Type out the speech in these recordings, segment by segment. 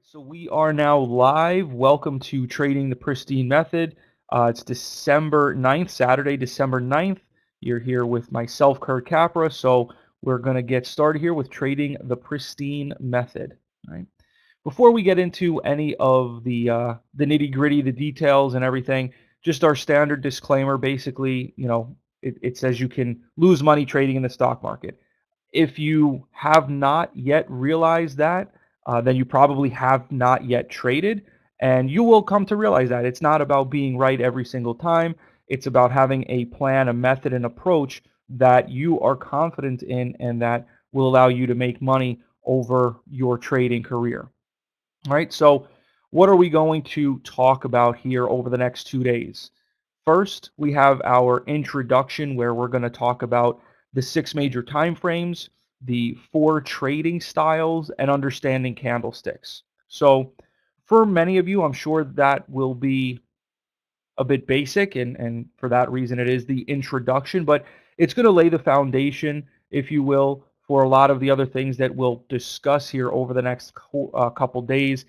So we are now live. Welcome to Trading the Pristine Method. It's December 9th, Saturday, December 9th. You're here with myself, Capra. So we're going to get started here with Trading the Pristine Method. All right. Before we get into any of the nitty-gritty, the details and everything, just our standard disclaimer. Basically, it says you can lose money trading in the stock market. If you have not yet realized that, then you probably have not yet traded, and you will come to realize that it's not about being right every single time. It's about having a plan, a method, an approach that you are confident in and that will allow you to make money over your trading career. All right, so what are we going to talk about here over the next 2 days? First, we have our introduction where we're going to talk about the 6 major time frames, the 4 trading styles, and understanding candlesticks. So for many of you, I'm sure that will be a bit basic, and for that reason it is the introduction, but it's going to lay the foundation, if you will, for a lot of the other things that we'll discuss here over the next couple days.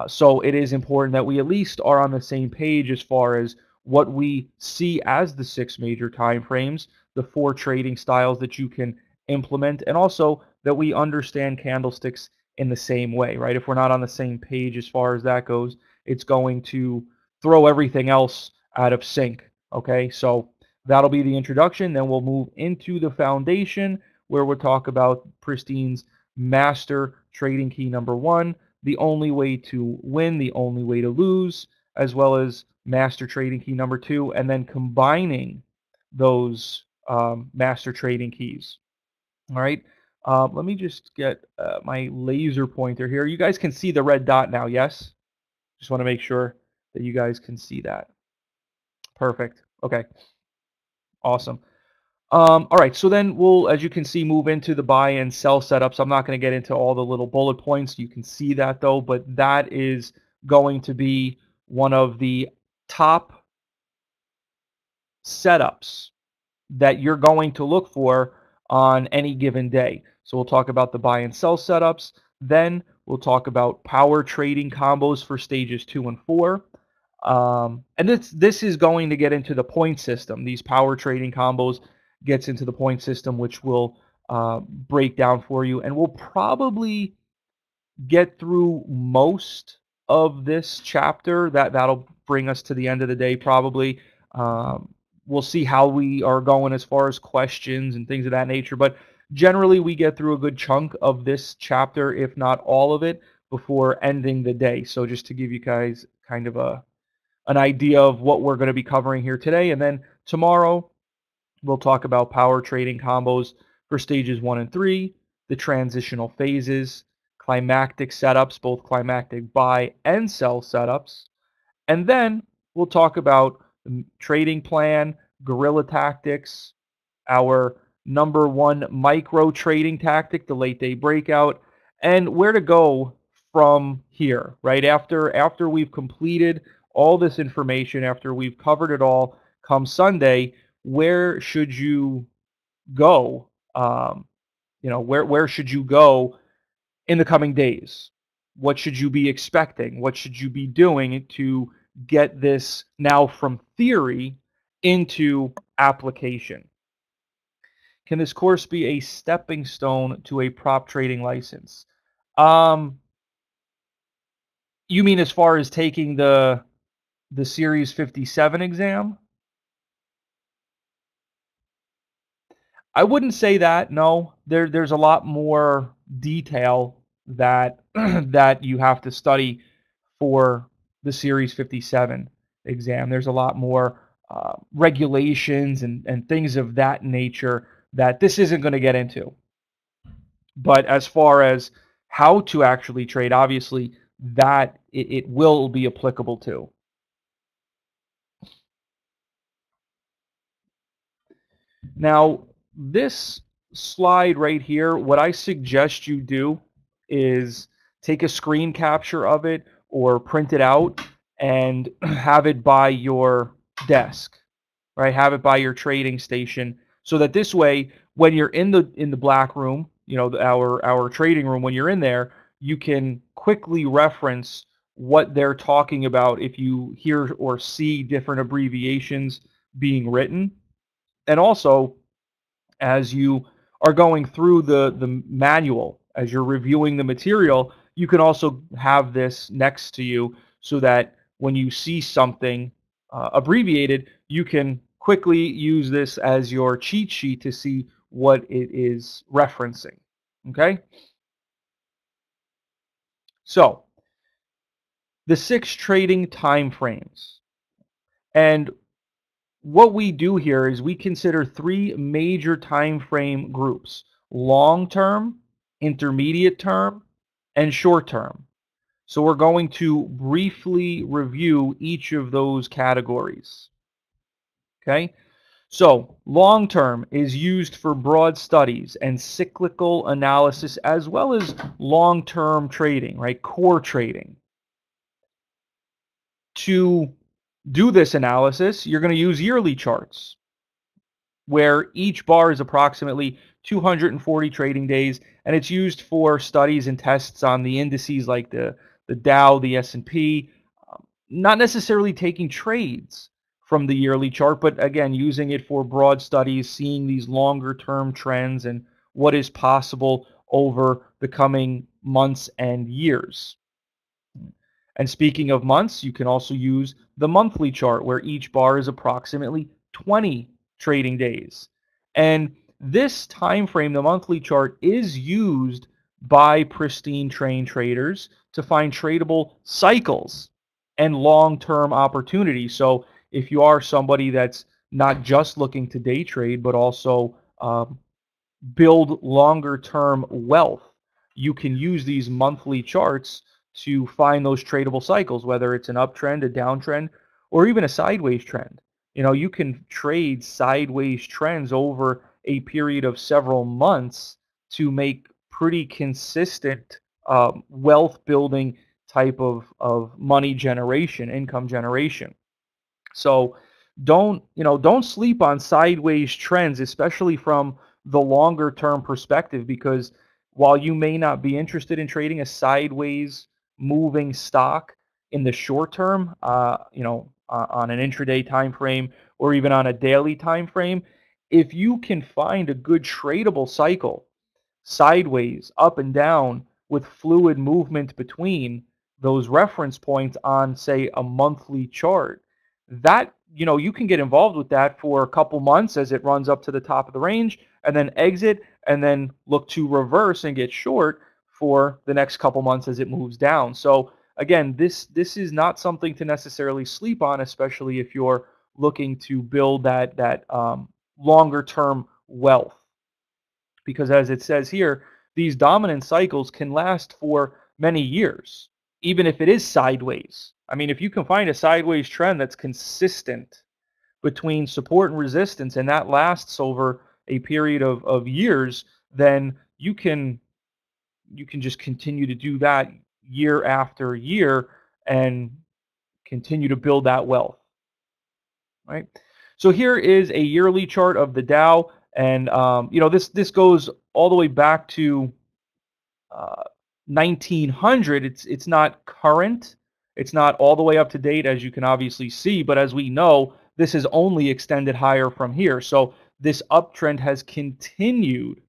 So it is important that we at least are on the same page as far as what we see as the 6 major time frames, the 4 trading styles that you can implement, and also that we understand candlesticks in the same way, right? If we're not on the same page as far as that goes, it's going to throw everything else out of sync. Okay, so that'll be the introduction. Then we'll move into the foundation where we'll talk about Pristine's master trading key number 1, the only way to win, the only way to lose, as well as master trading key number 2, and then combining those master trading keys. All right, let me just get my laser pointer here. You guys can see the red dot now, yes? Just want to make sure that you guys can see that. Perfect. Okay. Awesome. All right, so then we'll, as you can see, move into the buy and sell setups. I'm not going to get into all the little bullet points. You can see that though, but that is going to be one of the top setups that you're going to look for on any given day. So we'll talk about the buy and sell setups. Then we'll talk about power trading combos for stages 2 and 4. And this is going to get into the point system. These power trading combos gets into the point system, which we'll break down for you. And we'll probably get through most of this chapter. That'll bring us to the end of the day probably. We'll see how we are going as far as questions and things of that nature. But generally, we get through a good chunk of this chapter, if not all of it, before ending the day. So just to give you guys kind of an idea of what we're going to be covering here today. And then tomorrow, we'll talk about power trading combos for stages 1 and 3, the transitional phases, climactic setups, both climactic buy and sell setups. And then we'll talk about the trading plan, guerrilla tactics, our number 1 micro trading tactic, the late day breakout, and where to go from here, right? After we've completed all this information, after we've covered it all, come Sunday, where should you go? Where should you go in the coming days? What should you be expecting? What should you be doing to get this now from theory into application? Can this course be a stepping stone to a prop trading license? You mean as far as taking the Series 57 exam? I wouldn't say that. No, there's a lot more detail that that you have to study for the Series 57 exam. There's a lot more regulations and things of that nature that this isn't going to get into. But as far as how to actually trade, obviously that it will be applicable to. Now, this slide right here, what I suggest you do is take a screen capture of it or print it out and have it by your desk, right? Have it by your trading station so that this way, when you're in the black room, our trading room, when you're in there, you can quickly reference what they're talking about if you hear or see different abbreviations being written. And also, as you are going through the manual, as you're reviewing the material, you can also have this next to you so that when you see something abbreviated, you can quickly use this as your cheat sheet to see what it is referencing. Okay? So, the 6 trading time frames. And what we do here is we consider 3 major time frame groups: long term, intermediate term, and short term. So we're going to briefly review each of those categories. Okay? So long term is used for broad studies and cyclical analysis, as well as long term trading, right? Core trading. To do this analysis, you're going to use yearly charts, where each bar is approximately 240 trading days, and it's used for studies and tests on the indices like the Dow, the S&P, not necessarily taking trades from the yearly chart, but again, using it for broad studies, seeing these longer term trends and what is possible over the coming months and years. And speaking of months, you can also use the monthly chart, where each bar is approximately 20 trading days. And this time frame, the monthly chart, is used by Pristine trained traders to find tradable cycles and long-term opportunities. So if you are somebody that's not just looking to day trade, but also build longer term wealth, you can use these monthly charts to find those tradable cycles, whether it's an uptrend, a downtrend, or even a sideways trend. You know, you can trade sideways trends over a period of several months to make pretty consistent wealth building type of money generation, income generation. So don't sleep on sideways trends, especially from the longer term perspective, because while you may not be interested in trading a sideways moving stock in the short term, on an intraday time frame or even on a daily time frame, if you can find a good tradable cycle sideways, up and down, with fluid movement between those reference points on, say, a monthly chart, that you can get involved with that for a couple months as it runs up to the top of the range, and then exit, and then look to reverse and get short for the next couple months as it moves down. So again, this is not something to necessarily sleep on, especially if you're looking to build that longer term wealth, because as it says here, these dominant cycles can last for many years, even if it is sideways. I mean, if you can find a sideways trend that's consistent between support and resistance, and that lasts over a period of years, then you can just continue to do that year after year and continue to build that wealth, right? So here is a yearly chart of the Dow, and this goes all the way back to 1900. It's not current. It's not all the way up to date, as you can obviously see, but as we know, this has only extended higher from here. So this uptrend has continued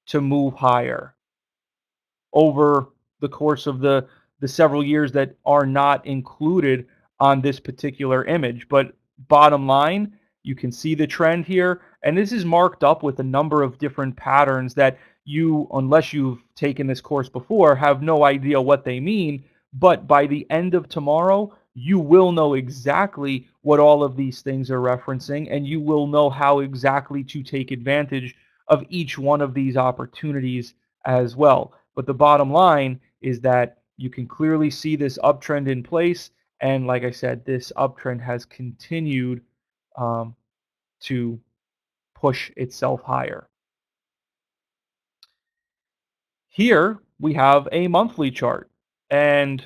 to move higher over the course of the several years that are not included on this particular image. But bottom line, you can see the trend here, and this is marked up with a number of different patterns that you, unless you've taken this course before, have no idea what they mean. But by the end of tomorrow, you will know exactly what all of these things are referencing, and you will know how exactly to take advantage of each one of these opportunities as well. But the bottom line is that you can clearly see this uptrend in place, and like I said, this uptrend has continued to push itself higher. Here we have a monthly chart, and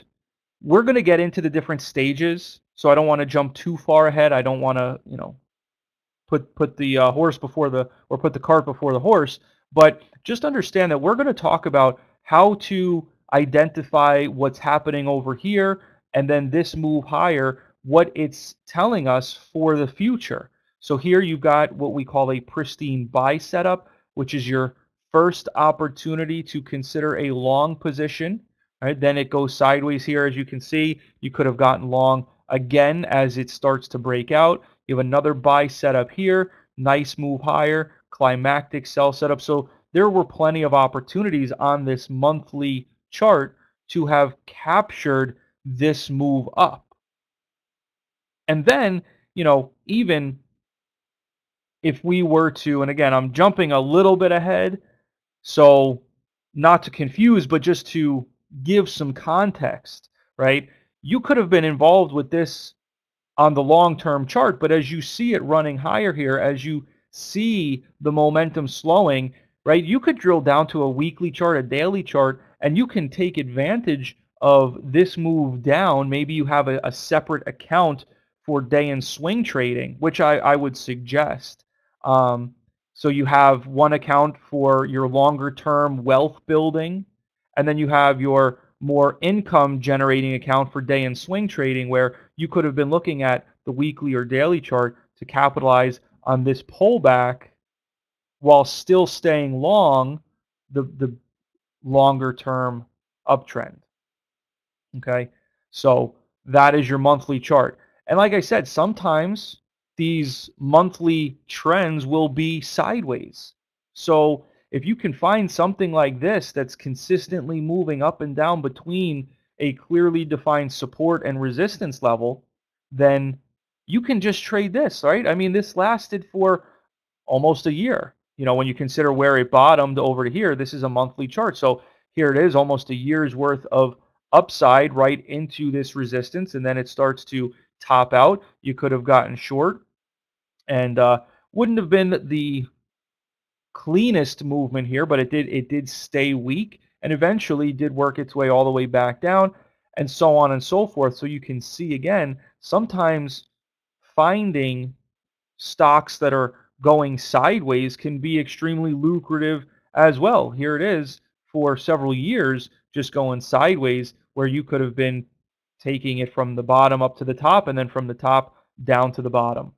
we're going to get into the different stages, so I don't want to jump too far ahead. I don't want to, put the horse before the, or put the cart before the horse, but just understand that we're going to talk about how to identify what's happening over here, and then this move higher, what it's telling us for the future. So here you've got what we call a pristine buy setup, which is your first opportunity to consider a long position. Right? Then it goes sideways here, as you can see. You could have gotten long again as it starts to break out. You have another buy setup here, nice move higher, climactic sell setup. So there were plenty of opportunities on this monthly chart to have captured this move up. And then, even if we were to, and again, I'm jumping a little bit ahead, so not to confuse, but just to give some context, right? You could have been involved with this on the long-term chart, but as you see it running higher here, as you see the momentum slowing, right, you could drill down to a weekly chart, a daily chart, and you can take advantage of this move down. Maybe you have a separate account for day and swing trading, which I would suggest. So you have one account for your longer term wealth building, and then you have your more income generating account for day and swing trading, where you could have been looking at the weekly or daily chart to capitalize on this pullback while still staying long the longer term uptrend. Okay, so that is your monthly chart. And like I said, sometimes these monthly trends will be sideways. So if you can find something like this that's consistently moving up and down between a clearly defined support and resistance level, then you can just trade this, right? I mean, this lasted for almost a year. When you consider where it bottomed over to here, this is a monthly chart. So here it is, almost a year's worth of upside right into this resistance, and then it starts to top out. You could have gotten short, and wouldn't have been the cleanest movement here, but it did stay weak, and eventually did work its way all the way back down, and so on and so forth. So you can see again, sometimes finding stocks that are going sideways can be extremely lucrative as well. Here it is for several years just going sideways, where you could have been taking it from the bottom up to the top, and then from the top down to the bottom.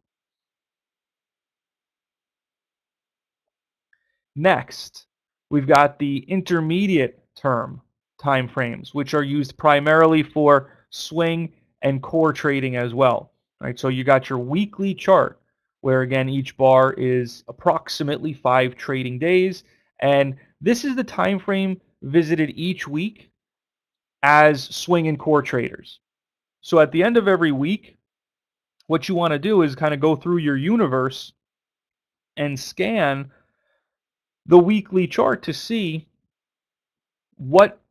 Next, we've got the intermediate term time frames, which are used primarily for swing and core trading as well. Right, so you got your weekly chart, where again each bar is approximately 5 trading days, and this is the time frame visited each week as swing and core traders. So at the end of every week, what you want to do is kind of go through your universe and scan the weekly chart to see what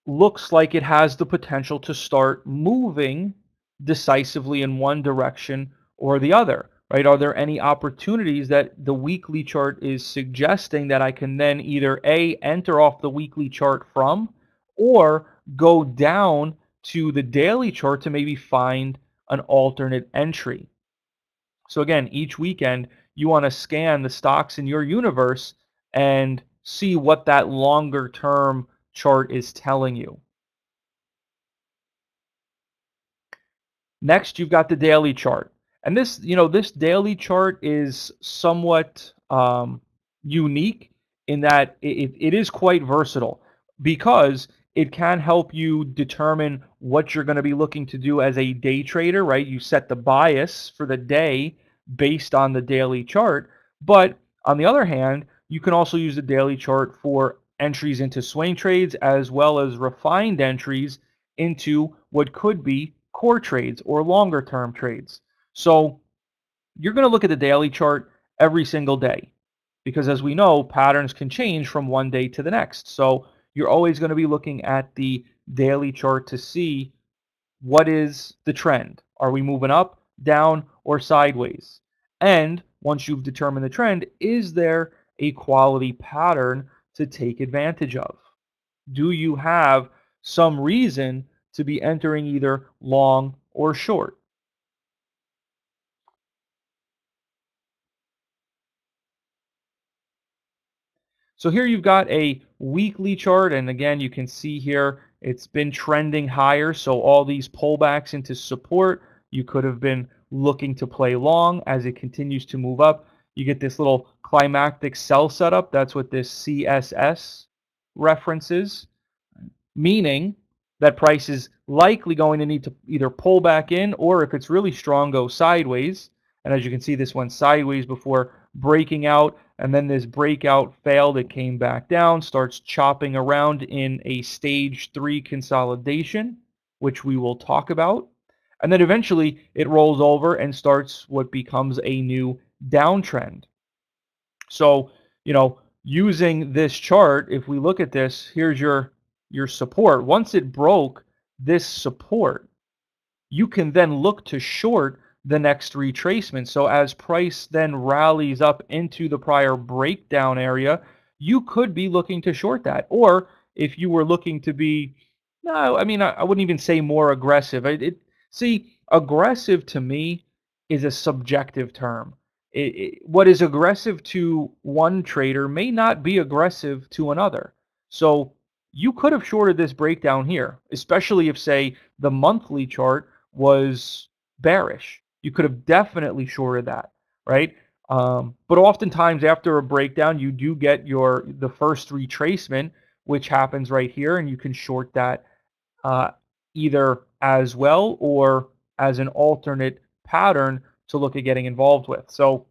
looks like it has the potential to start moving decisively in one direction or the other, right? Are there any opportunities that the weekly chart is suggesting that I can then either A, enter off the weekly chart from, or go down to the daily chart to maybe find an alternate entry? So again, each weekend, you want to scan the stocks in your universe and see what that longer term chart is telling you. Next, you've got the daily chart. And this daily chart is somewhat unique in that it is quite versatile, because it can help you determine what you're going to be looking to do as a day trader, right? You set the bias for the day based on the daily chart. But on the other hand, you can also use the daily chart for entries into swing trades, as well as refined entries into what could be core trades or longer term trades. So you're going to look at the daily chart every single day, because as we know, patterns can change from one day to the next. So you're always going to be looking at the daily chart to see what is the trend. Are we moving up, down, or sideways? And once you've determined the trend, is there a quality pattern to take advantage of? Do you have some reason to be entering either long or short? So here you've got a weekly chart, and again, you can see here it's been trending higher. So all these pullbacks into support, you could have been looking to play long as it continues to move up. You get this little climactic sell setup. That's what this CSS references, meaning that price is likely going to need to either pull back in, or if it's really strong, go sideways. And as you can see, this went sideways before breaking out, and then this breakout failed. It came back down, starts chopping around in a stage 3 consolidation, which we will talk about. And then eventually it rolls over and starts what becomes a new downtrend. So, using this chart, if we look at this, here's your support. Once it broke this support, you can then look to short the next retracement. So as price then rallies up into the prior breakdown area, you could be looking to short that. Or if you were looking to be, no, I mean, I wouldn't even say more aggressive. See, aggressive to me is a subjective term. What is aggressive to one trader may not be aggressive to another. So you could have shorted this breakdown here, especially if, say, the monthly chart was bearish. You could have definitely shorted that, right? But oftentimes after a breakdown, you do get the first retracement, which happens right here, and you can short that either as well or as an alternate pattern to look at getting involved with. So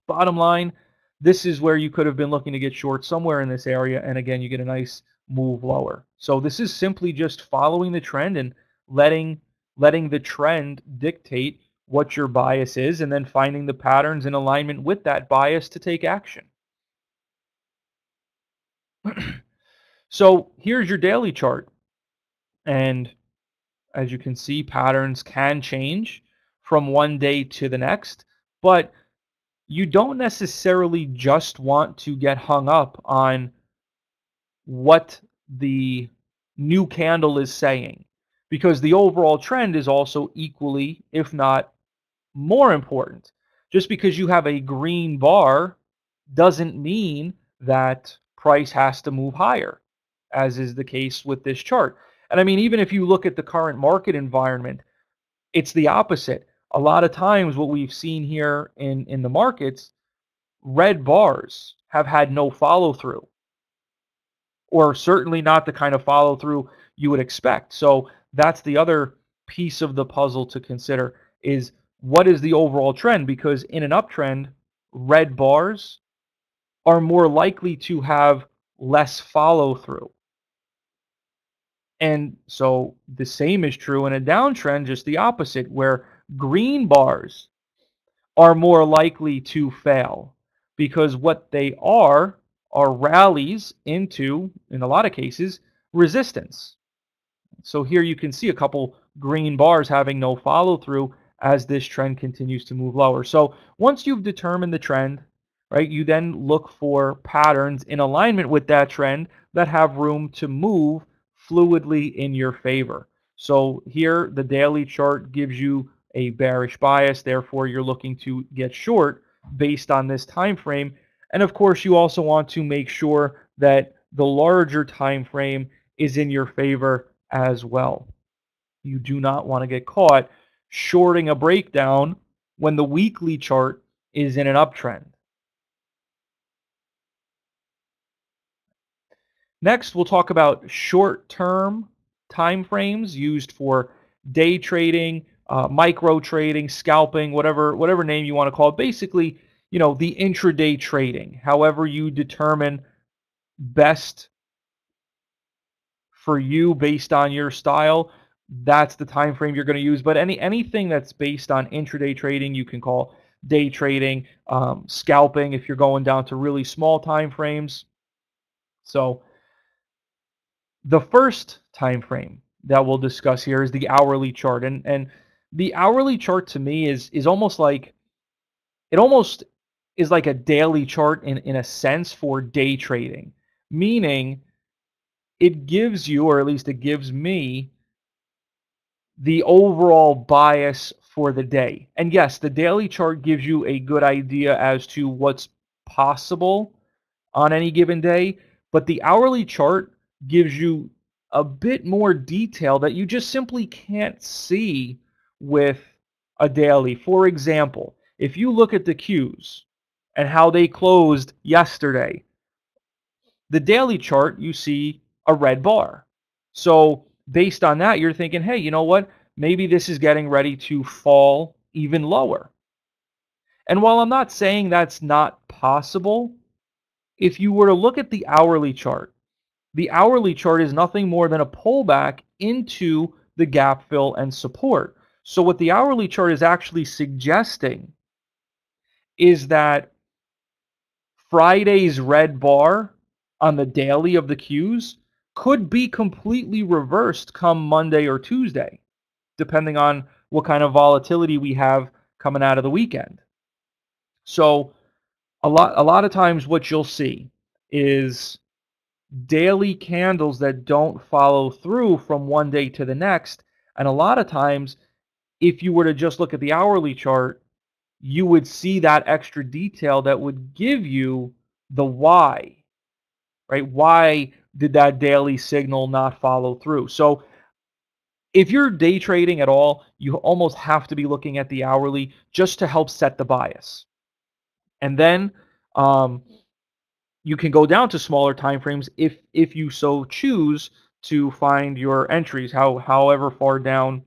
bottom line, this is where you could have been looking to get short somewhere in this area, and again, you get a nice move lower. So this is simply just following the trend and letting the trend dictate what your bias is, and then finding the patterns in alignment with that bias to take action. So here's your daily chart, and as you can see, patterns can change from one day to the next, but you don't necessarily just want to get hung up on what the new candle is saying, because the overall trend is also equally, if not more important. Just because you have a green bar doesn't mean that price has to move higher, as is the case with this chart. And I mean, even if you look at the current market environment, it's the opposite. A lot of times what we've seen here in the markets, red bars have had no follow through, or certainly not the kind of follow through you would expect. So that's the other piece of the puzzle to consider, is what is the overall trend? Because in an uptrend, red bars are more likely to have less follow through. And so the same is true in a downtrend, just the opposite, where green bars are more likely to fail, because what they are rallies into, in a lot of cases, resistance. So here you can see a couple green bars having no follow through as this trend continues to move lower. So once you've determined the trend, right, you then look for patterns in alignment with that trend that have room to move fluidly in your favor. So here the daily chart gives you a bearish bias, therefore you're looking to get short based on this time frame. And of course, you also want to make sure that the larger time frame is in your favor as well. You do not want to get caught shorting a breakdown when the weekly chart is in an uptrend. Next, we'll talk about short-term time frames used for day trading, micro trading, scalping, whatever name you want to call it. Basically, the intraday trading, however you determine best for you based on your style, that's the time frame you're going to use. But anything that's based on intraday trading, you can call day trading, scalping if you're going down to really small time frames. So the first time frame that we'll discuss here is the hourly chart, and the hourly chart to me is almost like, it almost is like a daily chart in a sense for day trading, meaning it gives you, or at least it gives me, the overall bias for the day. And yes, the daily chart gives you a good idea as to what's possible on any given day, But the hourly chart gives you a bit more detail that you just simply can't see with a daily. For example, if you look at the Qs and how they closed yesterday, the daily chart, you see a red bar. So based on that, you're thinking, hey, you know what? Maybe this is getting ready to fall even lower. And while I'm not saying that's not possible, if you were to look at the hourly chart is nothing more than a pullback into the gap fill and support. So what the hourly chart is actually suggesting is that Friday's red bar on the daily of the Qs could be completely reversed come Monday or Tuesday, depending on what kind of volatility we have coming out of the weekend. So a lot of times what you'll see is daily candles that don't follow through from one day to the next. And a lot of times, if you were to just look at the hourly chart, you would see that extra detail that would give you the why, right? Why did that daily signal not follow through? So if you're day trading at all, you almost have to be looking at the hourly just to help set the bias. And then you can go down to smaller time frames if you so choose to find your entries, however far down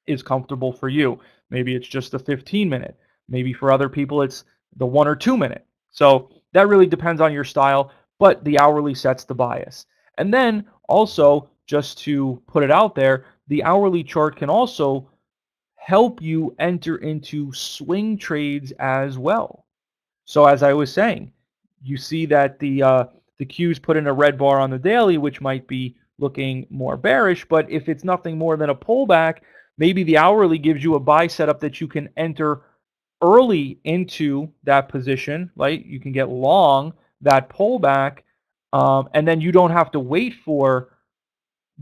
is comfortable for you. Maybe it's just the 15-minute. Maybe for other people it's the 1 or 2-minute. So that really depends on your style, but the hourly sets the bias. And then also, just to put it out there, the hourly chart can also help you enter into swing trades as well. So as I was saying, you see that the Qs put in a red bar on the daily, which might be looking more bearish. But if it's nothing more than a pullback, maybe the hourly gives you a buy setup that you can enter early into that position. Right? You can get long that pullback, and then you don't have to wait for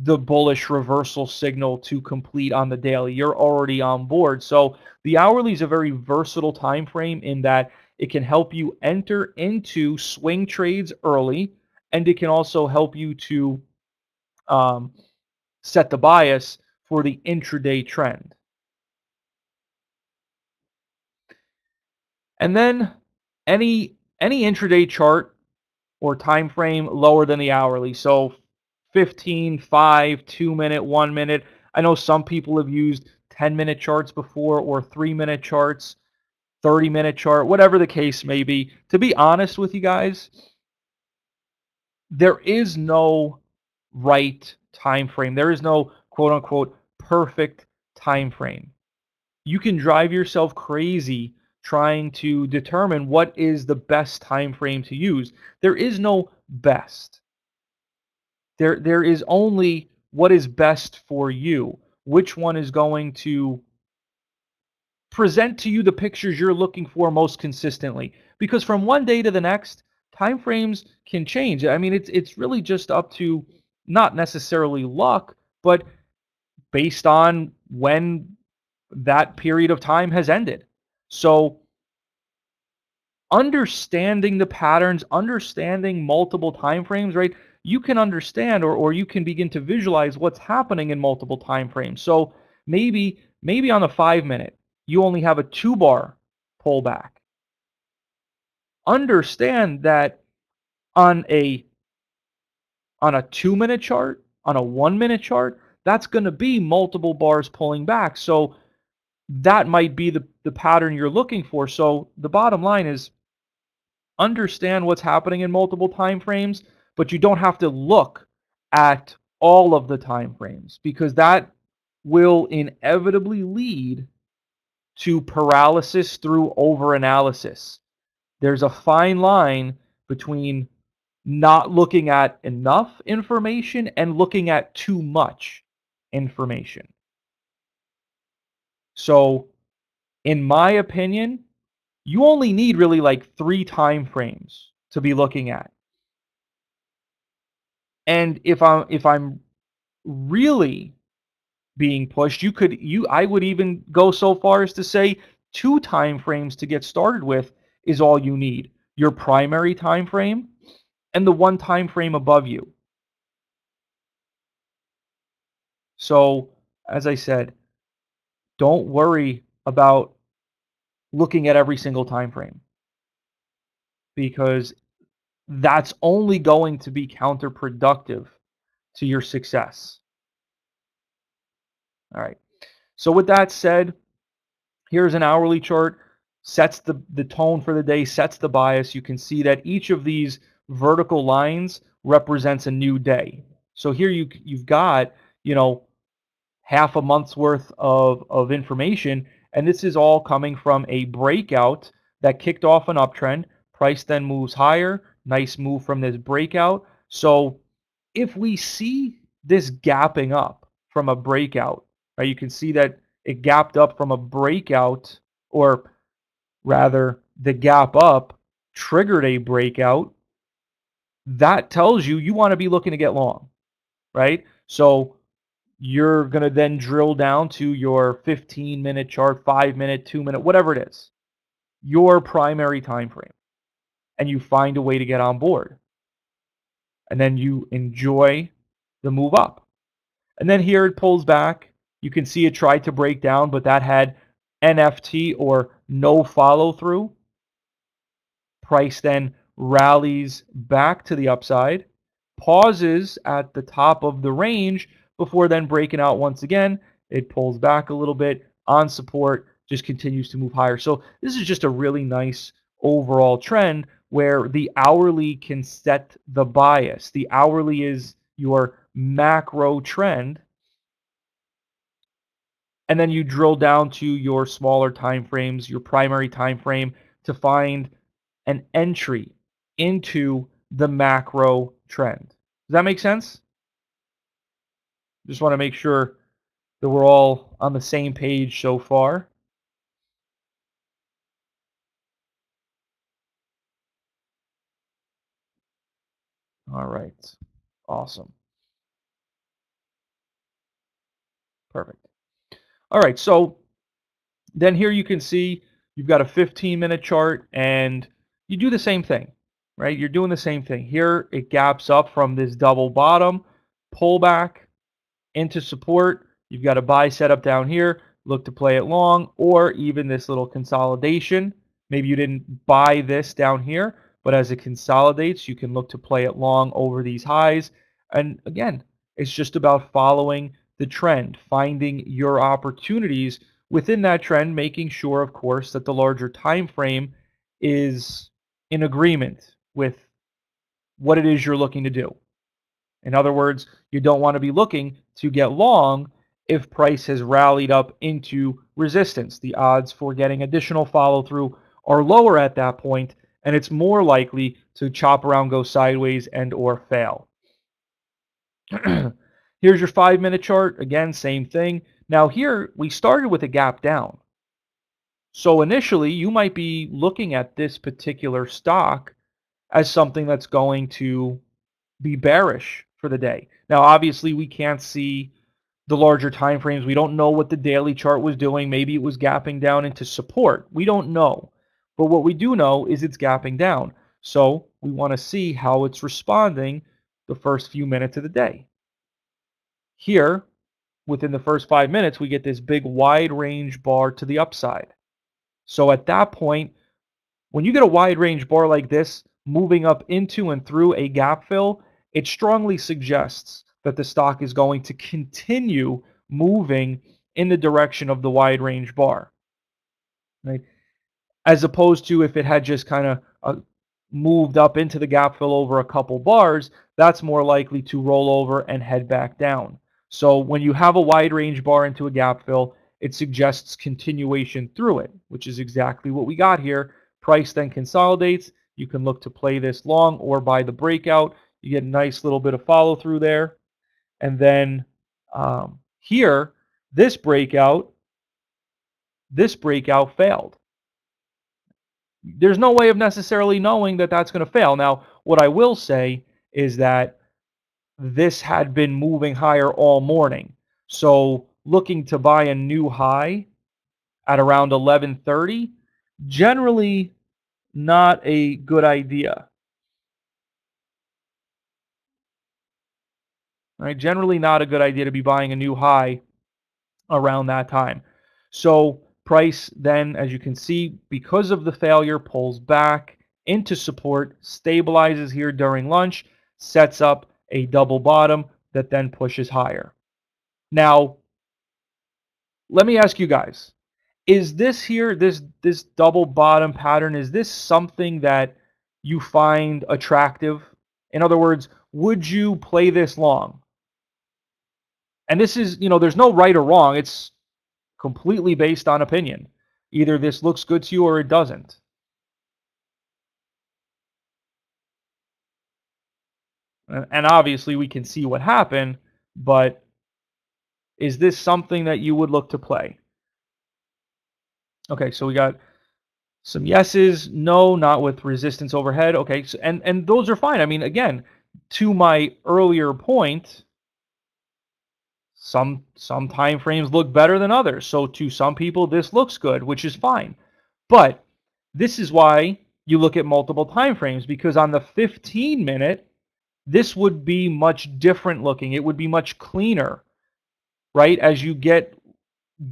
the bullish reversal signal to complete on the daily. You're already on board. So the hourly is a very versatile time frame in that it can help you enter into swing trades early, and it can also help you to set the bias for the intraday trend. And then any intraday chart or time frame lower than the hourly. So 15, 5, 2-minute, 1-minute. I know some people have used 10-minute charts before or 3-minute charts, 30-minute chart, whatever the case may be. To be honest with you guys, there is no right time frame. There is no quote unquote perfect time frame. You can drive yourself crazy trying to determine what is the best time frame to use. There is no best. There is only what is best for you. Which one is going to present to you the pictures you're looking for most consistently? Because from one day to the next, time frames can change. I mean, it's really just up to not necessarily luck, but based on when that period of time has ended. So understanding the patterns, understanding multiple time frames, right? You can understand or you can begin to visualize what's happening in multiple time frames. So maybe on the 5-minute, you only have a 2-bar pullback. Understand that on a 2-minute chart, on a 1-minute chart, that's going to be multiple bars pulling back. So that might be the pattern you're looking for. So the bottom line is understand what's happening in multiple time frames, but you don't have to look at all of the time frames because that will inevitably lead to paralysis through overanalysis. There's a fine line between not looking at enough information and looking at too much information. So, in my opinion, you only need really like 3 time frames to be looking at. And if I'm really being pushed, I would even go so far as to say 2 time frames to get started with is all you need. Your primary time frame and the one time frame above you. So, as I said, don't worry about looking at every single time frame because that's only going to be counterproductive to your success. All right. So with that said, here's an hourly chart, sets the tone for the day, sets the bias. You can see that each of these vertical lines represents a new day. So here you've got, you know, half a month's worth of information, and this is all coming from a breakout that kicked off an uptrend. Price then moves higher. Nice move from this breakout. So if we see this gapping up from a breakout, right, you can see that it gapped up from a breakout, or rather, the gap up triggered a breakout. That tells you want to be looking to get long, right? So you're going to then drill down to your 15-minute chart, 5-minute, 2-minute, whatever it is, your primary time frame, and you find a way to get on board. And then you enjoy the move up. And then here it pulls back. You can see it tried to break down, but that had NFT or no follow through. Price then rallies back to the upside, pauses at the top of the range before then breaking out once again. It pulls back a little bit on support, just continues to move higher. So this is just a really nice overall trend where the hourly can set the bias. The hourly is your macro trend, and then you drill down to your smaller time frames, your primary time frame, to find an entry into the macro trend. Does that make sense? Just want to make sure that we're all on the same page so far. All right. Awesome. Perfect. All right. So then here you can see you've got a 15-minute chart, and you do the same thing, right? You're doing the same thing. Here it gaps up from this double bottom, pullback into support. You've got a buy setup down here. Look to play it long, or even this little consolidation. Maybe you didn't buy this down here, but as it consolidates, you can look to play it long over these highs. And again, it's just about following the trend, finding your opportunities within that trend, making sure, of course, that the larger time frame is in agreement with what it is you're looking to do. In other words, you don't want to be looking to get long if price has rallied up into resistance. The odds for getting additional follow through are lower at that point, and it's more likely to chop around, go sideways, and or fail. Here's your 5-minute chart. Again, same thing. Now here we started with a gap down. So initially you might be looking at this particular stock as something that's going to be bearish for the day. Now, obviously, we can't see the larger time frames. We don't know what the daily chart was doing. Maybe it was gapping down into support. We don't know. But what we do know is it's gapping down. So we want to see how it's responding the first few minutes of the day. Here, within the first 5 minutes, we get this big wide range bar to the upside. So at that point, when you get a wide range bar like this moving up into and through a gap fill, it strongly suggests that the stock is going to continue moving in the direction of the wide range bar, right? As opposed to if it had just kind of moved up into the gap fill over a couple bars, that's more likely to roll over and head back down. So when you have a wide range bar into a gap fill, it suggests continuation through it, which is exactly what we got here. Price then consolidates. You can look to play this long or buy the breakout. You get a nice little bit of follow through there. And then here, this breakout failed. There's no way of necessarily knowing that that's going to fail. Now, what I will say is that this had been moving higher all morning. So looking to buy a new high at around 11:30, generally not a good idea. right? Generally not a good idea to be buying a new high around that time. So price then, as you can see, because of the failure, pulls back into support, stabilizes here during lunch, sets up a double bottom that then pushes higher. Now, let me ask you guys, is this here, this double bottom pattern, is this something that you find attractive? In other words, would you play this long? And this is, there's no right or wrong. It's completely based on opinion. Either this looks good to you or it doesn't. And obviously we can see what happened, but is this something that you would look to play? Okay, so we got some yeses, no, not with resistance overhead. Okay, so, and those are fine. I mean, again, to my earlier point, some time frames look better than others. So to some people, this looks good, which is fine. But this is why you look at multiple time frames, because on the 15-minute, this would be much different looking. It would be much cleaner, right? As you get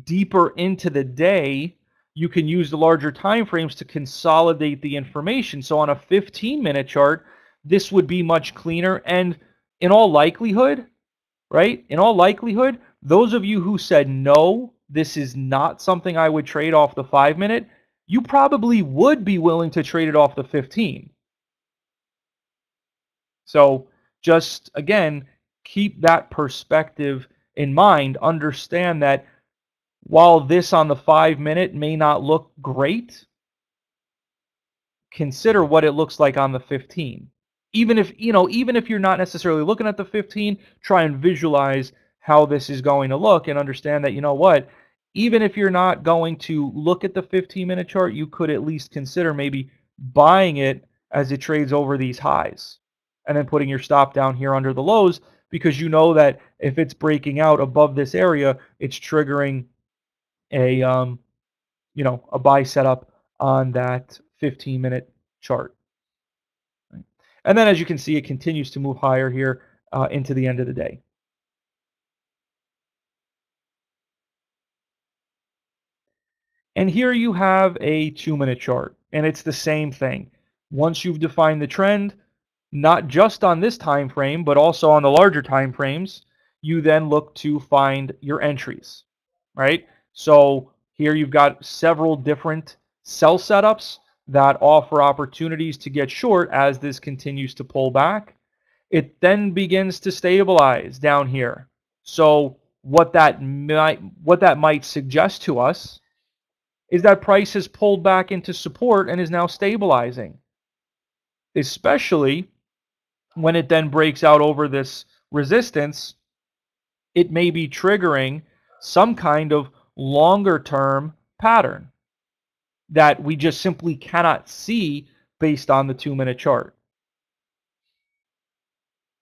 deeper into the day, you can use the larger time frames to consolidate the information. So on a 15-minute chart, this would be much cleaner. And in all likelihood, right? In all likelihood, those of you who said, no, this is not something I would trade off the 5-minute, you probably would be willing to trade it off the 15. So just, again, keep that perspective in mind. Understand that while this on the 5-minute may not look great, consider what it looks like on the 15. Even if you're not necessarily looking at the 15, try and visualize how this is going to look and understand that, what, even if you're not going to look at the 15-minute chart, you could at least consider maybe buying it as it trades over these highs and then putting your stop down here under the lows, because you know that if it's breaking out above this area, it's triggering a a buy setup on that 15-minute chart. Right? And then as you can see, it continues to move higher here into the end of the day. And here you have a 2-minute chart, and it's the same thing. Once you've defined the trend, not just on this time frame, but also on the larger time frames, you then look to find your entries, right? So here you've got several different sell setups that offer opportunities to get short as this continues to pull back. It then begins to stabilize down here. So what that might suggest to us is that price has pulled back into support and is now stabilizing, especially when it then breaks out over this resistance. It may be triggering some kind of longer term pattern that we just simply cannot see based on the 2-minute chart.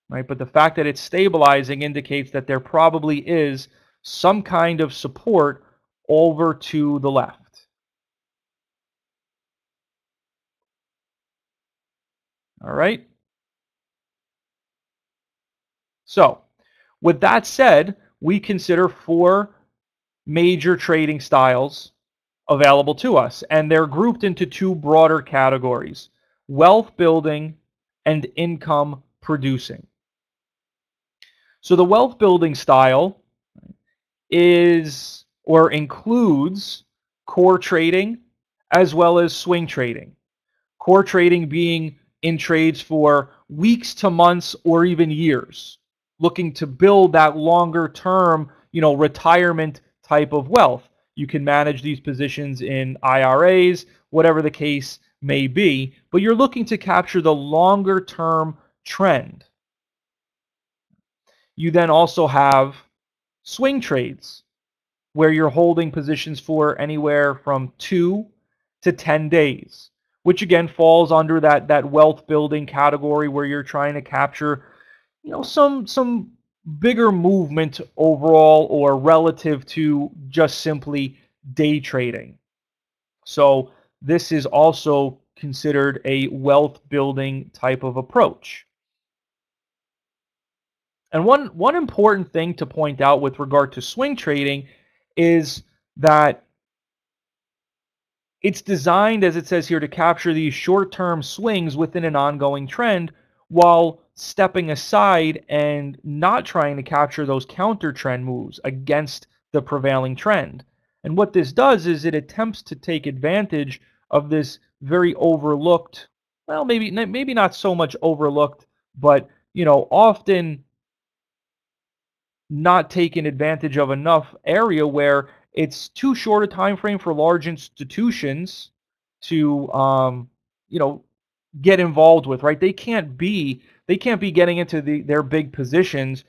Right? But the fact that it's stabilizing indicates that there probably is some kind of support over to the left. All right. So with that said, we consider 4 major trading styles available to us, and they're grouped into 2 broader categories: wealth building and income producing. So the wealth building style is or includes core trading as well as swing trading. Core trading being in trades for weeks to months or even years, looking to build that longer term, retirement type of wealth. You can manage these positions in IRAs, whatever the case may be, but you're looking to capture the longer term trend. You then also have swing trades, where you're holding positions for anywhere from 2 to 10 days, which again falls under that wealth building category, where you're trying to capture, some bigger movement overall or relative to just simply day trading. So this is also considered a wealth building type of approach. And one important thing to point out with regard to swing trading is that it's designed, as it says here, to capture these short-term swings within an ongoing trend while stepping aside and not trying to capture those counter trend moves against the prevailing trend. And what this does is it attempts to take advantage of this very overlooked, well, maybe not so much overlooked, but often not taken advantage of enough area where it's too short a time frame for large institutions to get involved with, right? They can't be getting into their big positions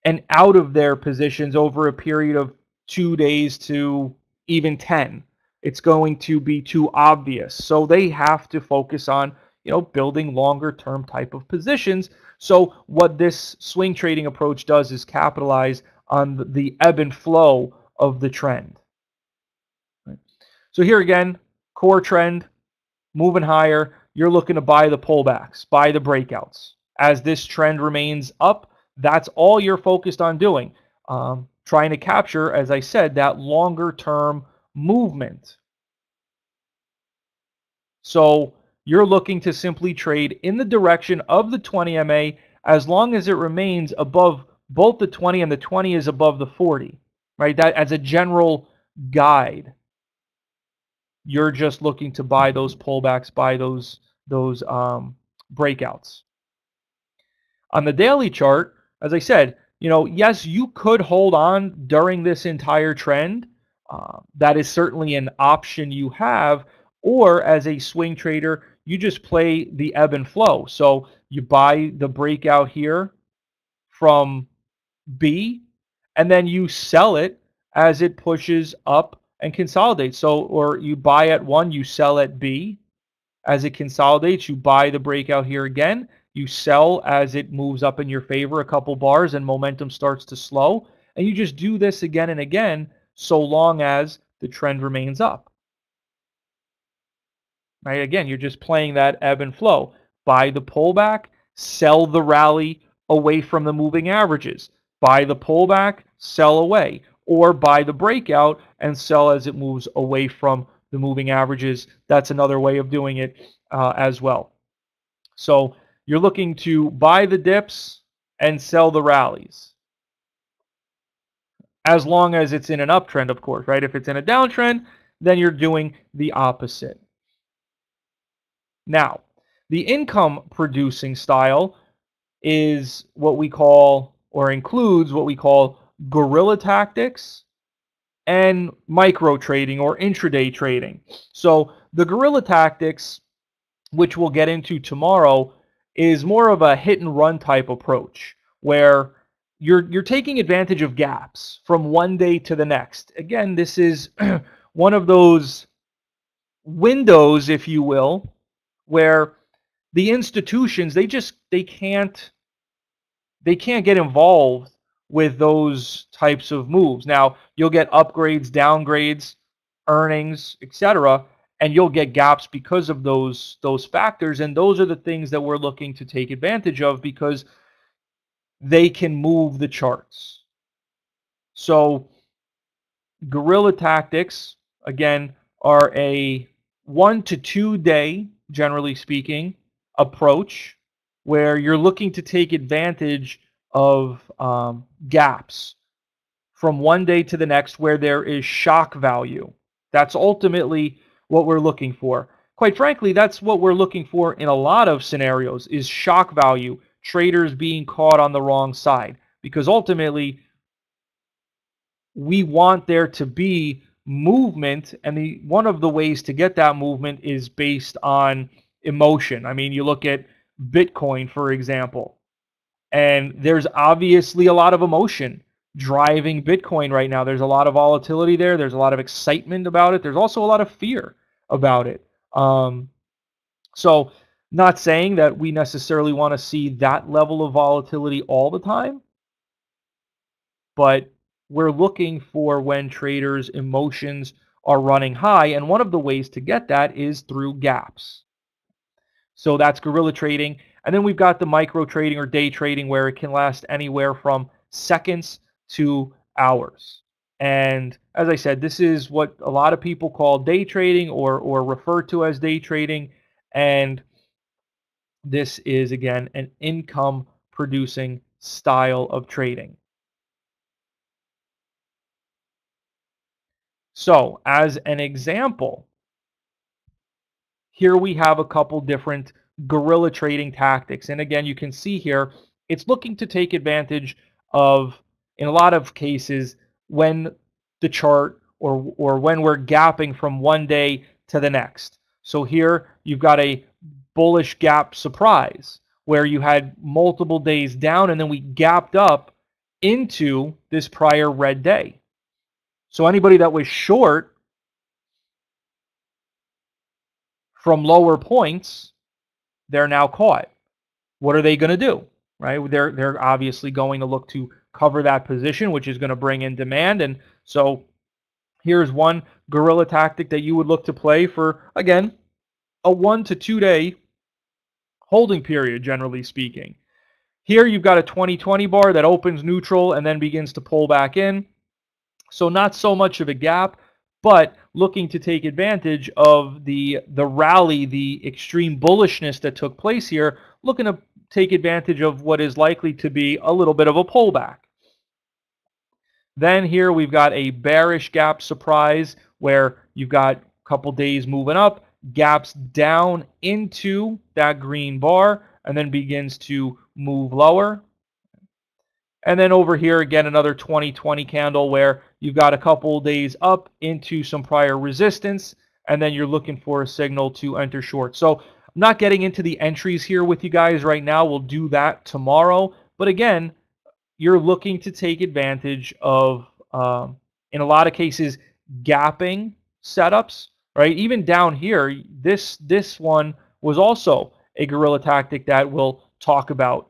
and out of their positions over a period of 2 days to even 10. It's going to be too obvious. So they have to focus on, building longer term type of positions. So what this swing trading approach does is capitalize on the ebb and flow of the trend. Right? So here again, core trend, moving higher, you're looking to buy the pullbacks, buy the breakouts. As this trend remains up, that's all you're focused on doing. Trying to capture, as I said, that longer term movement. So you're looking to simply trade in the direction of the 20 MA as long as it remains above both the 20 and the 20 is above the 40, right? That as a general guide. You're just looking to buy those pullbacks, buy those breakouts. On the daily chart, as I said, yes, you could hold on during this entire trend. That is certainly an option you have. Or as a swing trader, you just play the ebb and flow. So you buy the breakout here from B, and then you sell it as it pushes up and consolidates. So, or you buy at 1, you sell at B. As it consolidates, you buy the breakout here again. You sell as it moves up in your favor a couple bars and momentum starts to slow. And you just do this again and again so long as the trend remains up. Right? Again, you're just playing that ebb and flow. Buy the pullback, sell the rally away from the moving averages. Buy the pullback, sell away. Or buy the breakout and sell as it moves away from the moving averages. That's another way of doing it as well. So you're looking to buy the dips and sell the rallies. As long as it's in an uptrend, of course, right? If it's in a downtrend, then you're doing the opposite. Now, the income producing style is what we call, or includes what we call guerrilla tactics and micro trading or intraday trading. So the guerrilla tactics, which we'll get into tomorrow, is more of a hit and run type approach where you're taking advantage of gaps from one day to the next. Again, this is one of those windows, if you will, where the institutions they can't get involved with those types of moves. Now, you'll get upgrades, downgrades, earnings, etc., and you'll get gaps because of those factors, and those are the things that we're looking to take advantage of because they can move the charts. So guerrilla tactics, again, are a 1 to 2 day, generally speaking, approach where you're looking to take advantage of gaps from one day to the next where there is shock value. That's ultimately what we're looking for. Quite frankly, that's what we're looking for in a lot of scenarios is shock value, traders being caught on the wrong side. Because ultimately, we want there to be movement, and one of the ways to get that movement is based on emotion. I mean, you look at Bitcoin, for example, and there's obviously a lot of emotion driving Bitcoin right now. There's a lot of volatility there. There's a lot of excitement about it. There's also a lot of fear about it. So not saying that we necessarily want to see that level of volatility all the time, but we're looking for when traders' emotions are running high, and one of the ways to get that is through gaps. So that's guerrilla trading. And then we've got the micro trading or day trading where it can last anywhere from seconds to hours. And as I said, this is what a lot of people call day trading or refer to as day trading. And this is, again, an income producing style of trading. So as an example, here we have a couple different guerrilla trading tactics. And again, you can see here, it's looking to take advantage of, in a lot of cases, when the chart or when we're gapping from one day to the next. So here you've got a bullish gap surprise where you had multiple days down and then we gapped up into this prior red day. So anybody that was short from lower points, they're now caught. What are they going to do? Right? They're obviously going to look to cover that position, which is going to bring in demand. And so here's one guerrilla tactic that you would look to play for, again, a 1 to 2 day holding period, generally speaking. Here you've got a 20-20 bar that opens neutral and then begins to pull back in. So not so much of a gap, but looking to take advantage of the rally, the extreme bullishness that took place here, looking to take advantage of what is likely to be a little bit of a pullback. Then here we've got a bearish gap surprise where you've got a couple days moving up, gaps down into that green bar, and then begins to move lower. And then over here, again, another 20-20 candle where you've got a couple days up into some prior resistance, and then you're looking for a signal to enter short. So I'm not getting into the entries here with you guys right now. We'll do that tomorrow. But again, you're looking to take advantage of, in a lot of cases, gapping setups, right? Even down here, this one was also a guerrilla tactic that we'll talk about.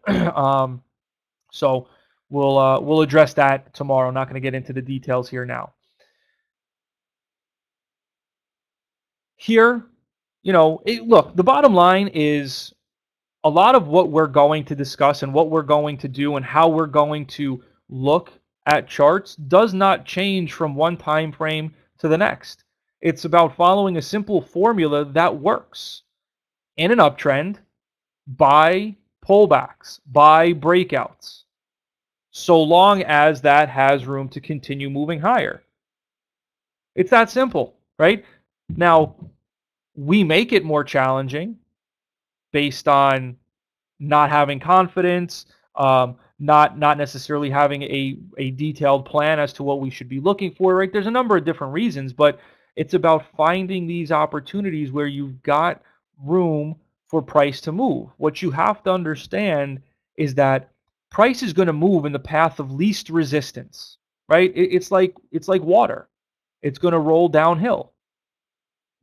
So we'll address that tomorrow. I'm not going to get into the details here now. Here, look, the bottom line is a lot of what we're going to discuss and what we're going to do and how we're going to look at charts does not change from one time frame to the next. It's about following a simple formula that works. In an uptrend, buy pullbacks, buy breakouts, so long as that has room to continue moving higher. It's that simple, right? Now, we make it more challenging based on not having confidence, not necessarily having a detailed plan as to what we should be looking for, right? There's a number of different reasons, but it's about finding these opportunities where you've got room for price to move. What you have to understand is that price is going to move in the path of least resistance, right? It's like water. It's going to roll downhill,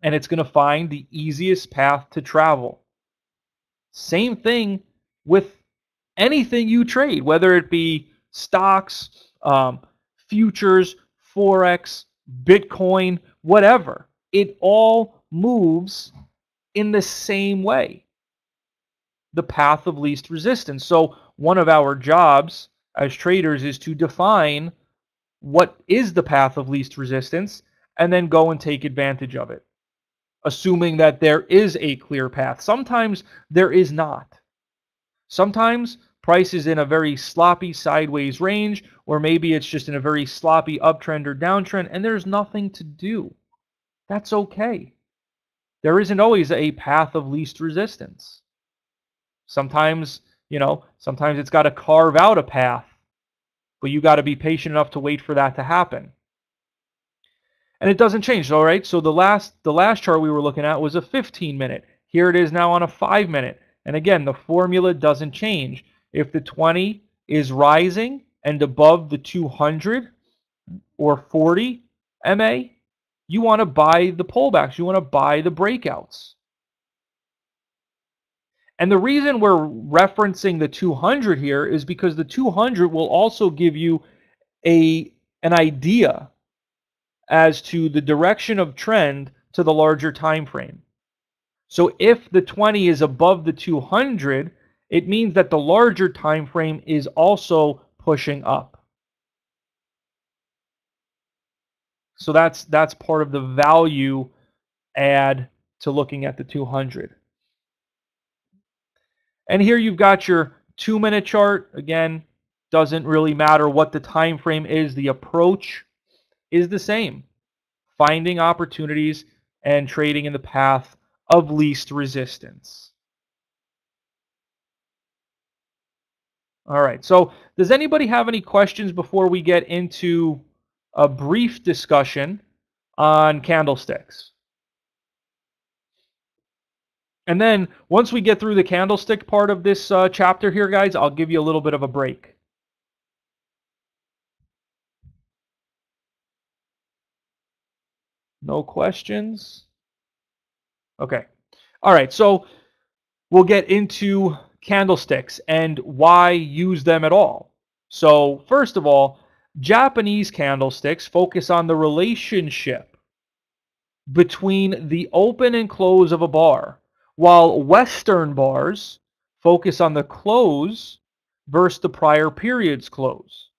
and it's going to find the easiest path to travel. Same thing with anything you trade, whether it be stocks, futures, Forex, Bitcoin, whatever. It all moves in the same way, the path of least resistance. So one of our jobs as traders is to define what is the path of least resistance and then go and take advantage of it, assuming that there is a clear path. Sometimes there is not. Sometimes price is in a very sloppy sideways range, or maybe it's just in a very sloppy uptrend or downtrend, and there's nothing to do. That's okay. There isn't always a path of least resistance. Sometimes, sometimes it's got to carve out a path, but you got to be patient enough to wait for that to happen. And it doesn't change, all right? So the last chart we were looking at was a 15-minute. Here it is now on a 5-minute. And again, the formula doesn't change. If the 20 is rising and above the 200 or 40 MA, you want to buy the pullbacks. You want to buy the breakouts. And the reason we're referencing the 200 here is because the 200 will also give you an idea as to the direction of trend to the larger time frame. So if the 20 is above the 200, it means that the larger time frame is also pushing up. So that's part of the value add to looking at the 200. And here you've got your 2-minute chart. Again, doesn't really matter what the time frame is. The approach is the same. Finding opportunities and trading in the path of least resistance. All right, so does anybody have any questions before we get into a brief discussion on candlesticks? And then once we get through the candlestick part of this chapter here, guys, I'll give you a little bit of a break. No questions? Okay. All right, so we'll get into candlesticks and why use them at all. So first of all, Japanese candlesticks focus on the relationship between the open and close of a bar, while Western bars focus on the close versus the prior period's close.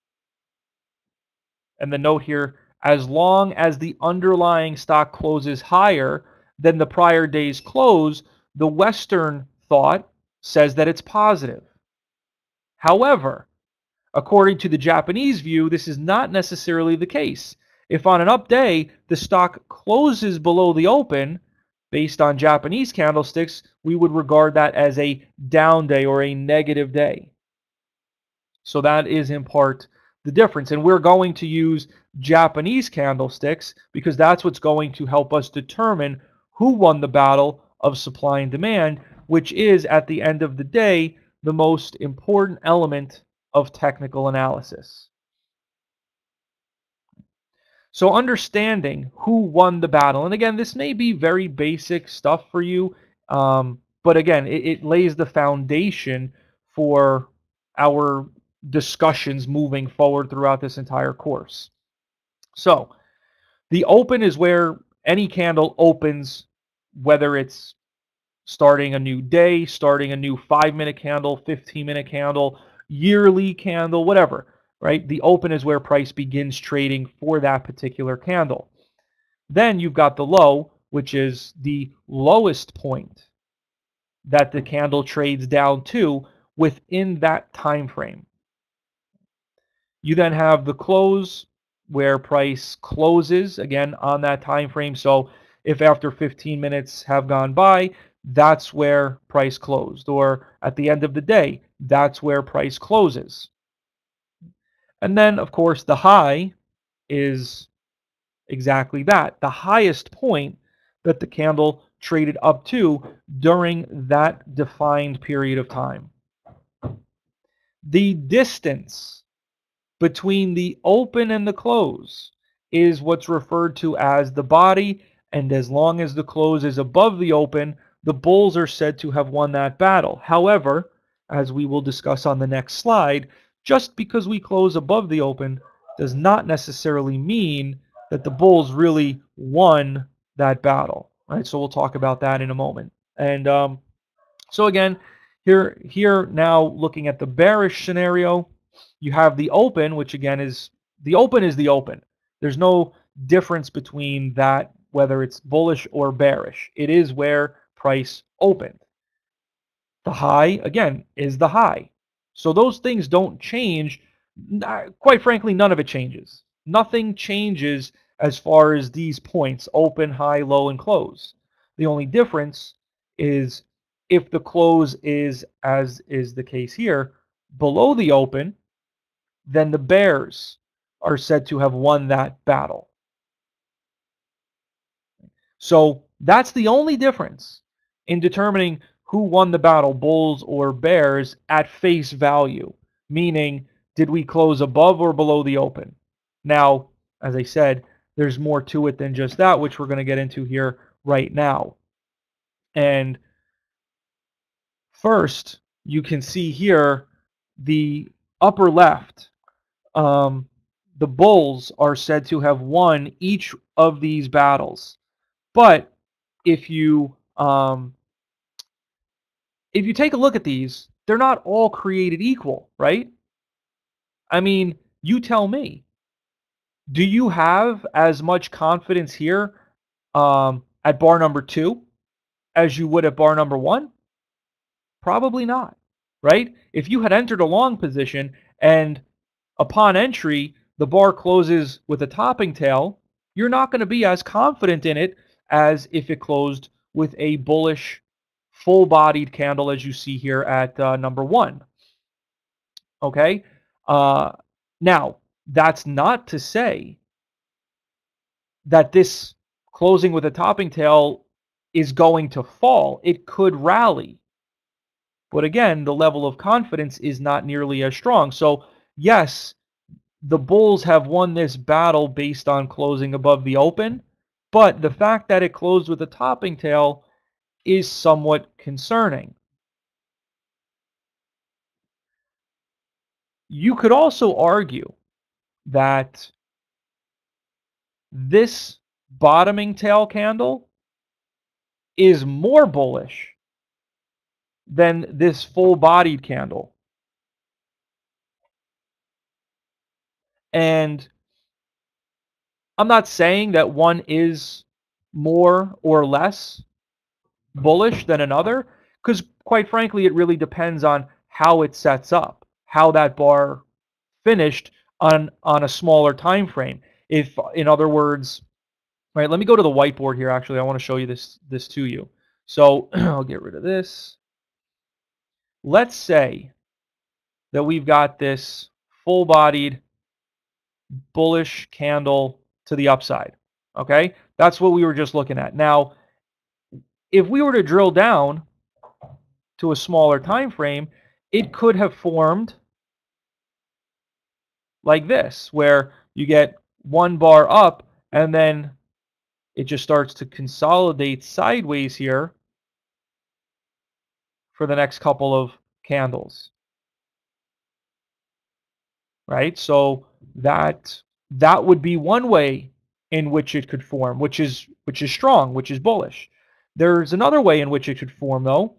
And the note here, as long as the underlying stock closes higher than the prior day's close, the Western thought says that it's positive. However, according to the Japanese view, this is not necessarily the case. If on an up day, the stock closes below the open, based on Japanese candlesticks, we would regard that as a down day or a negative day. So that is in part the difference. And we're going to use Japanese candlesticks because that's what's going to help us determine who won the battle of supply and demand, which is, at the end of the day, the most important element of technical analysis. So understanding who won the battle, and again, this may be very basic stuff for you, but again, it lays the foundation for our discussions moving forward throughout this entire course. So the open is where any candle opens, whether it's starting a new day, starting a new 5-minute candle, 15-minute candle, yearly candle, whatever, right? The open is where price begins trading for that particular candle. Then you've got the low, which is the lowest point that the candle trades down to within that time frame. You then have the close, where price closes again on that time frame. So if after 15 minutes have gone by, that's where price closed, or at the end of the day, that's where price closes. And then, of course, the high is exactly that, the highest point that the candle traded up to during that defined period of time. The distance between the open and the close is what's referred to as the body, and as long as the close is above the open, the bulls are said to have won that battle. However, as we will discuss on the next slide, just because we close above the open does not necessarily mean that the bulls really won that battle. Right? So we'll talk about that in a moment. And so again, here now looking at the bearish scenario, you have the open, which again is the open is the open. There's no difference between that, whether it's bullish or bearish. It is where price opened. The high, again, is the high. So those things don't change. Quite frankly, none of it changes. Nothing changes as far as these points, open, high, low, and close. The only difference is if the close is, as is the case here, below the open, then the bears are said to have won that battle. So that's the only difference in determining who won the battle, bulls or bears, at face value, meaning did we close above or below the open? Now, as I said, there's more to it than just that, which we're going to get into here right now. And first, you can see here the upper left, the bulls are said to have won each of these battles. But if you take a look at these, they're not all created equal, right? I mean, you tell me. Do you have as much confidence here at bar number 2 as you would at bar number 1? Probably not, right? If you had entered a long position and upon entry the bar closes with a topping tail, you're not going to be as confident in it as if it closed with a bullish full-bodied candle as you see here at number 1. Okay? Now, that's not to say that this closing with a topping tail is going to fall. It could rally. But again, the level of confidence is not nearly as strong. So, yes, the bulls have won this battle based on closing above the open, but the fact that it closed with a topping tail is somewhat concerning. You could also argue that this bottoming tail candle is more bullish than this full-bodied candle. And I'm not saying that one is more or less bullish than another, because quite frankly, it really depends on how it sets up, how that bar finished on a smaller time frame. If, in other words, right, let me go to the whiteboard here. Actually, I want to show you this to you. So I'll get rid of this. Let's say that we've got this full-bodied bullish candle to the upside. Okay, that's what we were just looking at. Now, if we were to drill down to a smaller time frame, it could have formed like this, where you get one bar up and then it just starts to consolidate sideways here for the next couple of candles, right? So that would be one way in which it could form, which is strong, which is bullish. There's another way in which it could form, though,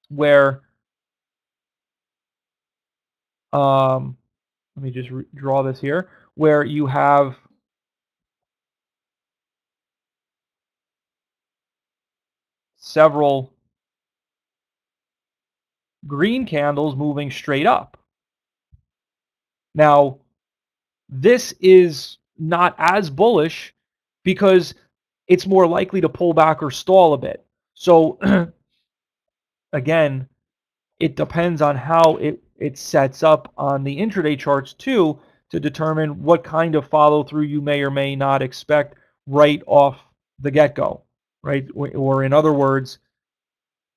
where let me just draw this here, where you have several green candles moving straight up. Now, this is not as bullish because it's more likely to pull back or stall a bit. So again, it depends on how it sets up on the intraday charts too, to determine what kind of follow through you may or may not expect right off the get-go, right? Or in other words,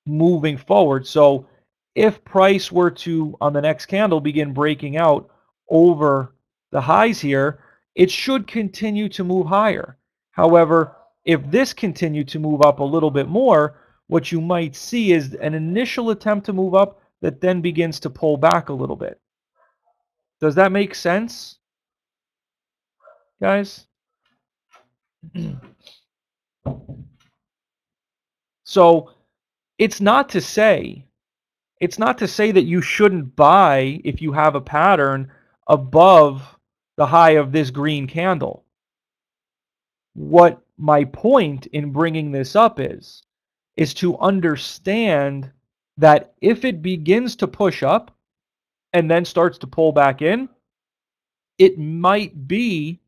moving forward. So if price were to, on the next candle, begin breaking out over the highs here, it should continue to move higher. However, if this continued to move up a little bit more, what you might see is an initial attempt to move up that then begins to pull back a little bit. Does that make sense, guys? So it's not to say that you shouldn't buy if you have a pattern above the high of this green candle. What my point in bringing this up is to understand that if it begins to push up and then starts to pull back in, it might be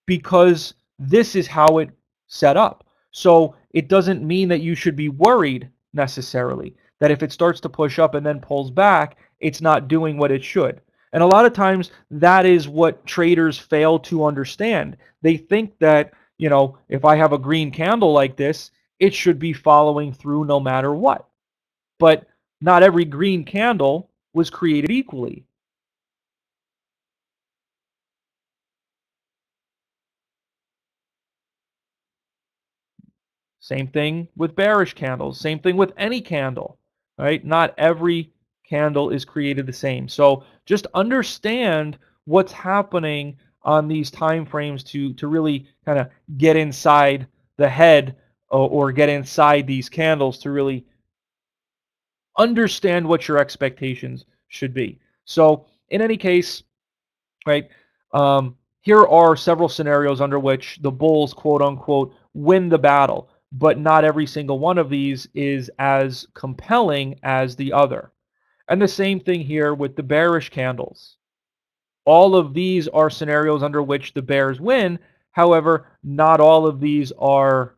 because this is how it set up. So it doesn't mean that you should be worried necessarily that if it starts to push up and then pulls back, it's not doing what it should. And a lot of times that is what traders fail to understand. They think that, you know, if I have a green candle like this, it should be following through no matter what. But not every green candle was created equally. Same thing with bearish candles. Same thing with any candle, right? Not every candle is created the same. So just understand what's happening on these time frames to really kind of get inside the head or get inside these candles to really understand what your expectations should be. So in any case, right, here are several scenarios under which the bulls, quote unquote, win the battle, but not every single one of these is as compelling as the other. And the same thing here with the bearish candles. All of these are scenarios under which the bears win. However, not all of these are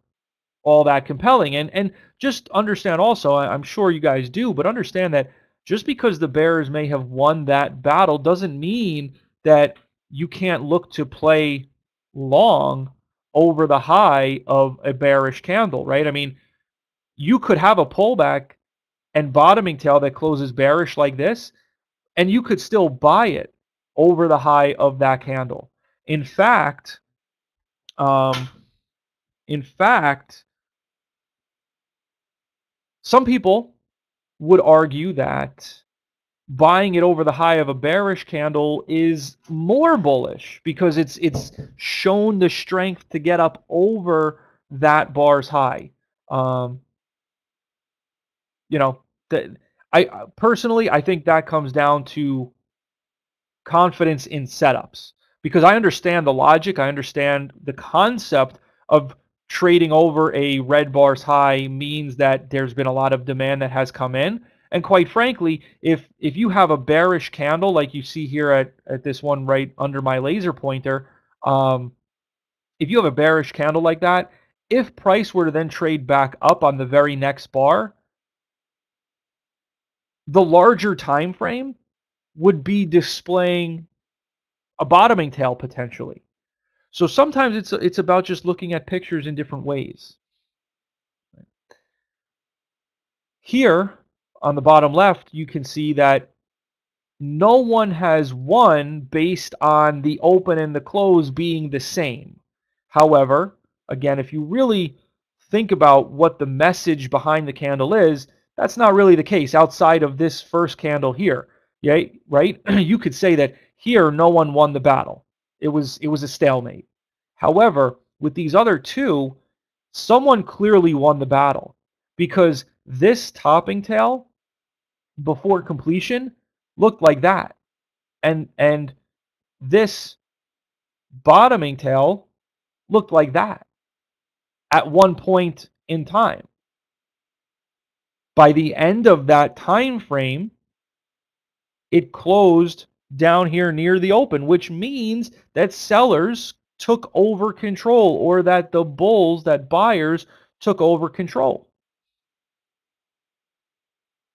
all that compelling. And just understand also, I'm sure you guys do, but understand that just because the bears may have won that battle doesn't mean that you can't look to play long over the high of a bearish candle, right? I mean, you could have a pullback and bottoming tail that closes bearish like this, and you could still buy it over the high of that candle. In fact, um, in fact, some people would argue that buying it over the high of a bearish candle is more bullish because it's shown the strength to get up over that bar's high. Um, you know, that I personally I think that comes down to confidence in setups because I understand the logic, I understand the concept of trading over a red bar's high means that there's been a lot of demand that has come in. And quite frankly, if you have a bearish candle like you see here at this one right under my laser pointer, if you have a bearish candle like that, if price were to then trade back up on the very next bar, the larger time frame would be displaying a bottoming tail potentially. So sometimes it's about just looking at pictures in different ways. Here on the bottom left, you can see that no one has won based on the open and the close being the same. However, again, if you really think about what the message behind the candle is, that's not really the case outside of this first candle here. Yeah, right? You could say that here no one won the battle. It was a stalemate. However, with these other two, someone clearly won the battle because this topping tail before completion looked like that. And this bottoming tail looked like that at one point in time. By the end of that time frame, it closed down here near the open, which means that sellers took over control or that the bulls, that buyers took over control.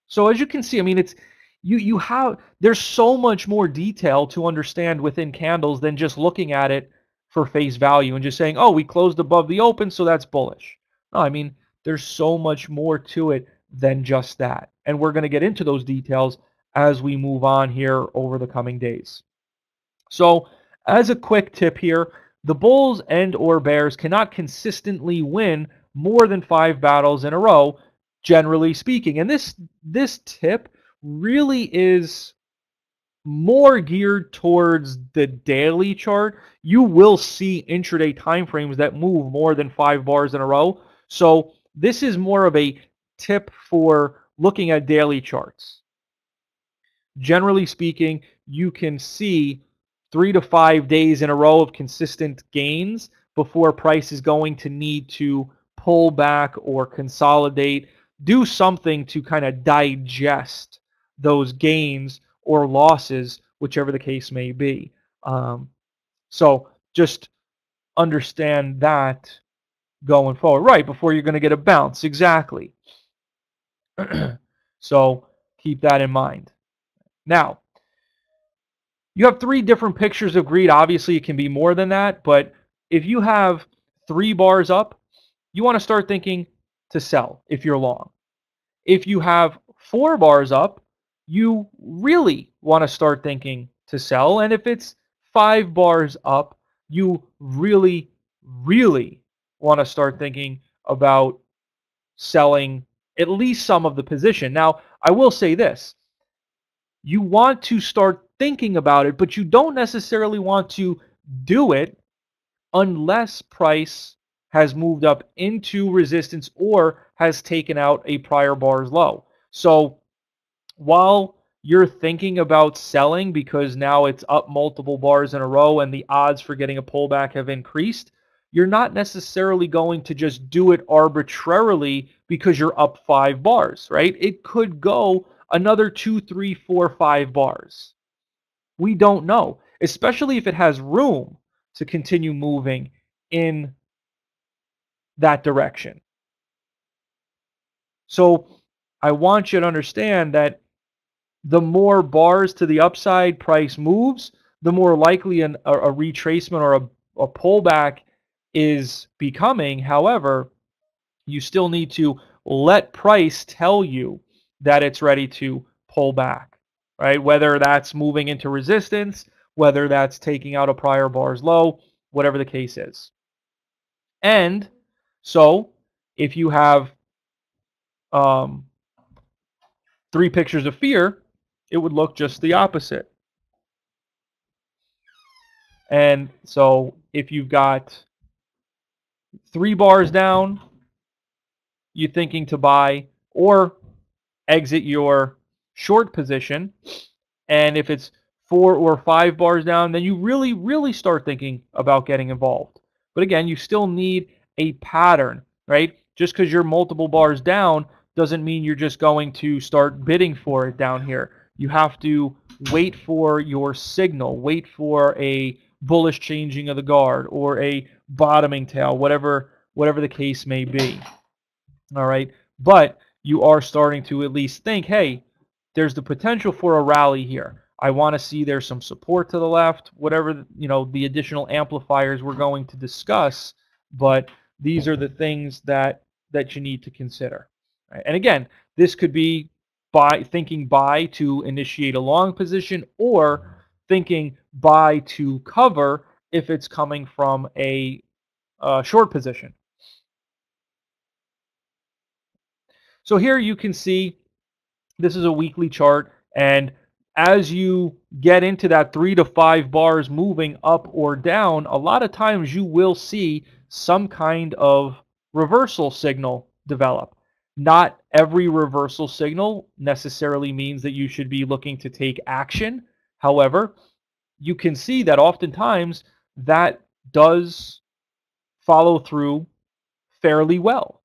So as you can see, I mean, it's you have there's so much more detail to understand within candles than just looking at it for face value and just saying, oh, we closed above the open, so that's bullish. No, I mean, there's so much more to it than just that. And we're going to get into those details as we move on here over the coming days. So as a quick tip here, the bulls and or bears cannot consistently win more than 5 battles in a row, generally speaking. And this tip really is more geared towards the daily chart. You will see intraday time frames that move more than 5 bars in a row. So this is more of a tip for looking at daily charts. Generally speaking, you can see 3 to 5 days in a row of consistent gains before price is going to need to pull back or consolidate, do something to kind of digest those gains or losses, whichever the case may be. So just understand that going forward, right, before you're going to get a bounce. Exactly. So keep that in mind. Now, you have 3 different pictures of greed. Obviously, it can be more than that, but if you have 3 bars up, you want to start thinking to sell if you're long. If you have 4 bars up, you really want to start thinking to sell. And if it's 5 bars up, you really, really want to start thinking about selling at least some of the position. Now, I will say this. You want to start thinking about it, but you don't necessarily want to do it unless price has moved up into resistance or has taken out a prior bar's low. So while you're thinking about selling because now it's up multiple bars in a row and the odds for getting a pullback have increased, you're not necessarily going to just do it arbitrarily because you're up 5 bars, right? It could go another 2, 3, 4, 5 bars. We don't know, especially if it has room to continue moving in that direction. So I want you to understand that the more bars to the upside price moves, the more likely a retracement or a pullback is becoming. However, you still need to let price tell you that it's ready to pull back, right? Whether that's moving into resistance, whether that's taking out a prior bar's low, whatever the case is. And so if you have um, 3 pictures of fear, it would look just the opposite. And so if you've got 3 bars down, you're thinking to buy or exit your short position. And if it's 4 or 5 bars down, then you really, really start thinking about getting involved. But again, you still need a pattern, right? Just because you're multiple bars down doesn't mean you're just going to start bidding for it down here. You have to wait for your signal, wait for a bullish changing of the guard or a bottoming tail, whatever the case may be. All right, but you are starting to at least think, hey, there's the potential for a rally here. I want to see there's some support to the left, whatever, the additional amplifiers we're going to discuss, but these are the things that you need to consider. Right? And again, this could be thinking buy to initiate a long position or thinking buy to cover if it's coming from a short position. So here you can see this is a weekly chart, and as you get into that 3 to 5 bars moving up or down, a lot of times you will see some kind of reversal signal develop. Not every reversal signal necessarily means that you should be looking to take action. However, you can see that oftentimes that does follow through fairly well.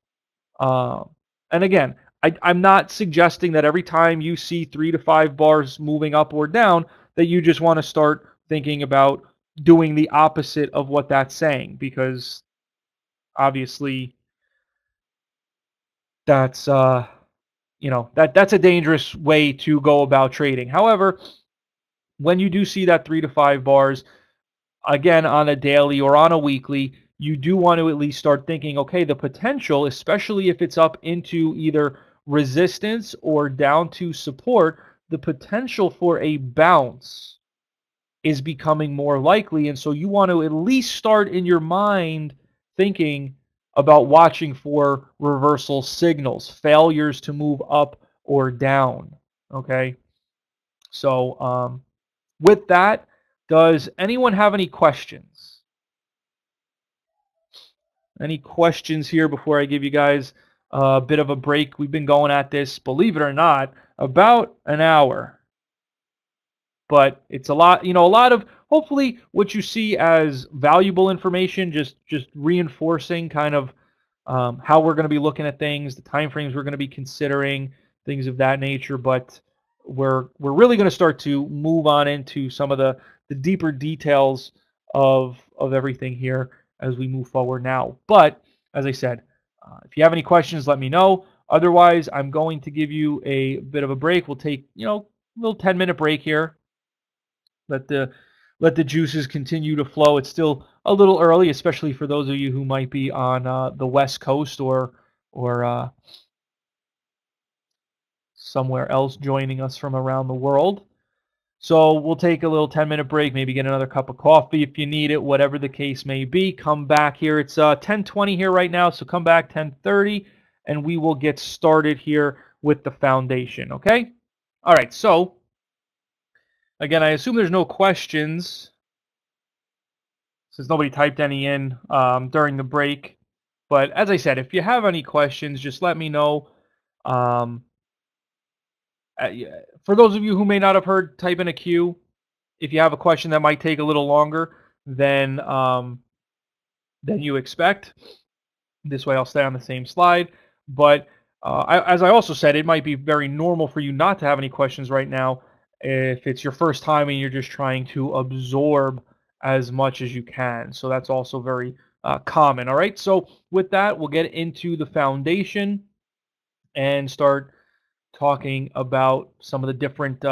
Uh, and again, I'm not suggesting that every time you see 3 to 5 bars moving up or down that you just want to start thinking about doing the opposite of what that's saying, because obviously that's that's a dangerous way to go about trading. However, when you do see that 3 to 5 bars, again, on a daily or on a weekly, you do want to at least start thinking, okay, the potential, especially if it's up into either resistance or down to support, the potential for a bounce is becoming more likely. And so you want to at least start in your mind thinking about watching for reversal signals, failures to move up or down. Okay. So with that, does anyone have any questions? Any questions here before I give you guys a bit of a break? We've been going at this, believe it or not, about an hour. But it's a lot, a lot of, hopefully, what you see as valuable information, just reinforcing kind of how we're going to be looking at things, the time frames we're going to be considering, things of that nature. But we're really going to start to move on into some of the deeper details of everything here as we move forward now. But as I said, if you have any questions, let me know. Otherwise, I'm going to give you a bit of a break. We'll take, a little 10-minute break here. Let the juices continue to flow. It's still a little early, especially for those of you who might be on the West Coast or somewhere else joining us from around the world. So we'll take a little 10-minute break, maybe get another cup of coffee if you need it, whatever the case may be. Come back here. It's 10:20 here right now, so come back 10:30, and we will get started here with the foundation, okay? All right, so again, I assume there's no questions since nobody typed any in during the break. But as I said, if you have any questions, just let me know. For those of you who may not have heard, type in a Q. If you have a question that might take a little longer than you expect, this way I'll stay on the same slide. But as I also said, it might be very normal for you not to have any questions right now if it's your first time and you're just trying to absorb as much as you can. So that's also very common. All right. So with that, we'll get into the foundation and start talking about some of the different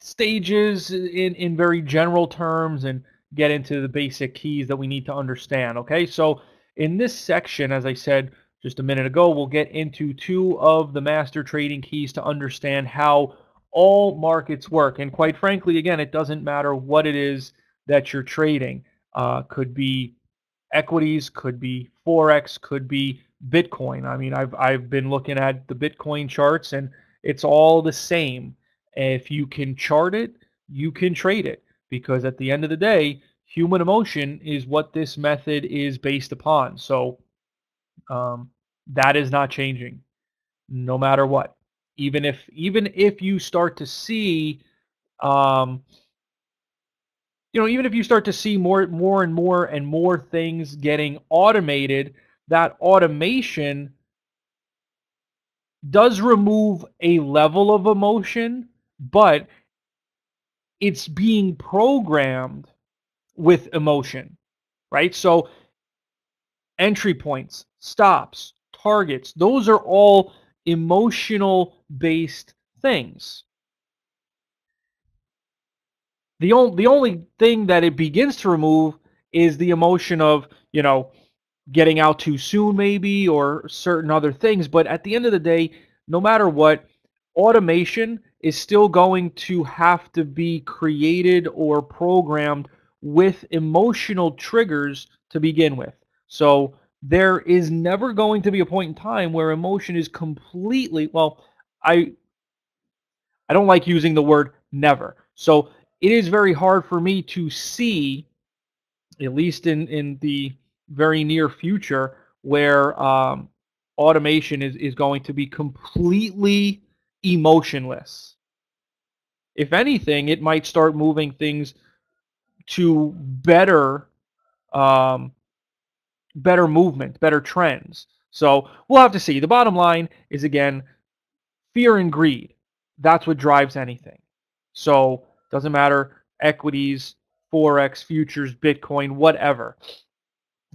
stages in very general terms and get into the basic keys that we need to understand. Okay, so in this section, as I said just a minute ago, we'll get into two of the master trading keys to understand how all markets work. And quite frankly, again, it doesn't matter what it is that you're trading. Could be equities, could be Forex, could be Bitcoin. I mean, I've been looking at the Bitcoin charts and it's all the same. If you can chart it, you can trade it, because at the end of the day, human emotion is what this method is based upon. So that is not changing, no matter what. Even if you start to see, even if you start to see more and more things getting automated, that automation does remove a level of emotion, but it's being programmed with emotion, right? So entry points, stops, targets, those are all emotional based things. The only thing that it begins to remove is the emotion of, getting out too soon maybe, or certain other things. But at the end of the day, no matter what, automation is still going to have to be created or programmed with emotional triggers to begin with. So there is never going to be a point in time where emotion is completely, well, I don't like using the word never. So it is very hard for me to see, at least in the very near future, where automation is going to be completely emotionless. If anything, it might start moving things to better movement, better trends. So we'll have to see. The bottom line is, again, fear and greed. That's what drives anything. So doesn't matter, equities, Forex, futures, Bitcoin, whatever.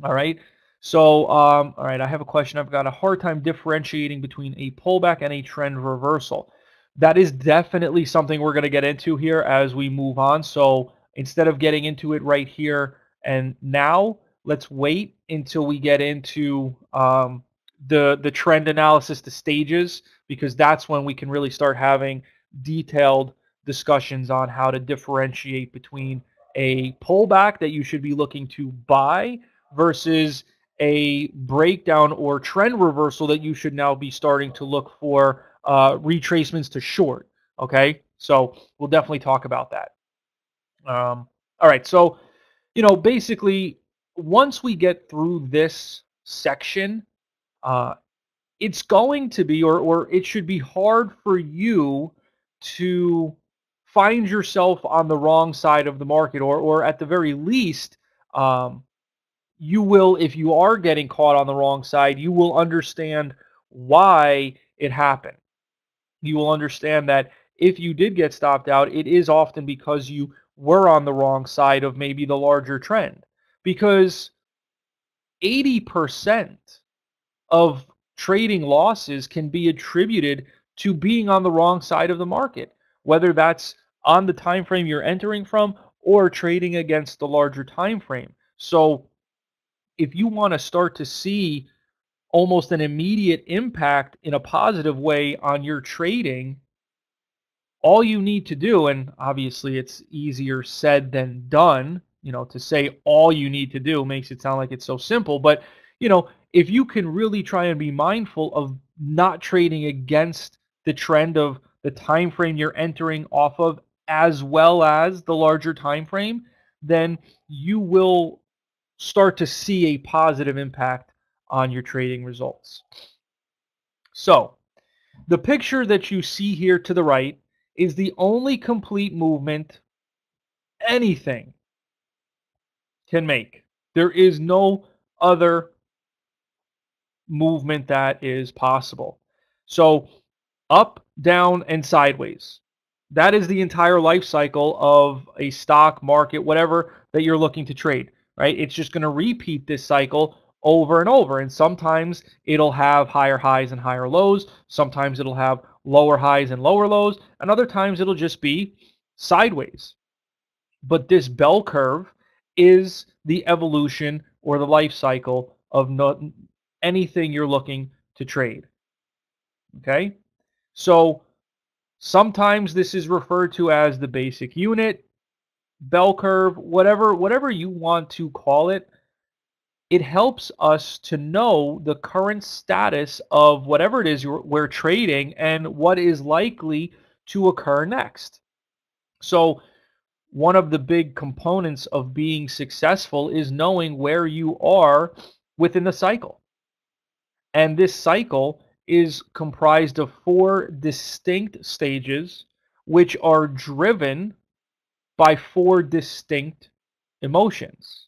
All right. So, all right, I have a question. I've got a hard time differentiating between a pullback and a trend reversal. That is definitely something we're going to get into here as we move on. So instead of getting into it right here and now, let's wait until we get into the trend analysis, the stages, because that's when we can really start having detailed discussions on how to differentiate between a pullback that you should be looking to buy versus a breakdown or trend reversal that you should now be starting to look for retracements to short. Okay, so we'll definitely talk about that. All right, so basically, once we get through this section, it's going to be, or it should be, hard for you to find yourself on the wrong side of the market, or at the very least, you will, if you are getting caught on the wrong side, you will understand why it happened. You will understand that if you did get stopped out, it is often because you were on the wrong side of maybe the larger trend. Because 80% of trading losses can be attributed to being on the wrong side of the market, whether that's on the time frame you're entering from or trading against the larger time frame. So if you want to start to see almost an immediate impact in a positive way on your trading, all you need to do, and obviously it's easier said than done, to say all you need to do makes it sound like it's so simple, but if you can really try and be mindful of not trading against the trend of the time frame you're entering off of, as well as the larger time frame, then you will start to see a positive impact on your trading results. So The picture that you see here to the right is the only complete movement anything can make. There is no other movement that is possible. So up, down, and sideways. That is the entire life cycle of a stock market, whatever that you're looking to trade, right? It's just going to repeat this cycle over and over. And sometimes it'll have higher highs and higher lows. Sometimes it'll have lower highs and lower lows. And other times it'll just be sideways. But this bell curve is the evolution or the life cycle of anything you're looking to trade. Okay? So sometimes this is referred to as the basic unit, bell curve, whatever you want to call it. It helps us to know the current status of whatever it is we're trading and what is likely to occur next. So one of the big components of being successful is knowing where you are within the cycle. And this cycle is comprised of 4 distinct stages, which are driven by 4 distinct emotions,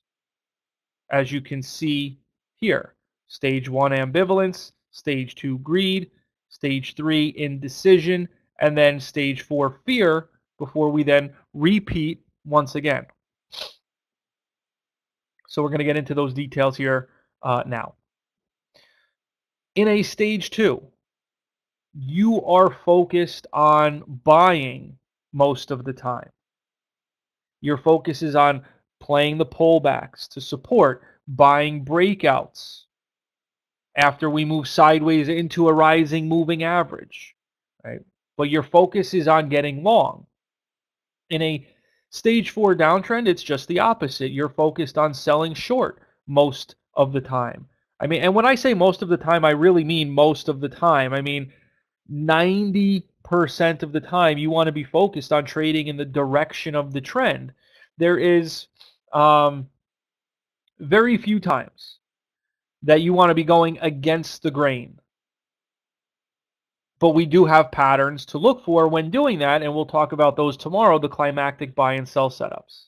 as you can see here. Stage 1, ambivalence. Stage 2, greed. Stage 3, indecision. And then stage 4, fear, before we then repeat once again. So we're going to get into those details here now. In a stage 2, you are focused on buying most of the time. Your focus is on playing the pullbacks to support, buying breakouts after we move sideways into a rising moving average, right? But your focus is on getting long. In a stage 4 downtrend, it's just the opposite. You're focused on selling short most of the time. I mean, and when I say most of the time, I really mean most of the time. I mean, 90% of the time you want to be focused on trading in the direction of the trend. There is very few times that you want to be going against the grain. But we do have patterns to look for when doing that, and we'll talk about those tomorrow, the climactic buy and sell setups.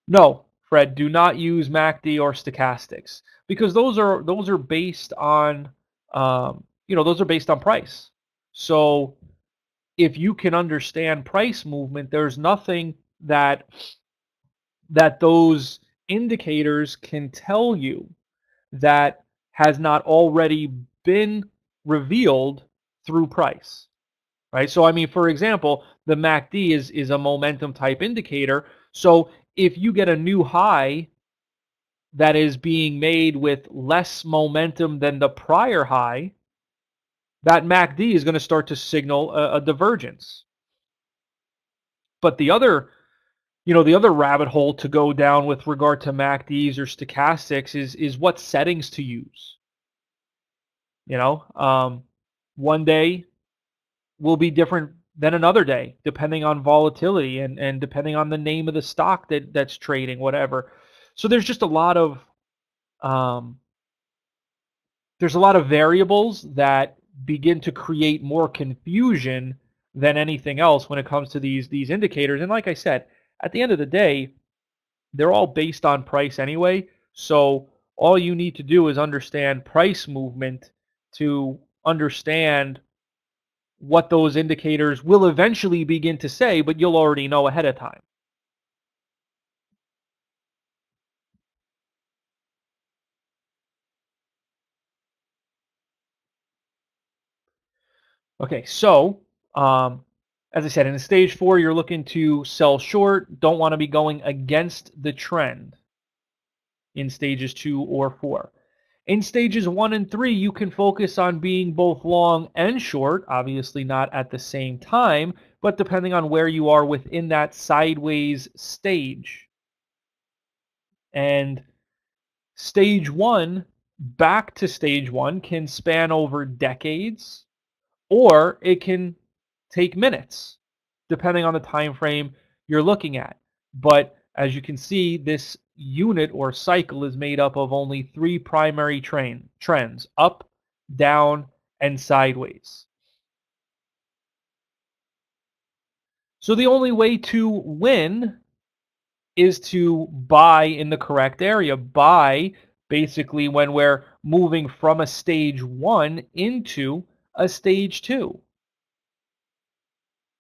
No, Fred, do not use MACD or stochastics, because those are based on those are based on price. So if you can understand price movement, there's nothing that those indicators can tell you that has not already been revealed through price, right? So I mean, for example, the MACD is a momentum type indicator. So if you get a new high that is being made with less momentum than the prior high, that MACD is going to start to signal a divergence. But the other rabbit hole to go down with regard to MACDs or stochastics is what settings to use. One day will be different than another day, depending on volatility and depending on the name of the stock that's trading, whatever. So there's just a lot of variables that begin to create more confusion than anything else when it comes to these indicators. And like I said, at the end of the day, they're all based on price anyway. So all you need to do is understand price movement to understand what those indicators will eventually begin to say, but you'll already know ahead of time. Okay, so as I said, in stage 4, you're looking to sell short. Don't want to be going against the trend in stages 2 or 4. In stages 1 and 3, you can focus on being both long and short, obviously not at the same time, but depending on where you are within that sideways stage. And stage 1, back to stage 1, can span over decades, or it can take minutes, depending on the time frame you're looking at. But as you can see, this unit or cycle is made up of only 3 primary trends: up, down, and sideways. So the only way to win is to buy in the correct area. Buy basically when we're moving from a stage 1 into a stage 2.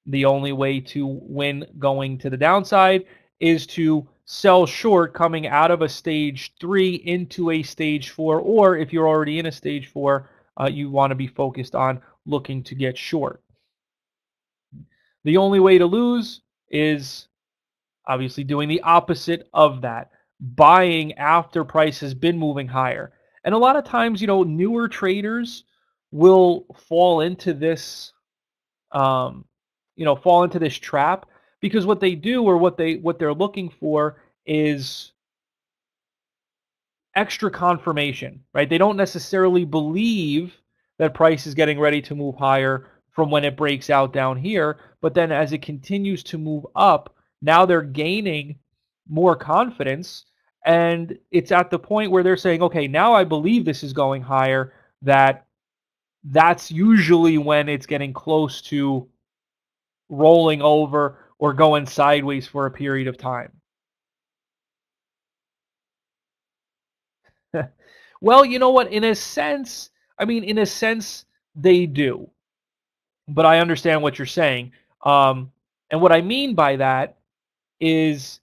The only way to win going to the downside is to sell short coming out of a stage 3 into a stage 4, or if you're already in a stage 4, you want to be focused on looking to get short. The only way to lose is obviously doing the opposite of that, buying after price has been moving higher. And a lot of times, newer traders will fall into this um, fall into this trap, because what they do, or what they're looking for, is extra confirmation, right? They don't necessarily believe that price is getting ready to move higher from when it breaks out down here, but then as it continues to move up, now they're gaining more confidence, and it's at the point where they're saying, okay, now I believe this is going higher. That's usually when it's getting close to rolling over or going sideways for a period of time. Well, you know what? In a sense, they do. But I understand what you're saying. And what I mean by that is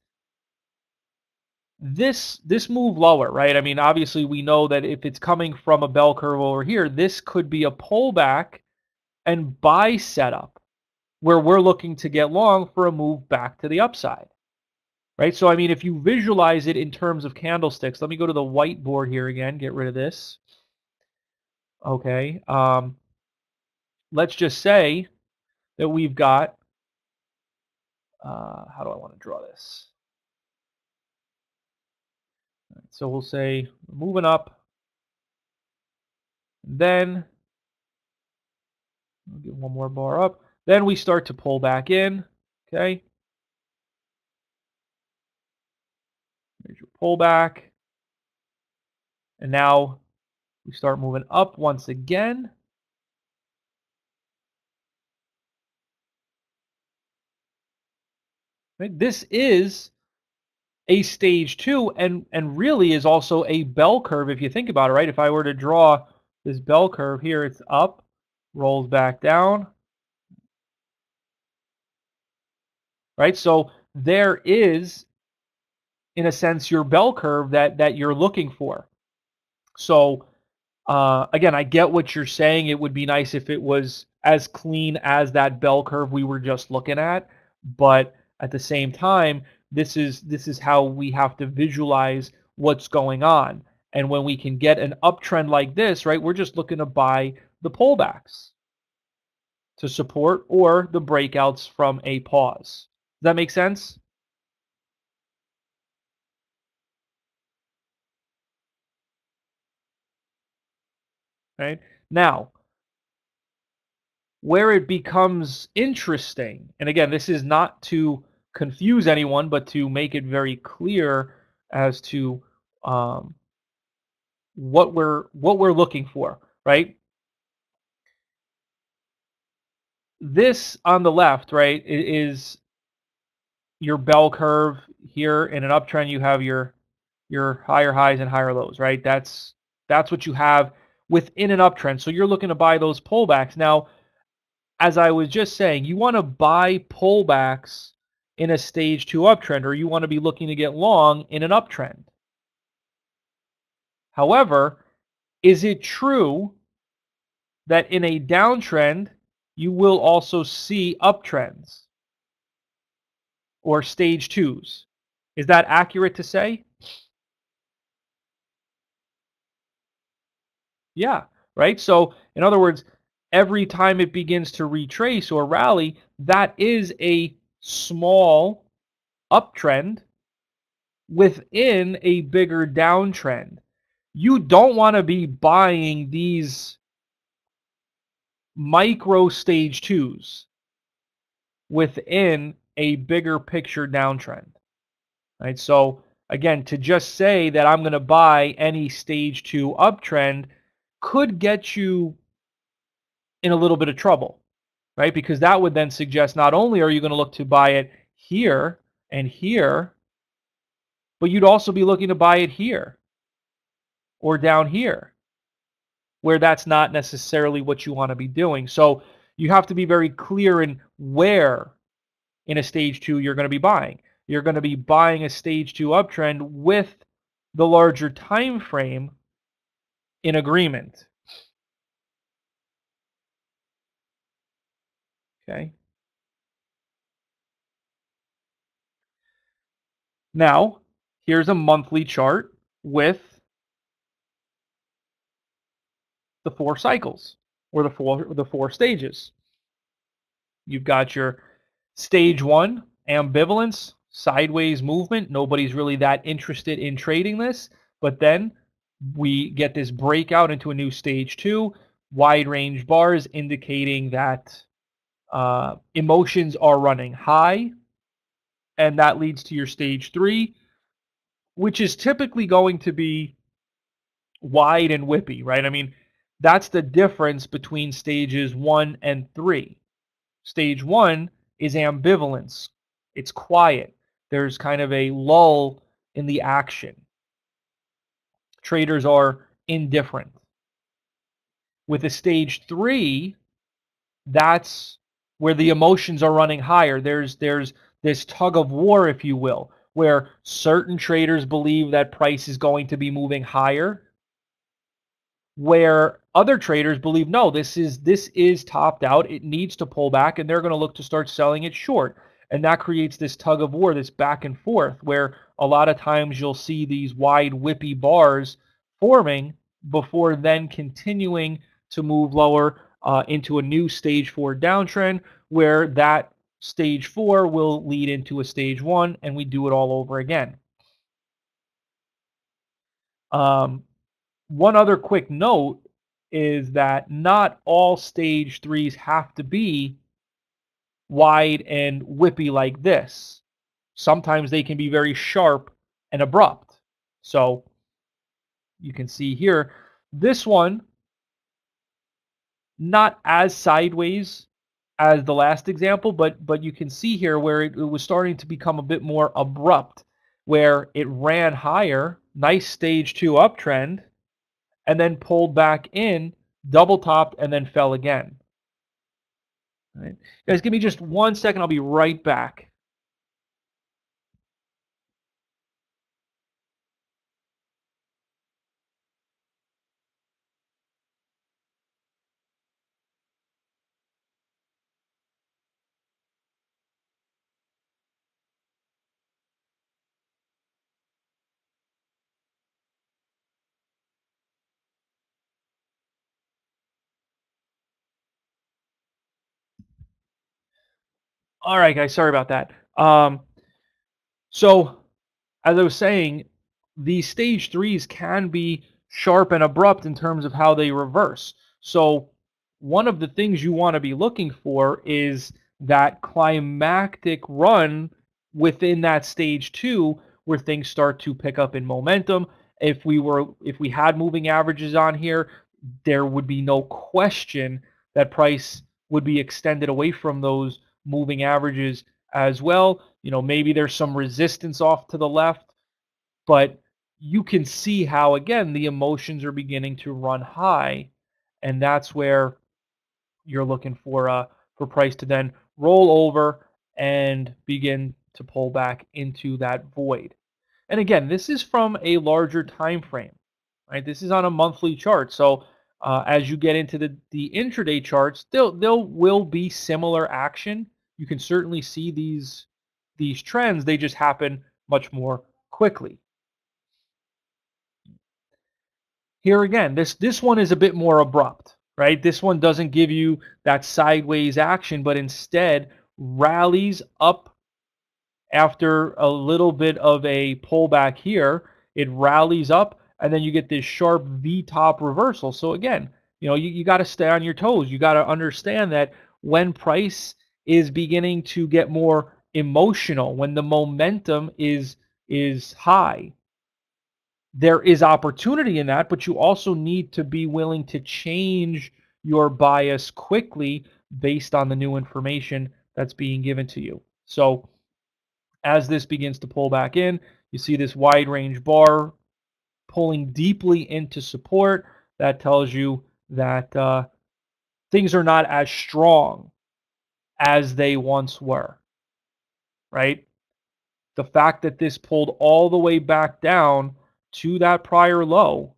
this move lower, right? I mean, obviously we know that if it's coming from a bell curve over here, this could be a pullback and buy setup where we're looking to get long for a move back to the upside. Right? So, I mean, if you visualize it in terms of candlesticks, let me go to the whiteboard here again, get rid of this. Okay. Let's just say that we've got, how do I want to draw this? So we'll say we're moving up. Then, we'll get one more bar up. Then we start to pull back in. Okay. There's your pullback. And now we start moving up once again. Right? This is a stage 2, and really is also a bell curve if you think about it, right? If I were to draw this bell curve here, it's up, rolls back down, right? So there is, in a sense, your bell curve that you're looking for. So again, I get what you're saying. It would be nice if it was as clean as that bell curve we were just looking at, but at the same time, this is how we have to visualize what's going on. And when we can get an uptrend like this, right, we're just looking to buy the pullbacks to support or the breakouts from a pause. Does that make sense? Right? Now, where it becomes interesting, and again, this is not to confuse anyone, but to make it very clear as to what we're looking for, right? This on the left, right, is your bell curve. Here in an uptrend, you have your higher highs and higher lows, right? That's what you have within an uptrend. So you're looking to buy those pullbacks. Now, as I was just saying, you want to buy pullbacks in a stage 2 uptrend, or you want to be looking to get long in an uptrend. However, is it true that in a downtrend, you will also see uptrends or stage 2s? Is that accurate to say? Yeah, right? So, in other words, every time it begins to retrace or rally, that is a small uptrend within a bigger downtrend. You don't want to be buying these micro stage 2s within a bigger picture downtrend. Right? So again, to just say that I'm going to buy any stage 2 uptrend could get you in a little bit of trouble, right? Because that would then suggest not only are you going to look to buy it here and here, but you'd also be looking to buy it here or down here, where that's not necessarily what you want to be doing. So you have to be very clear in where in a stage two you're going to be buying. You're going to be buying a stage two uptrend with the larger time frame in agreement. Okay. Now, here's a monthly chart with the 4 cycles or the four stages. You've got your stage 1, ambivalence, sideways movement. Nobody's really that interested in trading this, but then we get this breakout into a new stage 2, wide range bars indicating that emotions are running high, and that leads to your stage 3, which is typically going to be wide and whippy, right? I mean, that's the difference between stages 1 and 3. Stage 1 is ambivalence. It's quiet. There's kind of a lull in the action. Traders are indifferent. With a stage 3, that's where the emotions are running higher. There's this tug of war, if you will, where certain traders believe that price is going to be moving higher, where other traders believe, no, this is topped out, it needs to pull back, and they're going to look to start selling it short. And that creates this tug of war, this back and forth, where a lot of times you'll see these wide whippy bars forming before then continuing to move lower into a new stage 4 downtrend, where that stage 4 will lead into a stage 1, and we do it all over again. One other quick note is that not all stage 3s have to be wide and whippy like this. Sometimes they can be very sharp and abrupt. So you can see here, this one, not as sideways as the last example, but you can see here where it was starting to become a bit more abrupt, where it ran higher, nice stage 2 uptrend, and then pulled back in, double topped, and then fell again. All right. Guys, give me just 1 second. I'll be right back. All right, guys, sorry about that. So, as I was saying, these stage 3s can be sharp and abrupt in terms of how they reverse. So, one of the things you want to be looking for is that climactic run within that stage 2 where things start to pick up in momentum. If we had moving averages on here, there would be no question that price would be extended away from those moving averages as well. You know, maybe there's some resistance off to the left, but you can see how, again, the emotions are beginning to run high, and that's where you're looking for price to then roll over and begin to pull back into that void. And again, this is from a larger time frame, right? This is on a monthly chart. So as you get into the intraday charts, there will be similar action. You can certainly see these trends. They just happen much more quickly. Here again, this one is a bit more abrupt, right? This one doesn't give you that sideways action, but instead rallies up after a little bit of a pullback here. It rallies up, and then you get this sharp V-top reversal. So again, you know, you got to stay on your toes. You got to understand that when price is beginning to get more emotional, when the momentum is high, there is opportunity in that, but you also need to be willing to change your bias quickly based on the new information that's being given to you. So as this begins to pull back in, you see this wide range bar pulling deeply into support. That tells you that things are not as strong as they once were, right? The fact that this pulled all the way back down to that prior low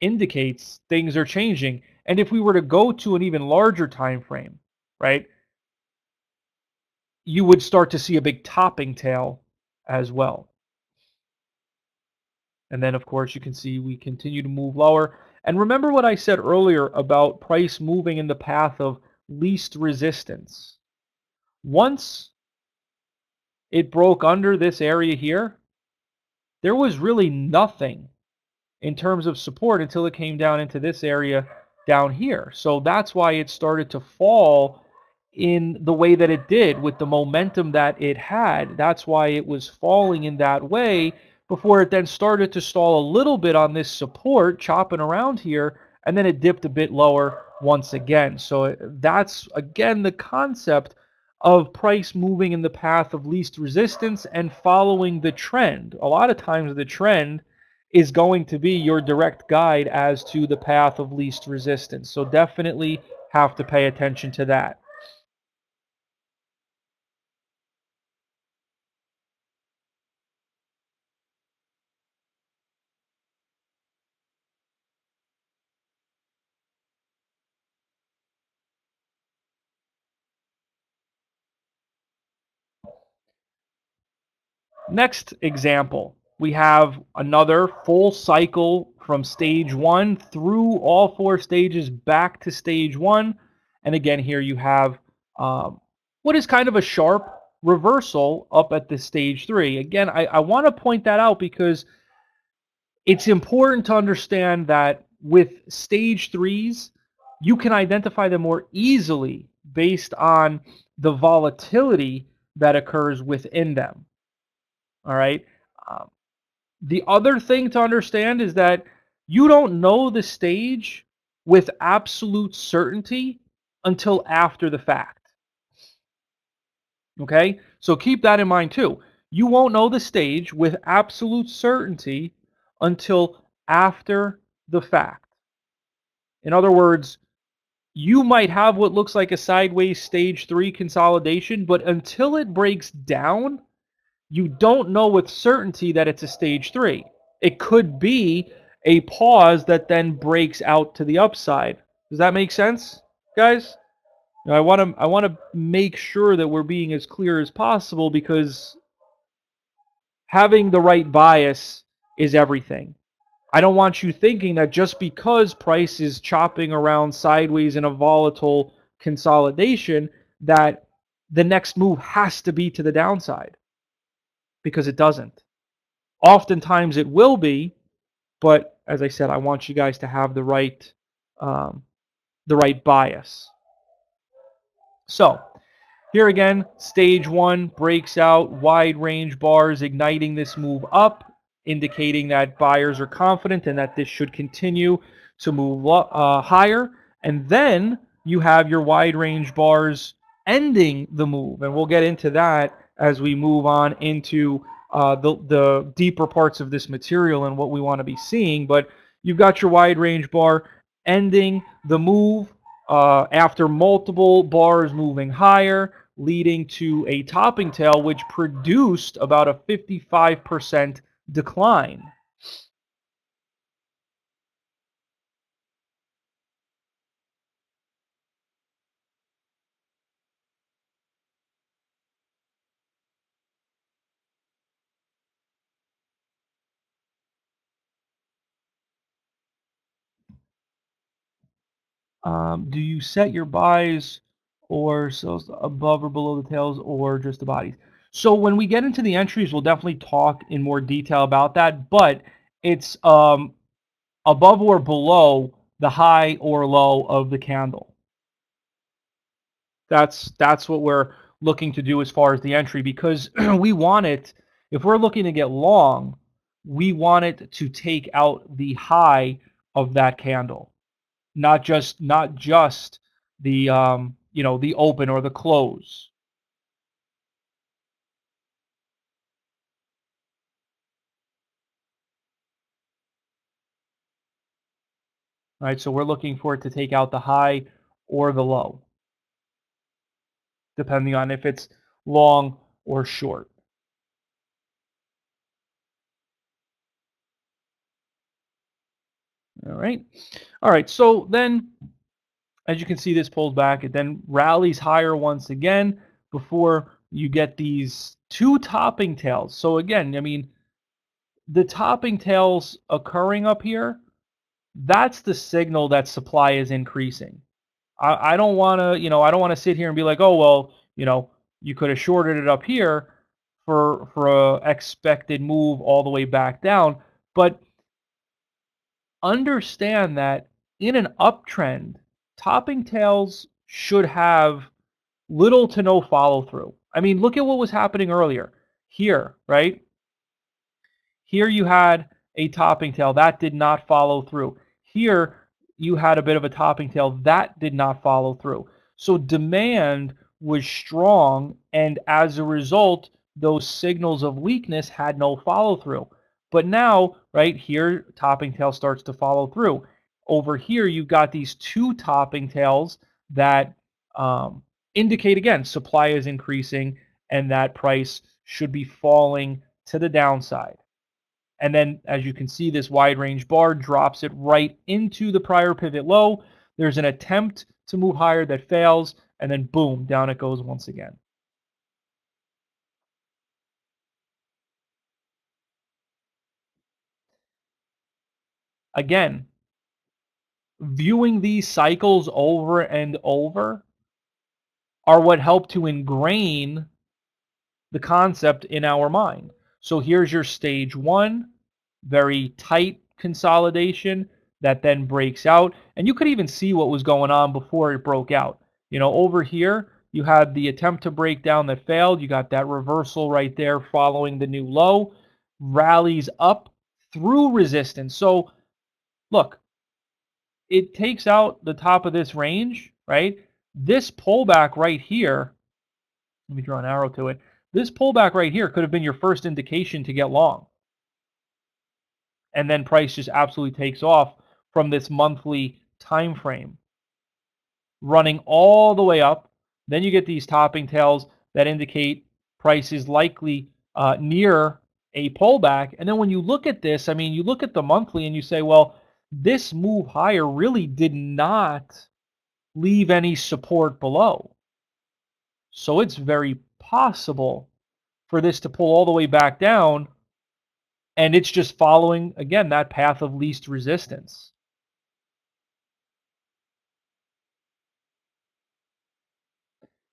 indicates things are changing. And if we were to go to an even larger time frame, right, you would start to see a big topping tail as well. And then, of course, you can see we continue to move lower. And remember what I said earlier about price moving in the path of least resistance. Once it broke under this area here, there was really nothing in terms of support until it came down into this area down here. So that's why it started to fall in the way that it did with the momentum that it had. That's why it was falling in that way before it then started to stall a little bit on this support, chopping around here, and then it dipped a bit lower once again. So that's, again, the concept of price moving in the path of least resistance and following the trend. A lot of times the trend is going to be your direct guide as to the path of least resistance. So definitely have to pay attention to that. Next example, we have another full cycle from stage one through all four stages back to stage one. And again, here you have what is kind of a sharp reversal up at the stage three. Again, I want to point that out because it's important to understand that with stage threes, you can identify them more easily based on the volatility that occurs within them. All right. Um, the other thing to understand is that you don't know the stage with absolute certainty until after the fact. Okay? So keep that in mind too. You won't know the stage with absolute certainty until after the fact. In other words, you might have what looks like a sideways stage three consolidation, but until it breaks down, you don't know with certainty that it's a stage three. It could be a pause that then breaks out to the upside. Does that make sense, guys? Now, I want to make sure that we're being as clear as possible because having the right bias is everything. I don't want you thinking that just because price is chopping around sideways in a volatile consolidation that the next move has to be to the downside, because it doesn't. Oftentimes it will be, but as I said, I want you guys to have um, the right bias. So here again, stage one breaks out, wide range bars igniting this move up, indicating that buyers are confident and that this should continue to move higher. And then you have your wide range bars ending the move. And we'll get into that as we move on into the deeper parts of this material and what we want to be seeing. But you've got your wide range bar ending the move after multiple bars moving higher, leading to a topping tail which produced about a 55% decline. Do you set your buys or sells above or below the tails or just the bodies? So when we get into the entries, we'll definitely talk in more detail about that, but it's above or below the high or low of the candle. That's what we're looking to do as far as the entry, because we want it, if we're looking to get long, we want it to take out the high of that candle. not just the the open or the close. Right? So we're looking for it to take out the high or the low, depending on if it's long or short. All right. All right. So then, as you can see, this pulls back. It then rallies higher once again before you get these two topping tails. So again, I mean, the topping tails occurring up here, that's the signal that supply is increasing. I don't want to, I don't want to sit here and be like, oh, well, you could have shorted it up here for a expected move all the way back down. But understand that in an uptrend, topping tails should have little to no follow through. I mean, look at what was happening earlier here, right? Here you had a topping tail that did not follow through. Here you had a bit of a topping tail that did not follow through. So demand was strong, and as a result, those signals of weakness had no follow through. But now, right here, topping tail starts to follow through. Over here, you've got these two topping tails that indicate, again, supply is increasing and that price should be falling to the downside. And then, as you can see, this wide range bar drops it right into the prior pivot low. There's an attempt to move higher that fails, and then boom, down it goes once again. Again, viewing these cycles over and over are what help to ingrain the concept in our mind. So here's your stage one, very tight consolidation that then breaks out. And you could even see what was going on before it broke out. Over here, you had the attempt to break down that failed. You got that reversal right there following the new low, rallies up through resistance. So look, it takes out the top of this range, right? This pullback right here, let me draw an arrow to it. This pullback right here could have been your first indication to get long. And then price just absolutely takes off from this monthly time frame, running all the way up. Then you get these topping tails that indicate price is likely near a pullback. And then when you look at this, I mean, you look at the monthly and you say, well, this move higher really did not leave any support below. So it's very possible for this to pull all the way back down, and it's just following, again, that path of least resistance.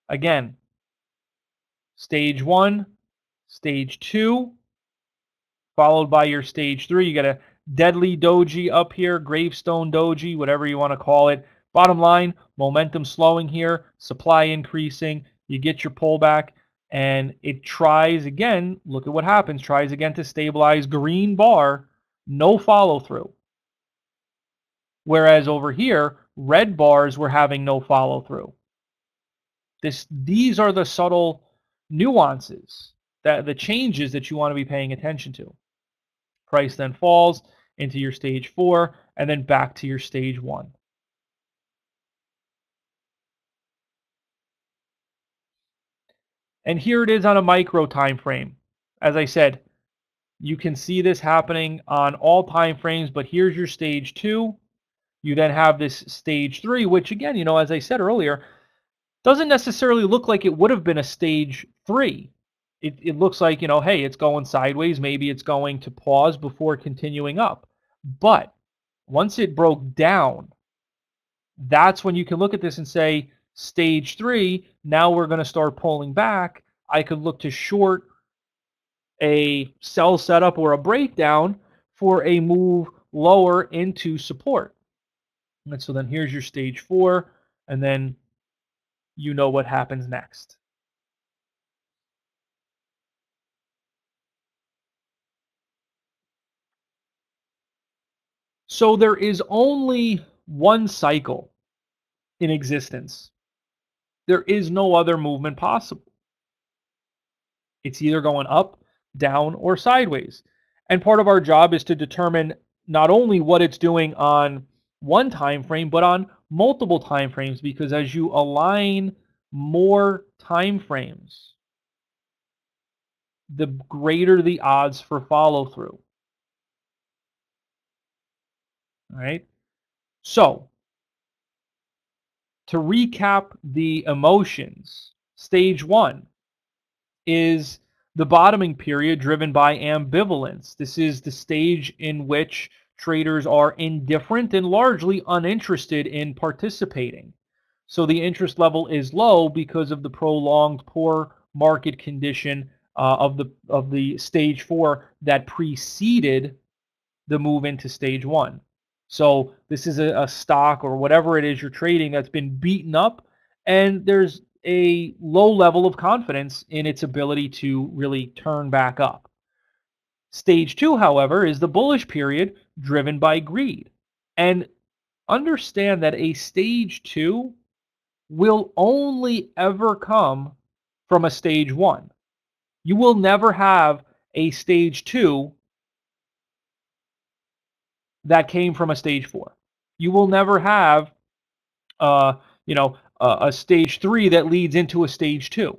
Again, stage one, stage two, followed by your stage three. You got a deadly doji up here, gravestone doji, whatever you want to call it. Bottom line, momentum slowing here, supply increasing. You get your pullback, and it tries again. Look at what happens. Tries again to stabilize. Green bar, no follow through. Whereas over here, red bars were having no follow through. These are the subtle nuances, that the changes that you want to be paying attention to. Price then falls into your stage four and then back to your stage one. And here it is on a micro time frame. As I said, you can see this happening on all time frames, but here's your stage two. You then have this stage three, which again, as I said earlier, doesn't necessarily look like it would have been a stage three. It looks like, hey, it's going sideways. Maybe it's going to pause before continuing up. But once it broke down, that's when you can look at this and say, stage three, now we're going to start pulling back. I could look to short a sell setup or a breakdown for a move lower into support. And so then here's your stage four, and then you know what happens next. So there is only one cycle in existence. There is no other movement possible. It's either going up, down, or sideways. And part of our job is to determine not only what it's doing on one time frame, but on multiple time frames, because as you align more time frames, the greater the odds for follow through. All right. So, to recap the emotions, stage one is the bottoming period driven by ambivalence. This is the stage in which traders are indifferent and largely uninterested in participating. So the interest level is low because of the prolonged poor market condition of the stage four that preceded the move into stage one. So this is a stock or whatever it is you're trading that's been beaten up, and there's a low level of confidence in its ability to really turn back up. Stage two, however, is the bullish period driven by greed. And understand that a stage two will only ever come from a stage one. You will never have a stage two that came from a stage four. You will never have, uh, a stage three that leads into a stage two.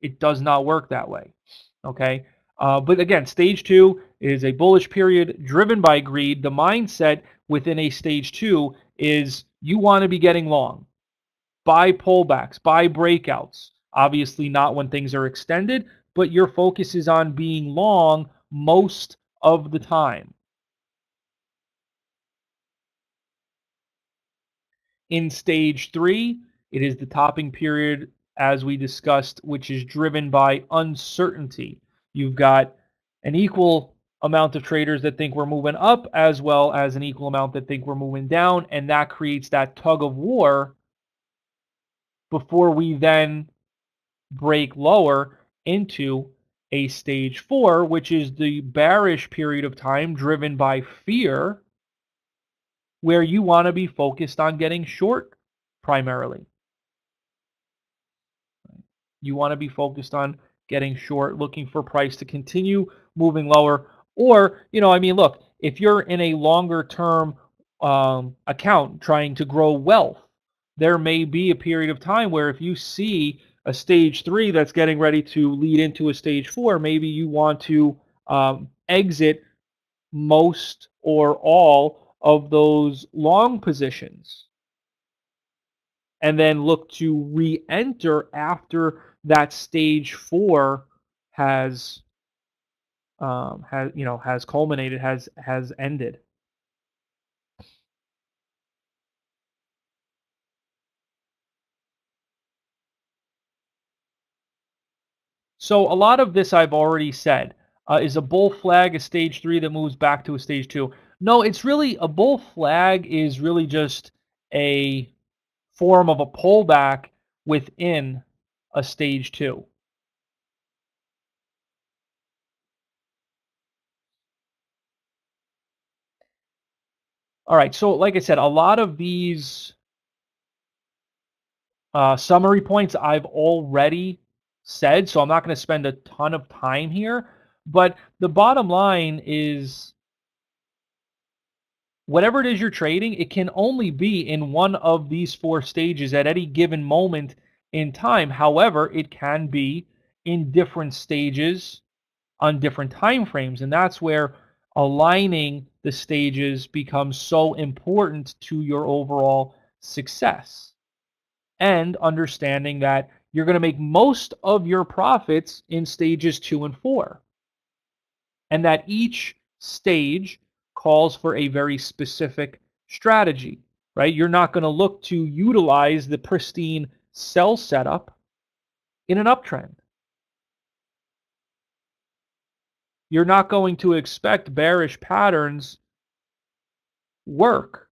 It does not work that way. Okay. But again, stage two is a bullish period driven by greed. The mindset within a stage two is you want to be getting long. Buy pullbacks, buy breakouts. Obviously, not when things are extended, but your focus is on being long most of the time. In stage three, it is the topping period, as we discussed, which is driven by uncertainty. You've got an equal amount of traders that think we're moving up, as well as an equal amount that think we're moving down, and that creates that tug of war before we then break lower into a stage four, which is the bearish period of time driven by fear, where you want to be focused on getting short primarily. You want to be focused on getting short, looking for price to continue moving lower. Or, look, if you're in a longer term account trying to grow wealth, there may be a period of time where if you see a stage three that's getting ready to lead into a stage four, maybe you want to exit most or all of those long positions and then look to re-enter after that stage four has culminated, has ended. So a lot of this I've already said. Is a bull flag a stage three that moves back to a stage two? No, it's really a bull flag is really just a form of a pullback within a stage two. All right, so like I said, a lot of these summary points I've already said, so I'm not going to spend a ton of time here. But the bottom line is whatever it is you're trading, it can only be in one of these four stages at any given moment in time. However, it can be in different stages on different time frames, and that's where aligning the stages becomes so important to your overall success, and understanding that you're going to make most of your profits in stages 2 and 4, and that each stage calls for a very specific strategy, right? You're not going to look to utilize the pristine sell setup in an uptrend. You're not going to expect bearish patterns work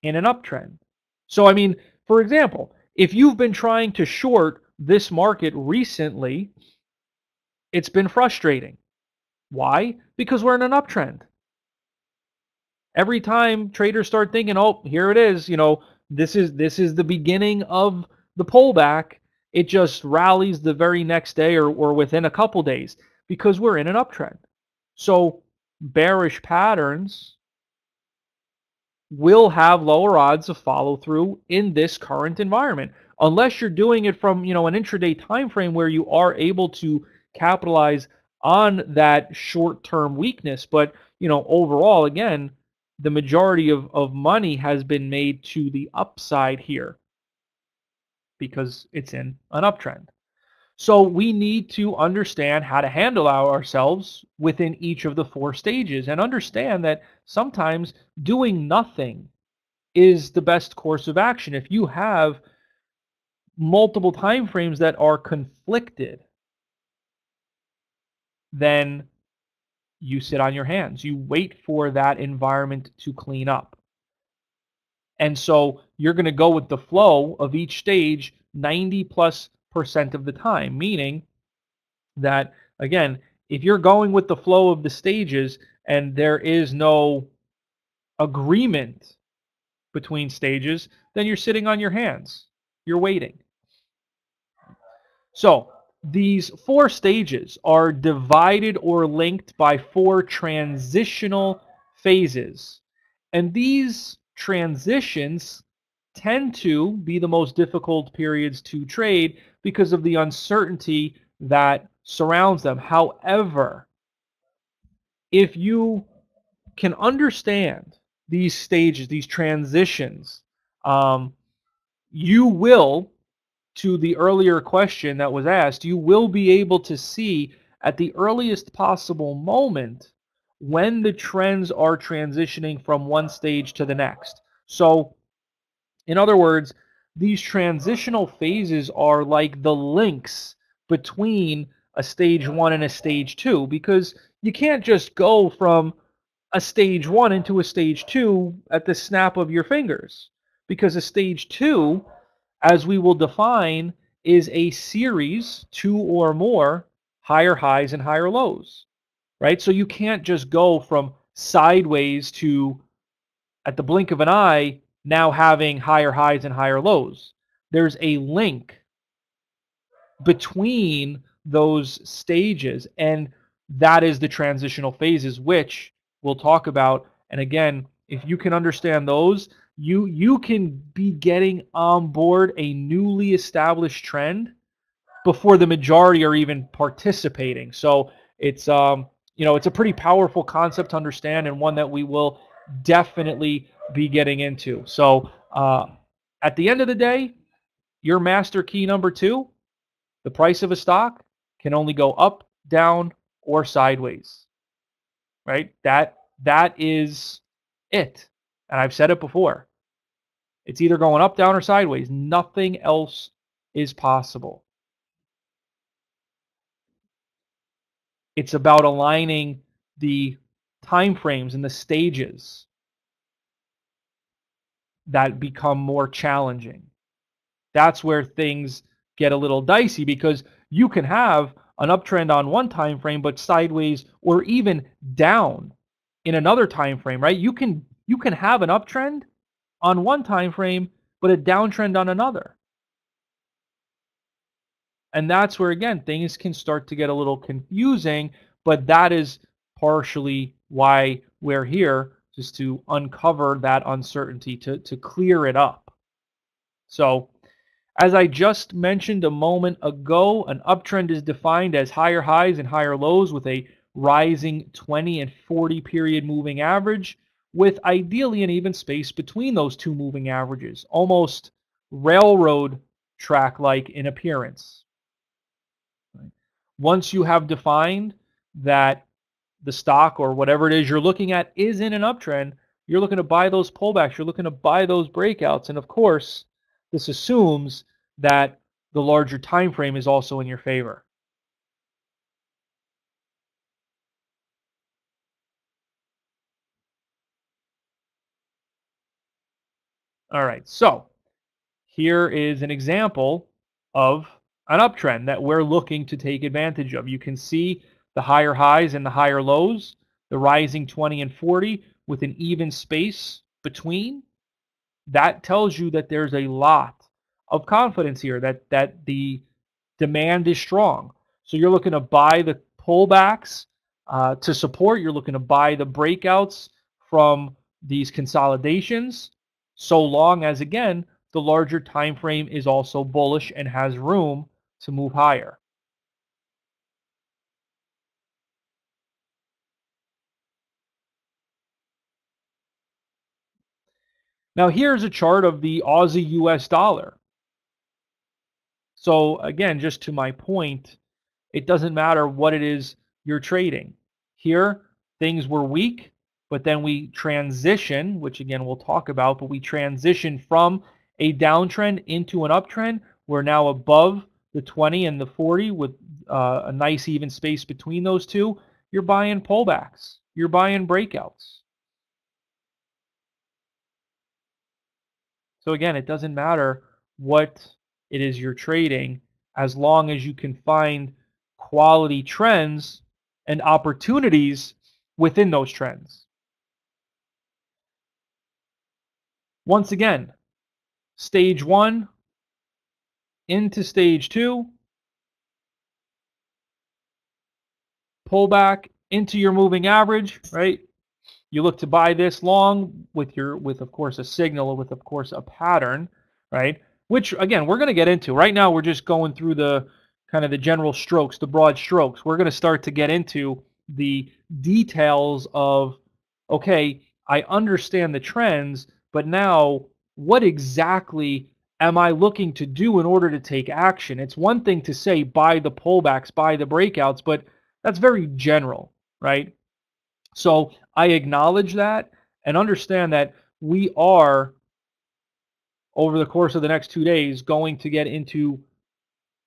in an uptrend. So, for example, if you've been trying to short this market recently, it's been frustrating. Why? Because we're in an uptrend. Every time traders start thinking, oh, here it is, this is the beginning of the pullback, it just rallies the very next day or within a couple days because we're in an uptrend. So bearish patterns will have lower odds of follow through in this current environment, unless you're doing it from an intraday time frame where you are able to capitalize on that short-term weakness. But overall, again, the majority of money has been made to the upside here because it's in an uptrend. So we need to understand how to handle ourselves within each of the 4 stages and understand that sometimes doing nothing is the best course of action. If you have multiple time frames that are conflicted, then you sit on your hands. You wait for that environment to clean up. And so you're going to go with the flow of each stage 90+% of the time, meaning that, again, if you're going with the flow of the stages and there is no agreement between stages, then you're sitting on your hands. You're waiting. So these 4 stages are divided or linked by 4 transitional phases. And these transitions tend to be the most difficult periods to trade because of the uncertainty that surrounds them. However, if you can understand these stages, these transitions, you will, to the earlier question that was asked, you will be able to see at the earliest possible moment when the trends are transitioning from one stage to the next. So, in other words, these transitional phases are like the links between a stage 1 and a stage 2, because you can't just go from a stage 1 into a stage 2 at the snap of your fingers, because a stage 2, as we will define, is a series, 2 or more higher highs and higher lows, right? So you can't just go from sideways to, at the blink of an eye, now having higher highs and higher lows. There's a link between those stages, and that is the transitional phases, which we'll talk about. And again, if you can understand those, you can be getting on board a newly established trend before the majority are even participating. So it's it's a pretty powerful concept to understand, and one that we will definitely be getting into. So at the end of the day, your master key number 2, the price of a stock can only go up, down, or sideways, right? That is it. And I've said it before. It's either going up, down, or sideways. Nothing else is possible. It's about aligning the time frames and the stages that become more challenging. That's where things get a little dicey, because you can have an uptrend on one time frame but sideways or even down in another time frame, right? You can have an uptrend on one time frame but a downtrend on another. And that's where, again, things can start to get a little confusing, but that is partially why we're here, just to uncover that uncertainty, to clear it up. So, as I just mentioned a moment ago, an uptrend is defined as higher highs and higher lows with a rising 20 and 40 period moving average, with ideally an even space between those two moving averages, almost railroad track-like in appearance. Once you have defined that the stock or whatever it is you're looking at is in an uptrend, you're looking to buy those pullbacks, you're looking to buy those breakouts, and of course, this assumes that the larger time frame is also in your favor. All right, so here is an example of an uptrend that we're looking to take advantage of. You can see the higher highs and the higher lows, the rising 20 and 40 with an even space between, that tells you that there's a lot of confidence here, that the demand is strong. So you're looking to buy the pullbacks to support. You're looking to buy the breakouts from these consolidations, so long as, again, the larger time frame is also bullish and has room to move higher. Now here's a chart of the Aussie US dollar. So again, just to my point, it doesn't matter what it is you're trading. Here, things were weak, but then we transition, which again we'll talk about, but we transition from a downtrend into an uptrend. We're now above the 20 and the 40 with a nice even space between those two. You're buying pullbacks. You're buying breakouts. So again, it doesn't matter what it is you're trading as long as you can find quality trends and opportunities within those trends. Once again, stage one into stage two, pullback into your moving average, right? You look to buy this long with of course a signal, with of course a pattern, right? Which again we're going to get into. Right now we're just going through the kind of the general strokes, the broad strokes. We're going to start to get into the details of, okay, I understand the trends, but now what exactly am I looking to do in order to take action? It's one thing to say buy the pullbacks, buy the breakouts, but that's very general, right? So I acknowledge that and understand that we are, over the course of the next 2 days, going to get into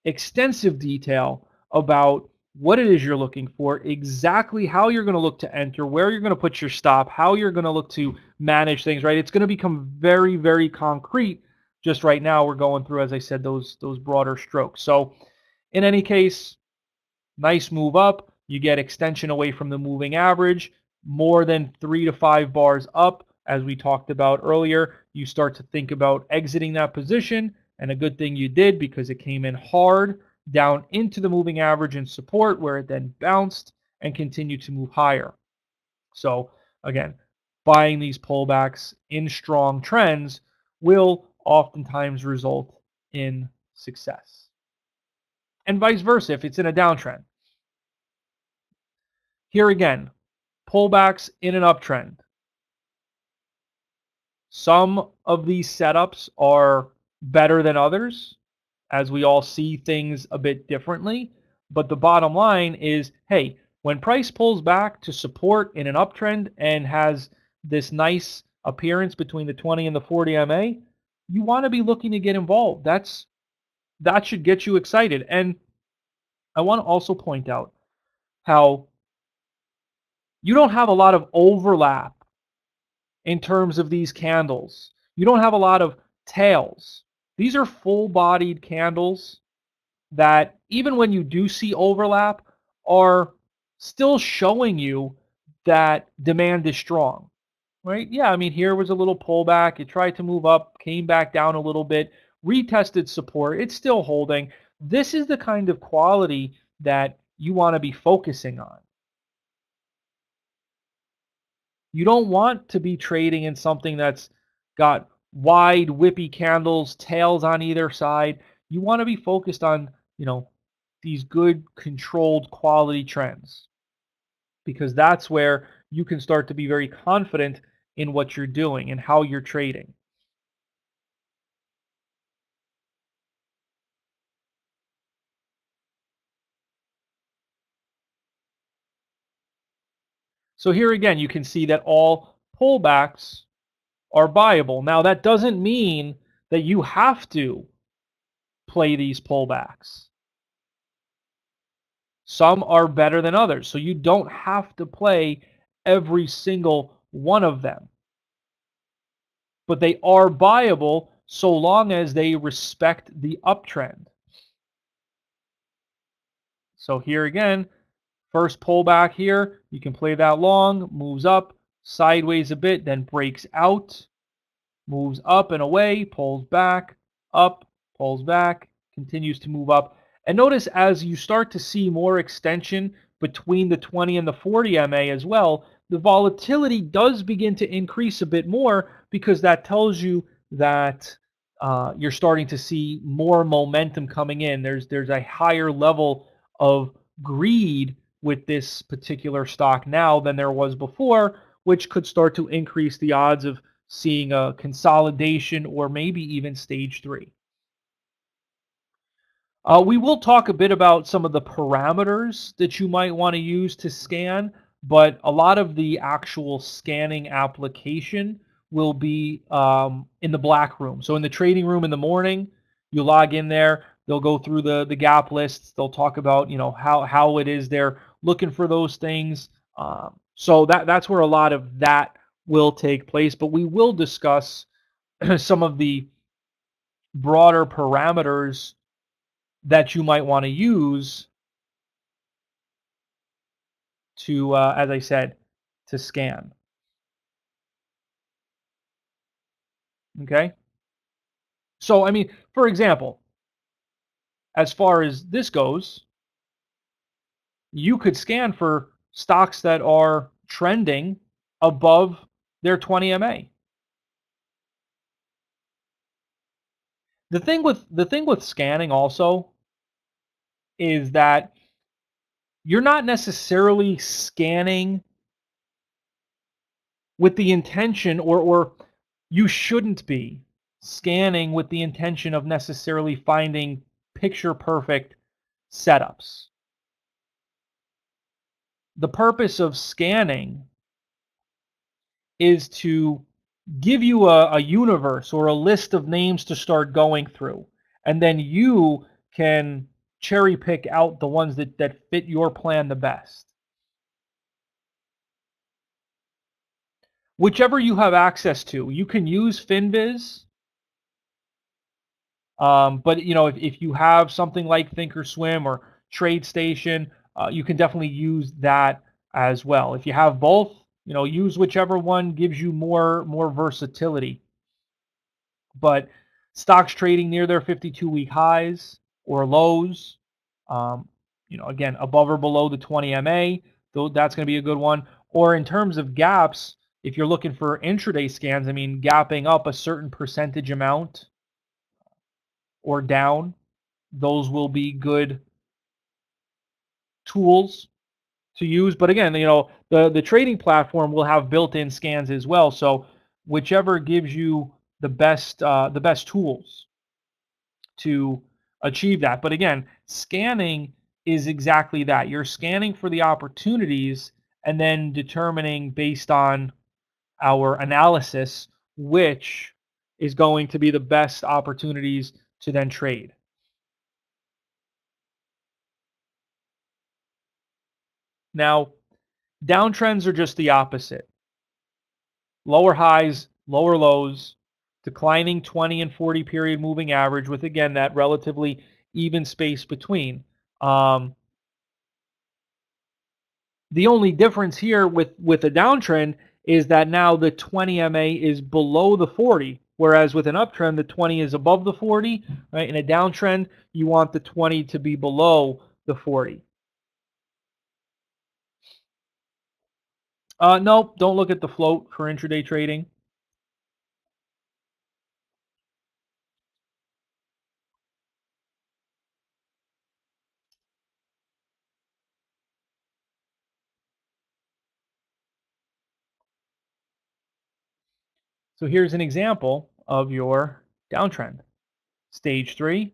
extensive detail about what it is you're looking for, exactly how you're going to look to enter, where you're going to put your stop, how you're going to look to manage things, right? It's going to become very, very concrete. Just right now, we're going through, as I said, those broader strokes. So in any case, nice move up. You get extension away from the moving average, more than 3 to 5 bars up. As we talked about earlier, you start to think about exiting that position, and a good thing you did because it came in hard down into the moving average and support, where it then bounced and continued to move higher. So again, buying these pullbacks in strong trends will oftentimes result in success. And vice versa if it's in a downtrend. Here again, pullbacks in an uptrend. Some of these setups are better than others, as we all see things a bit differently. But the bottom line is, hey, when price pulls back to support in an uptrend and has this nice appearance between the 20 and the 40 MA, you want to be looking to get involved. That should get you excited. And I want to also point out how you don't have a lot of overlap in terms of these candles. You don't have a lot of tails. These are full-bodied candles that, even when you do see overlap, are still showing you that demand is strong, right? Yeah, I mean, here was a little pullback. It tried to move up, came back down a little bit, retested support. It's still holding. This is the kind of quality that you want to be focusing on. You don't want to be trading in something that's got wide, whippy candles, tails on either side. You want to be focused on, these good, controlled quality trends, because that's where you can start to be very confident in what you're doing and how you're trading. So here again, you can see that all pullbacks are buyable. Now, that doesn't mean that you have to play these pullbacks. Some are better than others, so you don't have to play every single one of them. But they are buyable so long as they respect the uptrend. So here again, first pullback here, you can play that long, moves up, sideways a bit, then breaks out, moves up and away, pulls back, up, pulls back, continues to move up. And notice as you start to see more extension between the 20 and the 40 MA as well, the volatility does begin to increase a bit more, because that tells you that you're starting to see more momentum coming in. There's a higher level of greed with this particular stock now than there was before, which could start to increase the odds of seeing a consolidation or maybe even stage 3. We will talk a bit about some of the parameters that you might want to use to scan, but a lot of the actual scanning application will be in the black room. So in the trading room in the morning, you log in there. They'll go through the gap lists. They'll talk about how it is they're looking for those things. So that's where a lot of that will take place. But we will discuss some of the broader parameters that you might want to use to, as I said, to scan. Okay. So, I mean, for example, as far as this goes, you could scan for stocks that are trending above their 20 MA. The thing with scanning also is that you're not necessarily scanning with the intention, or you shouldn't be scanning with the intention of necessarily finding picture perfect setups. The purpose of scanning is to give you a universe or a list of names to start going through, and then you can cherry pick out the ones that fit your plan the best. Whichever you have access to, you can use FinViz. But if you have something like Thinkorswim or TradeStation, you can definitely use that as well. If you have both, use whichever one gives you more versatility. But stocks trading near their 52-week highs or lows, again, above or below the 20 MA, though that's going to be a good one. Or in terms of gaps, if you're looking for intraday scans, I mean, gapping up a certain percentage amount or down, those will be good tools to use. But again, the trading platform will have built-in scans as well. So whichever gives you the best tools to achieve that. But again, scanning is exactly that. You're scanning for the opportunities and then determining based on our analysis which is going to be the best opportunities to then trade. Now, downtrends are just the opposite. Lower highs, lower lows, declining 20 and 40 period moving average with, again, that relatively even space between. The only difference here with a downtrend is that now the 20 MA is below the 40, whereas with an uptrend, the 20 is above the 40. Right? In a downtrend, you want the 20 to be below the 40. Nope, don't look at the float for intraday trading. So here's an example of your downtrend. Stage 3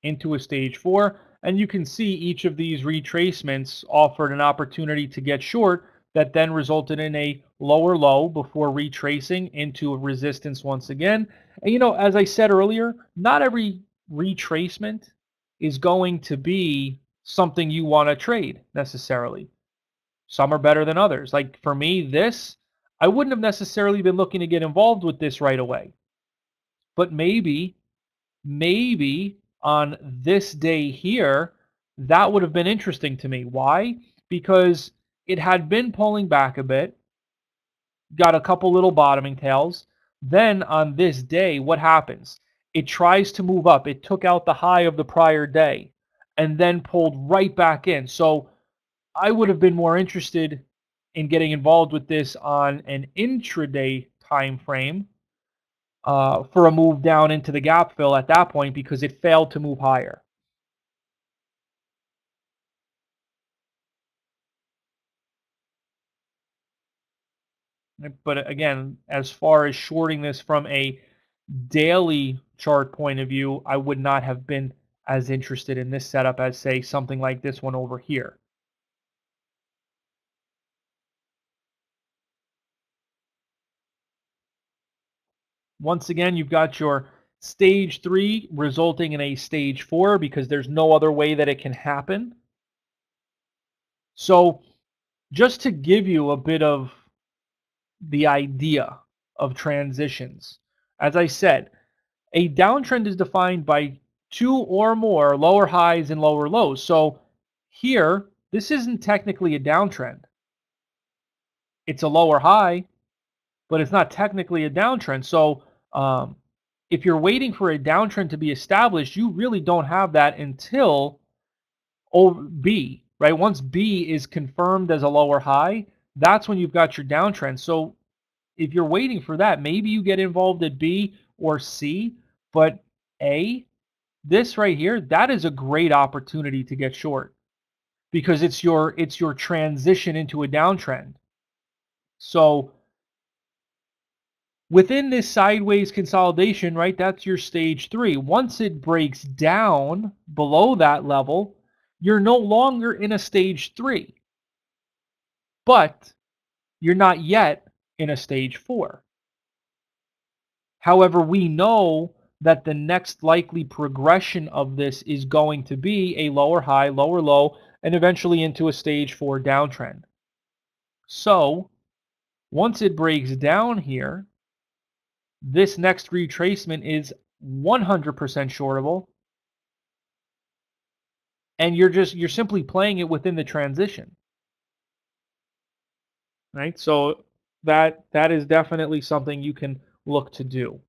into a stage 4, and you can see each of these retracements offered an opportunity to get short that then resulted in a lower low before retracing into a resistance once again. And as I said earlier, not every retracement is going to be something you want to trade necessarily. Some are better than others. Like for me, I wouldn't have necessarily been looking to get involved with this right away. But maybe on this day here, that would have been interesting to me. Why? Because it had been pulling back a bit. got a couple little bottoming tails. Then on this day, what happens? It tries to move up. It took out the high of the prior day and then pulled right back in. So I would have been more interested in getting involved with this on an intraday time frame for a move down into the gap fill at that point because it failed to move higher. But again, as far as shorting this from a daily chart point of view, I would not have been as interested in this setup as, say, something like this one over here. Once again, you've got your stage 3 resulting in a stage 4 because there's no other way that it can happen. So just to give you a bit of the idea of transitions, as I said, a downtrend is defined by 2 or more lower highs and lower lows. So here, this isn't technically a downtrend. It's a lower high, but it's not technically a downtrend. So if you're waiting for a downtrend to be established, you really don't have that until B, right? Once B is confirmed as a lower high, that's when you've got your downtrend. So if you're waiting for that, maybe you get involved at B or C, but A, this right here, that is a great opportunity to get short because it's your transition into a downtrend. So within this sideways consolidation, right, that's your stage 3. Once it breaks down below that level, you're no longer in a stage 3, but you're not yet in a stage 4. However, we know that the next likely progression of this is going to be a lower high, lower low, and eventually into a stage 4 downtrend. So once it breaks down here, this next retracement is 100% shortable, and you're simply playing it within the transition, right? So that is definitely something you can look to do.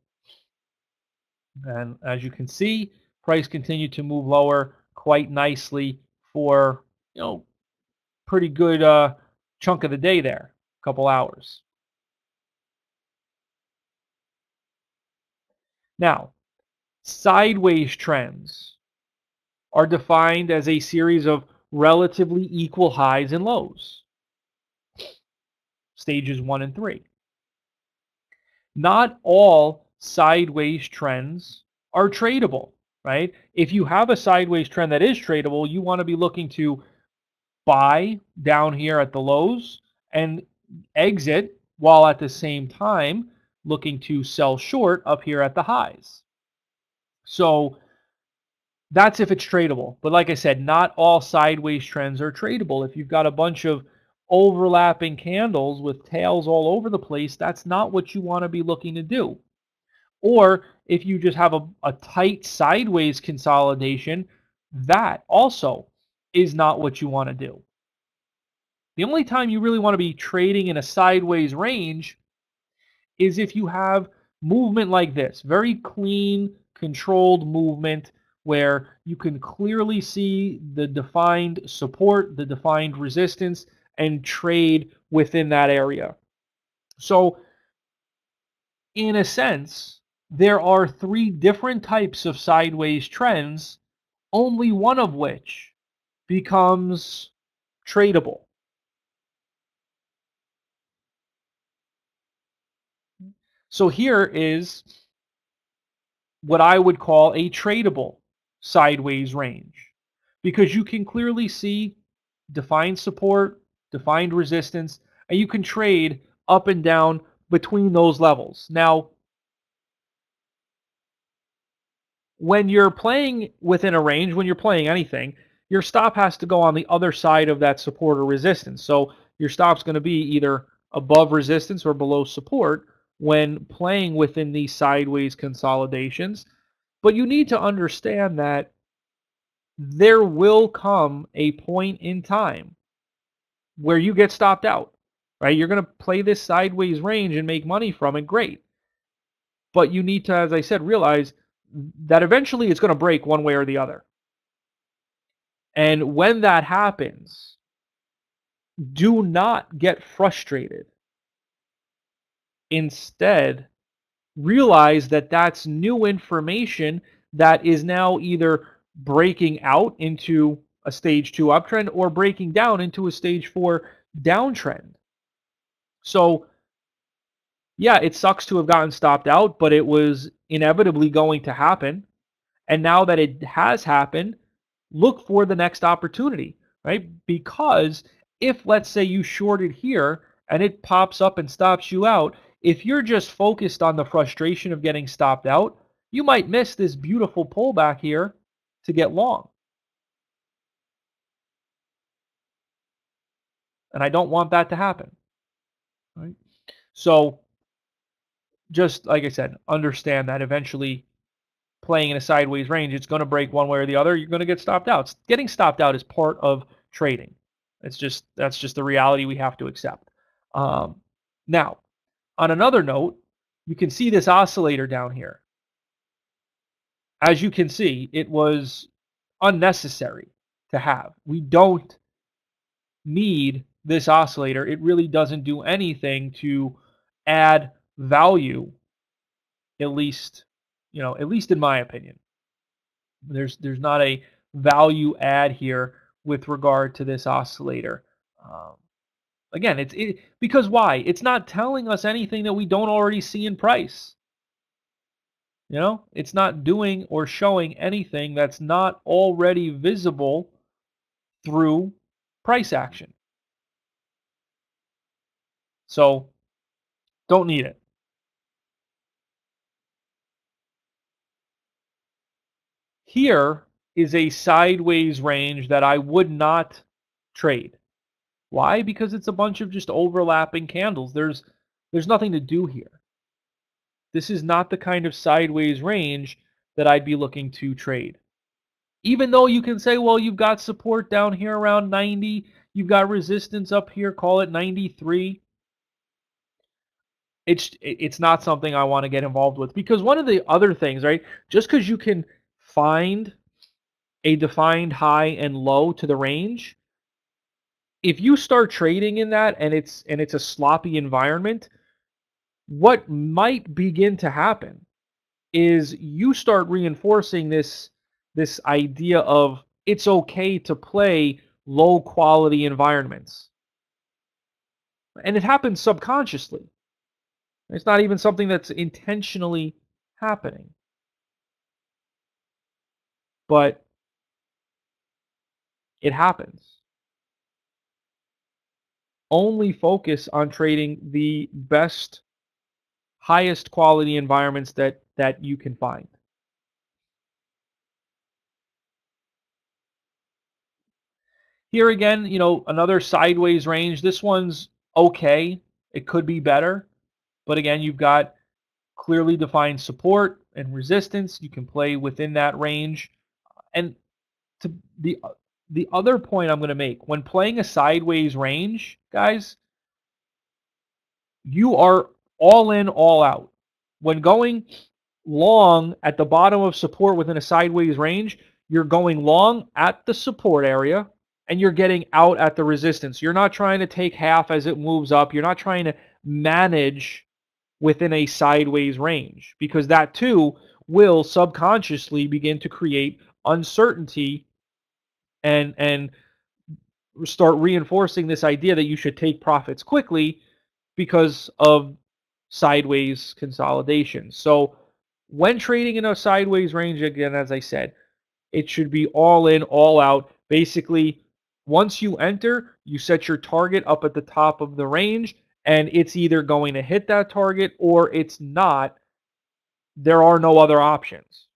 And as you can see, price continued to move lower quite nicely for, pretty good chunk of the day there, a couple hours. Now, sideways trends are defined as a series of relatively equal highs and lows, stages 1 and 3. Not all sideways trends are tradable, right? If you have a sideways trend that is tradable, you want to be looking to buy down here at the lows and exit while at the same time looking to sell short up here at the highs. So that's if it's tradable. But like I said, not all sideways trends are tradable. If you've got a bunch of overlapping candles with tails all over the place, that's not what you want to be looking to do. Or if you just have a tight sideways consolidation, that also is not what you want to do. The only time you really want to be trading in a sideways range is if you have movement like this, very clean, controlled movement where you can clearly see the defined support, the defined resistance, and trade within that area. So in a sense, there are 3 different types of sideways trends, only one of which becomes tradable. So here is what I would call a tradable sideways range because you can clearly see defined support, defined resistance, and you can trade up and down between those levels. Now, when you're playing within a range, when you're playing anything, your stop has to go on the other side of that support or resistance. So your stop's going to be either above resistance or below support when playing within these sideways consolidations. But you need to understand that there will come a point in time where you get stopped out, right? You're going to play this sideways range and make money from it, great. But you need to, as I said, realize that eventually it's going to break one way or the other. And when that happens, do not get frustrated. Instead, realize that that's new information that is now either breaking out into a stage 2 uptrend or breaking down into a stage 4 downtrend. So, yeah, it sucks to have gotten stopped out, but it was inevitably going to happen. And now that it has happened, look for the next opportunity, right? Because if, let's say, you shorted here and it pops up and stops you out, if you're just focused on the frustration of getting stopped out, you might miss this beautiful pullback here to get long. And I don't want that to happen, right? So just like I said, understand that eventually playing in a sideways range, it's going to break one way or the other. You're going to get stopped out. Getting stopped out is part of trading. That's just the reality we have to accept. Now, on another note, you can see this oscillator down here. As you can see, it was unnecessary to have. We don't need this oscillator. It really doesn't do anything to add value, at least, at least in my opinion. There's not a value add here with regard to this oscillator. Again, because why? It's not telling us anything that we don't already see in price. It's not doing or showing anything that's not already visible through price action. So don't need it. Here is a sideways range that I would not trade. Why? Because it's a bunch of just overlapping candles. There's nothing to do here. This is not the kind of sideways range that I'd be looking to trade. Even though you can say, well, you've got support down here around 90, you've got resistance up here, call it 93. It's not something I want to get involved with, because one of the other things, right, just because you can find a defined high and low to the range, if you start trading in that and it's a sloppy environment, what might begin to happen is you start reinforcing this idea of it's okay to play low quality environments. And it happens subconsciously. It's not even something that's intentionally happening. But it happens. Only focus on trading the best, highest quality environments that you can find. Here again, another sideways range. This one's okay. It could be better. But again, you've got clearly defined support and resistance. You can play within that range. And to the other point I'm going to make, when playing a sideways range, guys, you are all in, all out. When going long at the bottom of support within a sideways range, you're going long at the support area and you're getting out at the resistance. You're not trying to take half as it moves up. You're not trying to manage within a sideways range, because that too will subconsciously begin to create uncertainty and start reinforcing this idea that you should take profits quickly because of sideways consolidation. So when trading in a sideways range, again, as I said, it should be all in, all out. Basically, once you enter, you set your target up at the top of the range, and it's either going to hit that target or it's not. There are no other options,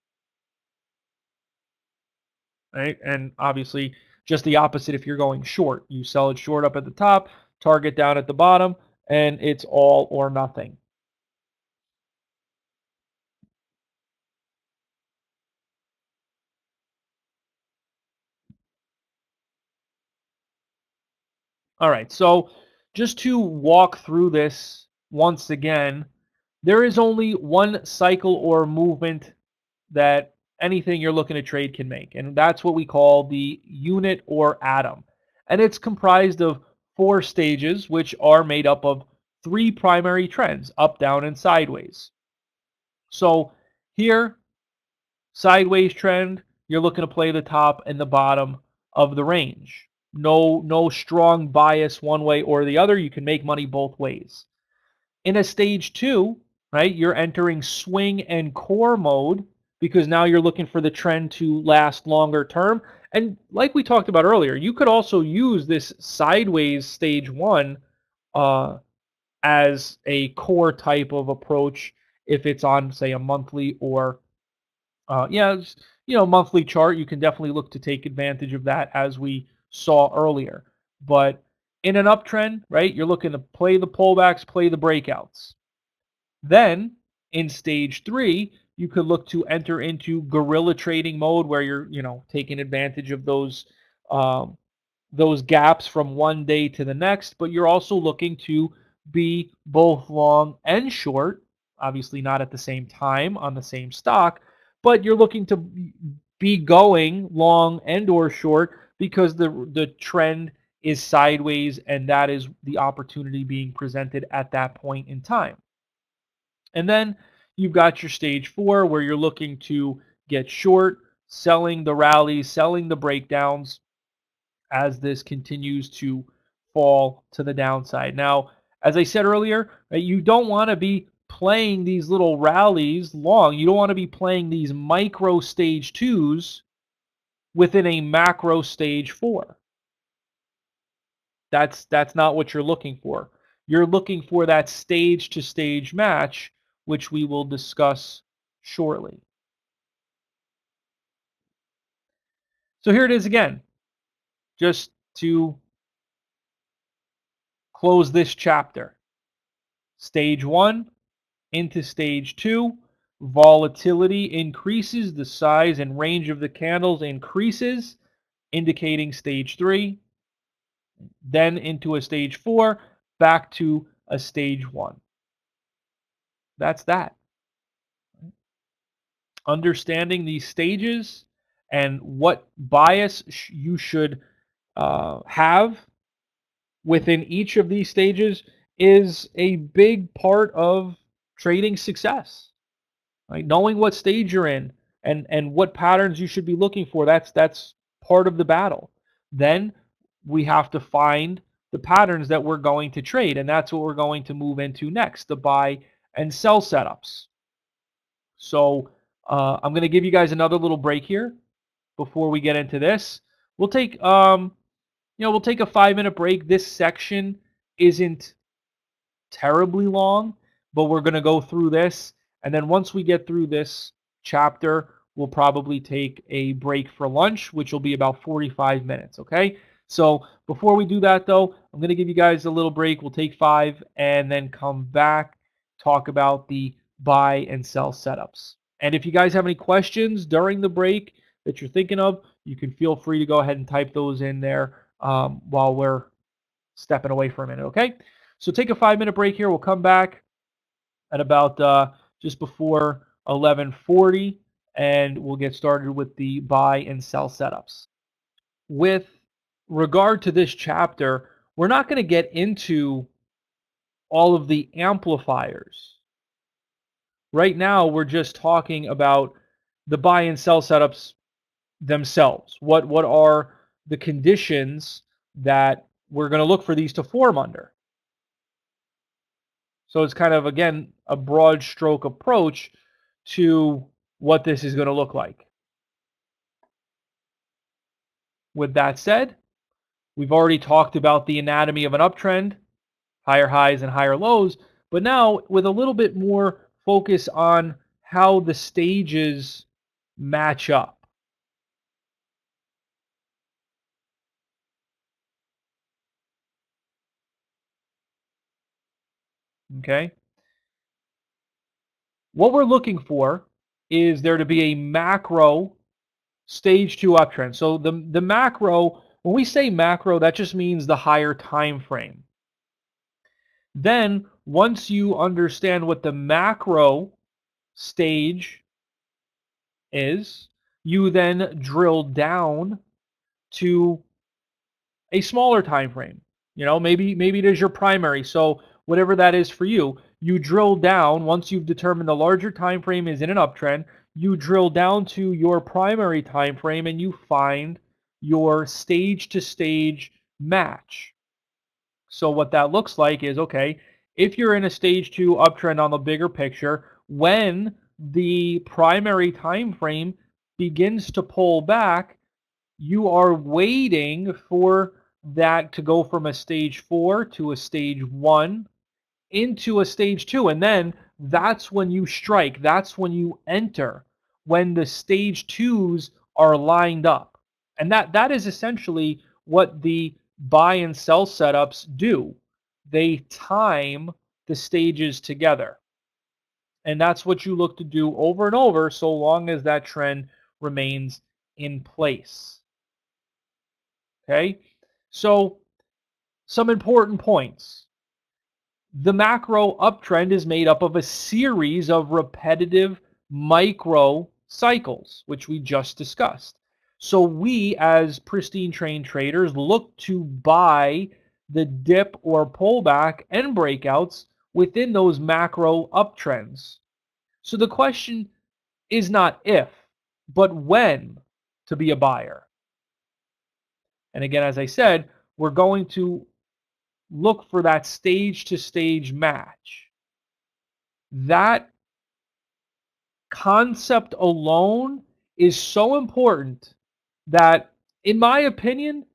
right? And obviously, just the opposite if you're going short. You sell it short up at the top, target down at the bottom, and it's all or nothing. All right, so just to walk through this once again, there is only one cycle or movement that anything you're looking to trade can make, and that's what we call the unit or atom. And it's comprised of 4 stages, which are made up of 3 primary trends, up, down, and sideways. So here, sideways trend, you're looking to play the top and the bottom of the range. No strong bias one way or the other. You can make money both ways. In a stage 2, right, you're entering swing and core mode because now you're looking for the trend to last longer term. And like we talked about earlier, you could also use this sideways stage 1 as a core type of approach if it's on, say, a monthly or monthly chart. You can definitely look to take advantage of that, as we saw earlier. But in an uptrend, right, you're looking to play the pullbacks, play the breakouts. Then in stage 3, you could look to enter into guerrilla trading mode, where you're, taking advantage of those gaps from one day to the next, but you're also looking to be both long and short, obviously not at the same time on the same stock, but you're looking to be going long and or short because the trend is sideways, and that is the opportunity being presented at that point in time. And then you've got your stage 4, where you're looking to get short, selling the rallies, selling the breakdowns as this continues to fall to the downside. Now, as I said earlier, you don't want to be playing these little rallies long. You don't want to be playing these micro stage 2s within a macro stage 4. That's not what you're looking for. You're looking for that stage to stage match, which we will discuss shortly. So here it is again, just to close this chapter. Stage 1 into stage 2, volatility increases, the size and range of the candles increases, indicating stage 3. Then into a stage 4, back to a stage 1. That's that. Understanding these stages and what bias you should have within each of these stages is a big part of trading success. Right? Knowing what stage you're in and what patterns you should be looking for, that's part of the battle. Then we have to find the patterns that we're going to trade, and that's what we're going to move into next, the buy and sell setups. So I'm going to give you guys another little break here before we get into this. We'll take a 5-minute break. This section isn't terribly long, but we're going to go through this, and then once we get through this chapter, we'll probably take a break for lunch, which will be about 45 minutes, okay? So before we do that, though, I'm going to give you guys a little break. We'll take 5 and then come back, talk about the buy and sell setups. And if you guys have any questions during the break that you're thinking of, you can feel free to go ahead and type those in there while we're stepping away for a minute, okay? So take a 5-minute break here. We'll come back at about just before 11:40, and we'll get started with the buy and sell setups. With regard to this chapter, we're not going to get into all of the amplifiers. Right now, we're just talking about the buy and sell setups themselves. What are the conditions that we're going to look for these to form under? So it's kind of, again, a broad stroke approach to what this is going to look like. With that said, we've already talked about the anatomy of an uptrend, higher highs and higher lows, but now with a little bit more focus on how the stages match up. Okay? What we're looking for is there to be a macro stage 2 uptrend. So the macro, when we say macro, that just means the higher time frame. Then once you understand what the macro stage is, you then drill down to a smaller time frame. Maybe it is your primary. So whatever that is for you, you drill down once you've determined the larger time frame is in an uptrend, you drill down to your primary time frame and you find your stage to stage match. So what that looks like is, okay, if you're in a stage 2 uptrend on the bigger picture, when the primary time frame begins to pull back, you are waiting for that to go from a stage 4 to a stage 1 into a stage 2, and then that's when you strike, that's when you enter, when the stage 2s are lined up. And that is essentially what the buy and sell setups do. They time the stages together, and that's what you look to do over and over so long as that trend remains in place. Okay, so some important points. The macro uptrend is made up of a series of repetitive micro cycles, which we just discussed. So we, as Pristine trained traders, look to buy the dip or pullback and breakouts within those macro uptrends. So the question is not if, but when to be a buyer. And again, as I said, we're going to look for that stage to stage match. That concept alone is so important that, in my opinion,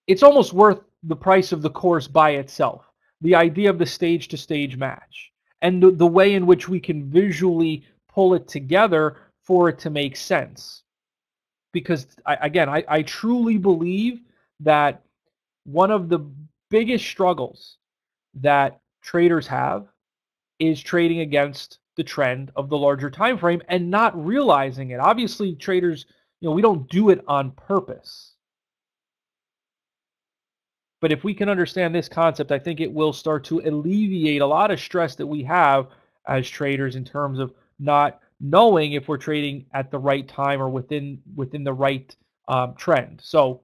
it's almost worth the price of the course by itself. The idea of the stage to stage match and the way in which we can visually pull it together for it to make sense. Because, I truly believe that one of the biggest struggles that traders have is trading against the trend of the larger time frame and not realizing it. Obviously, traders, we don't do it on purpose. But if we can understand this concept, I think it will start to alleviate a lot of stress that we have as traders in terms of not knowing if we're trading at the right time or within the right trend. So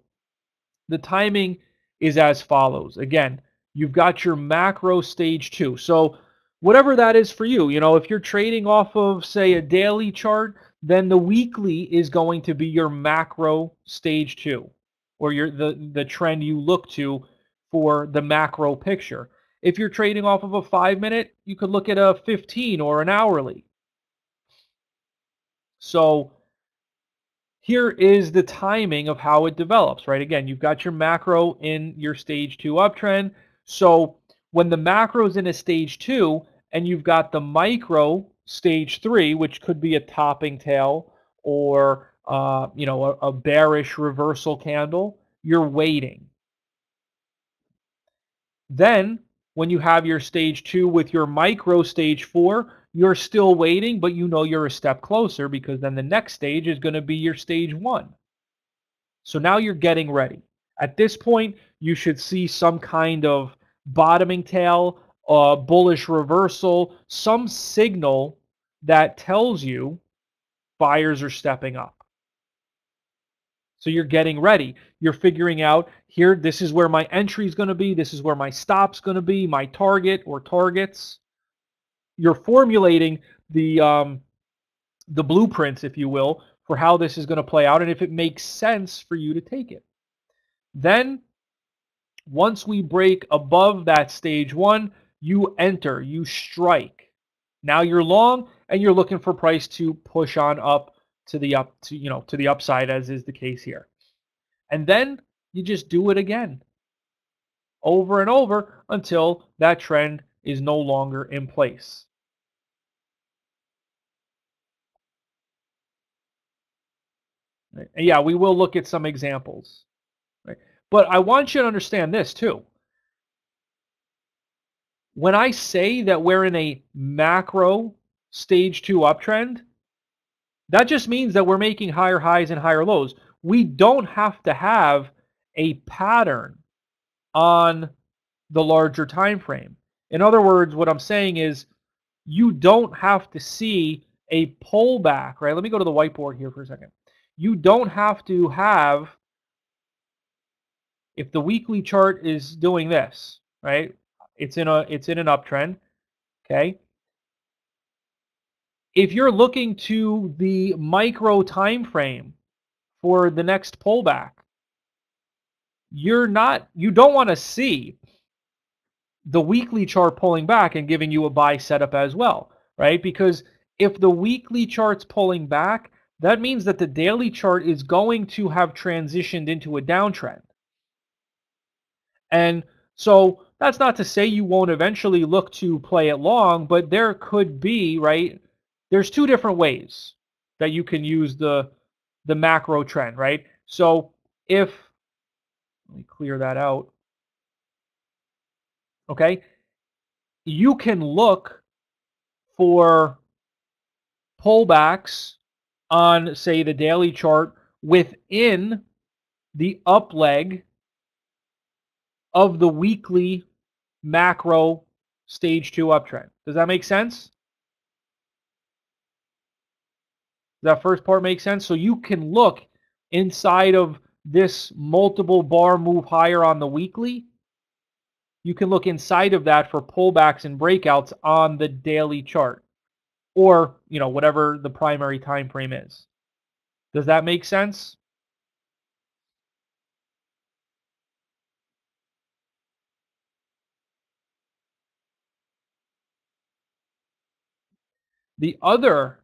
the timing is as follows. Again, you've got your macro stage 2. So whatever that is for you, if you're trading off of, say, a daily chart, then the weekly is going to be your macro stage 2, or the trend you look to for the macro picture. If you're trading off of a 5-minute, you could look at a 15 or an hourly. So here is the timing of how it develops, right? Again, you've got your macro in your stage 2 uptrend. So when the macro is in a stage 2 and you've got the micro stage 3, which could be a topping tail or a bearish reversal candle, you're waiting. Then when you have your stage 2 with your micro stage 4, you're still waiting, but you're a step closer because then the next stage is going to be your stage 1. So now you're getting ready. At this point, you should see some kind of bottoming tail, bullish reversal, some signal that tells you buyers are stepping up. So you're getting ready. You're figuring out here, this is where my entry is going to be. This is where my stop's going to be, my target or targets. You're formulating the blueprints, if you will, for how this is going to play out and if it makes sense for you to take it. Then, once we break above that stage 1, you enter, you strike. Now you're long and you're looking for price to push on up to the upside, as is the case here. And then you just do it again over and over until that trend is no longer in place. Right? And yeah, we will look at some examples. Right? But I want you to understand this too. When I say that we're in a macro stage 2 uptrend, that just means that we're making higher highs and higher lows. We don't have to have a pattern on the larger time frame. In other words, what I'm saying is you don't have to see a pullback, right? Let me go to the whiteboard here for a second. You don't have to have, if the weekly chart is doing this, right? It's in an uptrend, okay? If you're looking to the micro time frame for the next pullback, you don't want to see the weekly chart pulling back and giving you a buy setup as well, right? Because if the weekly chart's pulling back, that means that the daily chart is going to have transitioned into a downtrend. And so that's not to say you won't eventually look to play it long, but there could be, right? There's two different ways that you can use the macro trend, right? So if, let me clear that out. Okay, you can look for pullbacks on, say, the daily chart within the up leg of the weekly macro stage 2 uptrend. Does that make sense? Does that first part make sense? So you can look inside of this multiple bar move higher on the weekly. You can look inside of that for pullbacks and breakouts on the daily chart, or whatever the primary time frame is. Does that make sense? The other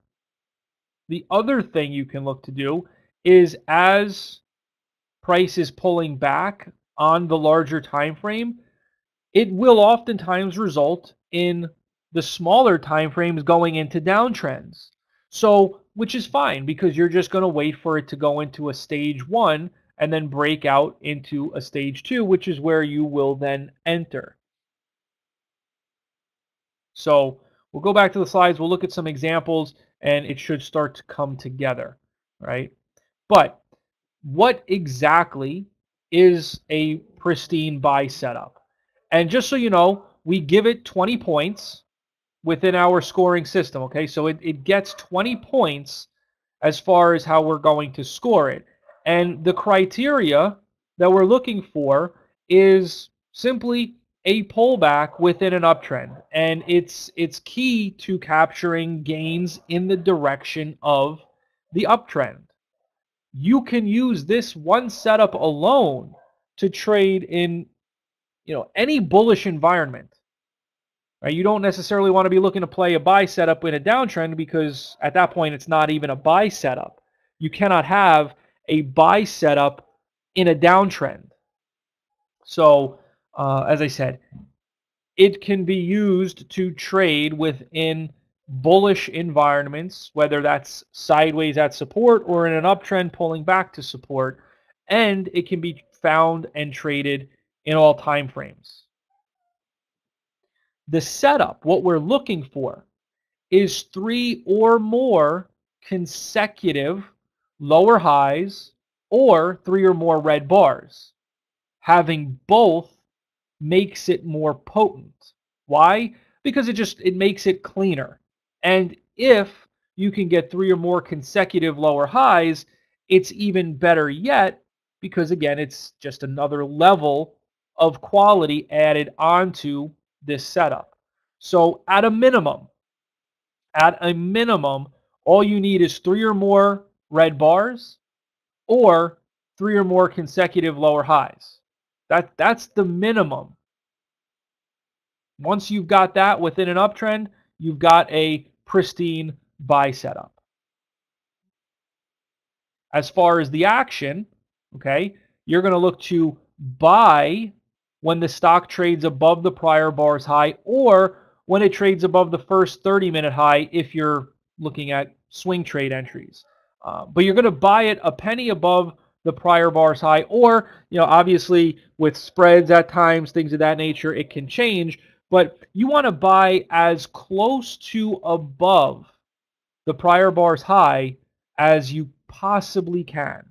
thing you can look to do is, as price is pulling back on the larger time frame, it will oftentimes result in the smaller time frames going into downtrends. So, which is fine, because you're just going to wait for it to go into a stage 1 and then break out into a stage 2, which is where you will then enter. So we'll go back to the slides, we'll look at some examples, and it should start to come together, right? But what exactly is a pristine buy setup? And just so you know, we give it 20 points within our scoring system, okay? So it gets 20 points as far as how we're going to score it. And the criteria that we're looking for is simply a pullback within an uptrend. And it's key to capturing gains in the direction of the uptrend. You can use this one setup alone to trade in any bullish environment. Right? You don't necessarily want to be looking to play a buy setup in a downtrend, because at that point it's not even a buy setup. You cannot have a buy setup in a downtrend. So, as I said, it can be used to trade within bullish environments, whether that's sideways at support or in an uptrend pulling back to support, and it can be found and traded in all time frames. The setup, what we're looking for, is 3 or more consecutive lower highs or 3 or more red bars. Having both makes it more potent. Why? Because it makes it cleaner. And if you can get 3 or more consecutive lower highs, it's even better yet, because again, it's just another level of quality added onto this setup. So at a minimum, all you need is 3 or more red bars or 3 or more consecutive lower highs. That's the minimum. Once you've got that within an uptrend, you've got a pristine buy setup. As far as the action, okay, you're going to look to buy when the stock trades above the prior bar's high, or when it trades above the first 30-minute high if you're looking at swing trade entries. But you're going to buy it a penny above the prior bar's high, or, obviously with spreads at times, things of that nature, it can change, but you want to buy as close to above the prior bar's high as you possibly can.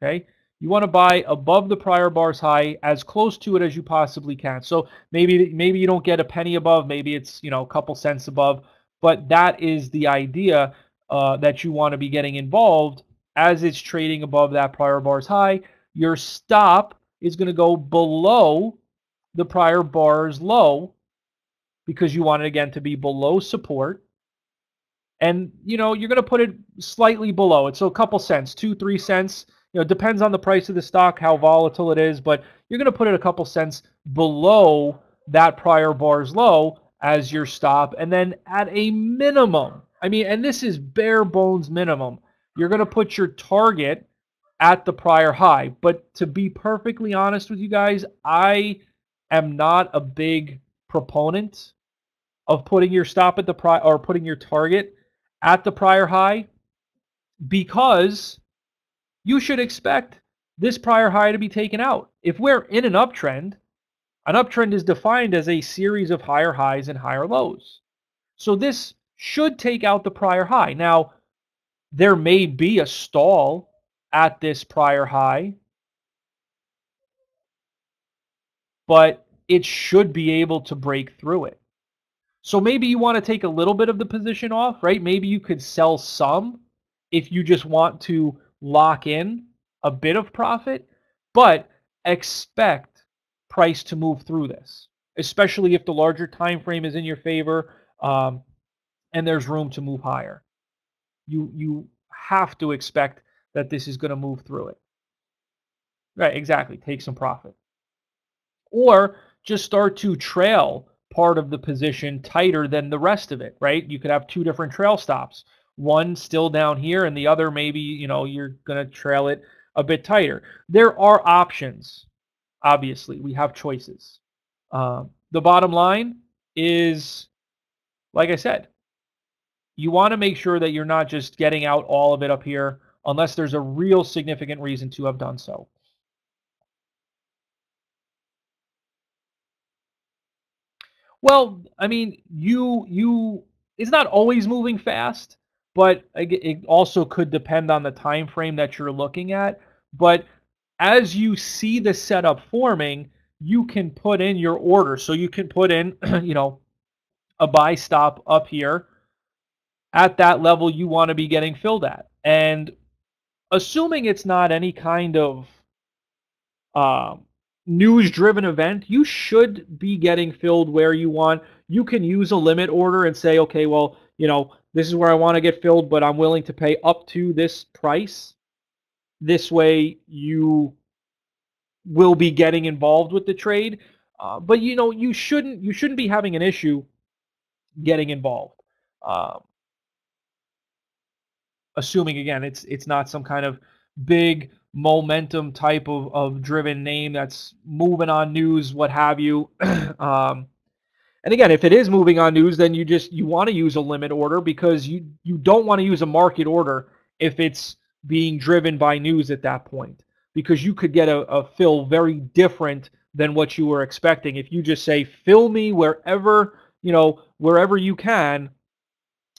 Okay? You want to buy above the prior bar's high, as close to it as you possibly can. So maybe you don't get a penny above, maybe it's a couple cents above, but that is the idea that you want to be getting involved as it's trading above that prior bar's high. Your stop is going to go below the prior bar's low because you want it again to be below support. And you're going to put it slightly below it, so a couple cents, 2-3 cents. It depends on the price of the stock, how volatile it is, but you're going to put it a couple cents below that prior bar's low as your stop. And then at a minimum, and this is bare bones minimum, you're going to put your target at the prior high. But to be perfectly honest with you guys, I am not a big proponent of putting your stop at the or putting your target at the prior high, because you should expect this prior high to be taken out. If we're in an uptrend is defined as a series of higher highs and higher lows. So this should take out the prior high. Now, there may be a stall at this prior high, but it should be able to break through it. So maybe you want to take a little bit of the position off, right? Maybe you could sell some if you just want to lock in a bit of profit, but expect price to move through this, especially if the larger time frame is in your favor and there's room to move higher. You have to expect that this is going to move through it. Right, exactly. Take some profit. Or just start to trail part of the position tighter than the rest of it, right? You could have two different trail stops. One still down here and the other maybe, you're going to trail it a bit tighter. There are options, obviously. We have choices. The bottom line is, like I said, you want to make sure that you're not just getting out all of it up here unless there's a real significant reason to have done so. Well, it's not always moving fast, but it also could depend on the time frame that you're looking at. But as you see the setup forming, you can put in your order. So you can put in, a buy stop up here at that level you want to be getting filled at. And assuming it's not any kind of news-driven event, you should be getting filled where you want. You can use a limit order and say, okay, well, this is where I want to get filled, but I'm willing to pay up to this price. This way, you will be getting involved with the trade. But you shouldn't be having an issue getting involved. Assuming again, it's not some kind of big momentum type of driven name that's moving on news, what have you. And again, if it is moving on news, then you want to use a limit order, because you don't want to use a market order if it's being driven by news at that point, because you could get a fill very different than what you were expecting. If you just say fill me wherever you can,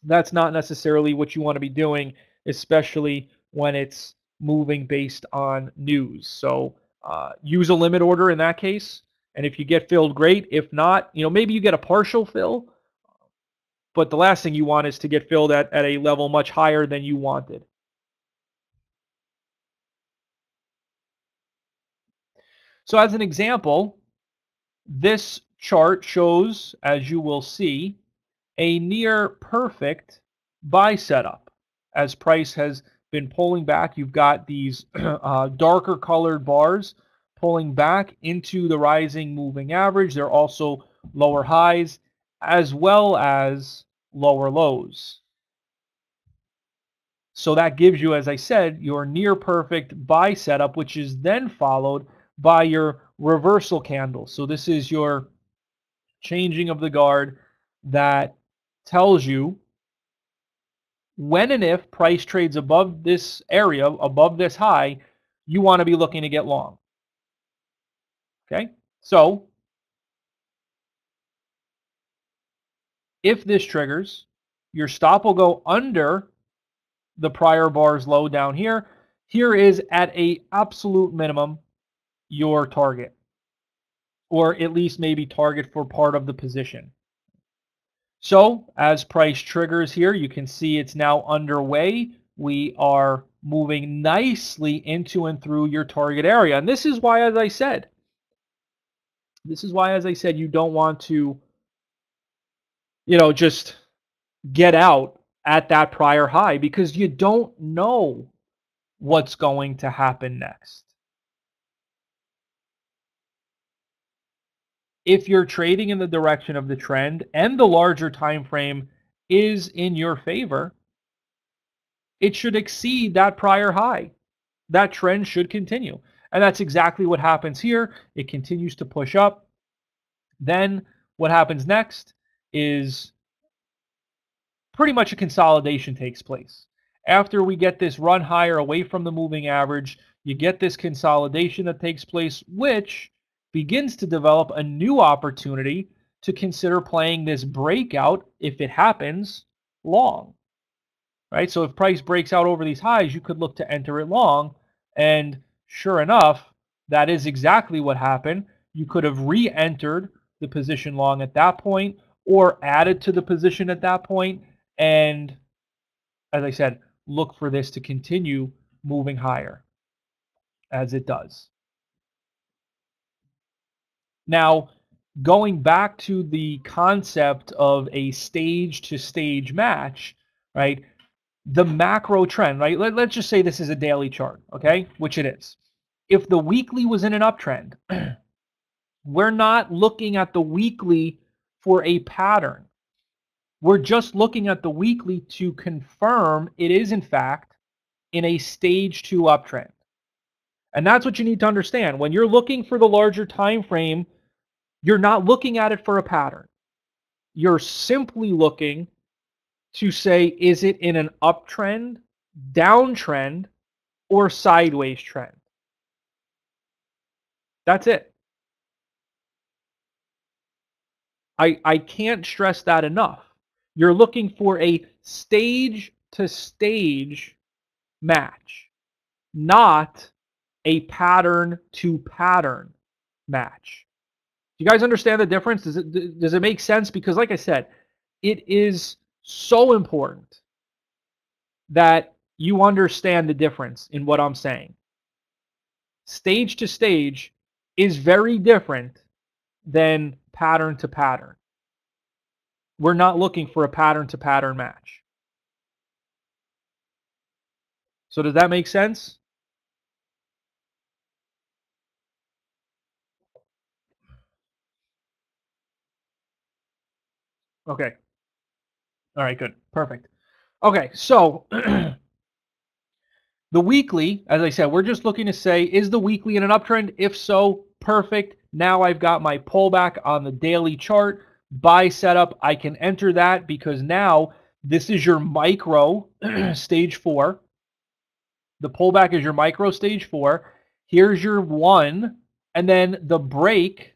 that's not necessarily what you want to be doing, especially when it's moving based on news. So use a limit order in that case. And if you get filled, great. If not, maybe you get a partial fill. But the last thing you want is to get filled at a level much higher than you wanted. So as an example, this chart shows, as you will see, a near perfect buy setup. As price has been pulling back, you've got these darker colored bars pulling back into the rising moving average. They're also lower highs as well as lower lows. So that gives you, as I said, your near perfect buy setup, which is then followed by your reversal candle. So this is your changing of the guard that tells you when and if price trades above this area, above this high, you want to be looking to get long. Okay? So if this triggers, your stop will go under the prior bar's low down here. here is at a absolute minimum your target, or at least maybe target for part of the position. So as price triggers here, you can see it's now underway. We are moving nicely into and through your target area. And this is why, as I said, you don't want to, just get out at that prior high, because you don't know what's going to happen next. If you're trading in the direction of the trend and the larger time frame is in your favor, it should exceed that prior high. That trend should continue. And that's exactly what happens here. It continues to push up. Then what happens next is pretty much a consolidation takes place. After we get this run higher away from the moving average, you get this consolidation that takes place, which begins to develop a new opportunity to consider playing this breakout, if it happens, long. Right? So if price breaks out over these highs, you could look to enter it long. And sure enough, that is exactly what happened. You could have re-entered the position long at that point, or added to the position at that point. And as I said, look for this to continue moving higher as it does. Now, going back to the concept of a stage-to-stage match, right? The macro trend, right? Let's just say this is a daily chart, okay? Which it is. If the weekly was in an uptrend, we're not looking at the weekly for a pattern. We're just looking at the weekly to confirm it is, in fact, in a stage 2 uptrend. And that's what you need to understand. When you're looking for the larger time frame, you're not looking at it for a pattern. You're simply looking to say, is it in an uptrend, downtrend, or sideways trend? That's it. I can't stress that enough. You're looking for a stage-to-stage match, not a pattern-to-pattern match. Do you guys understand the difference? Does it make sense? Because like I said, it is so important that you understand the difference in what I'm saying. Stage to stage is very different than pattern to pattern. We're not looking for a pattern to pattern match. So does that make sense? Okay. All right, good. Perfect. Okay, so the weekly, as I said, we're just looking to say, is the weekly in an uptrend? If so, perfect. Now I've got my pullback on the daily chart. Buy setup, I can enter that because now this is your micro stage 4. The pullback is your micro stage 4. Here's your 1. And then the break,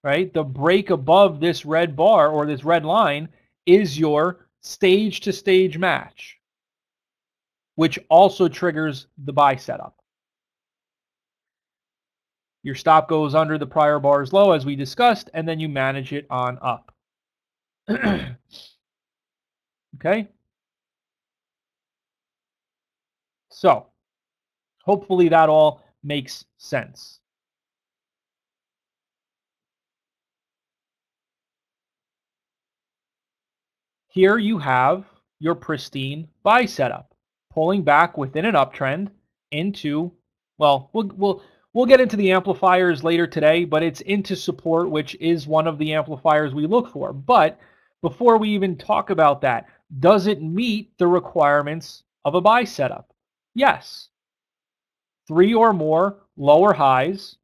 right? The break above this red bar or this red line is your stage to stage match, which also triggers the buy setup. Your stop goes under the prior bar's low, as we discussed, and then you manage it on up. Okay? So, hopefully that all makes sense. Here you have your pristine buy setup, pulling back within an uptrend into, well, we'll get into the amplifiers later today, but it's into support, which is one of the amplifiers we look for. But before we even talk about that, does it meet the requirements of a buy setup? Yes. 3 or more lower highs,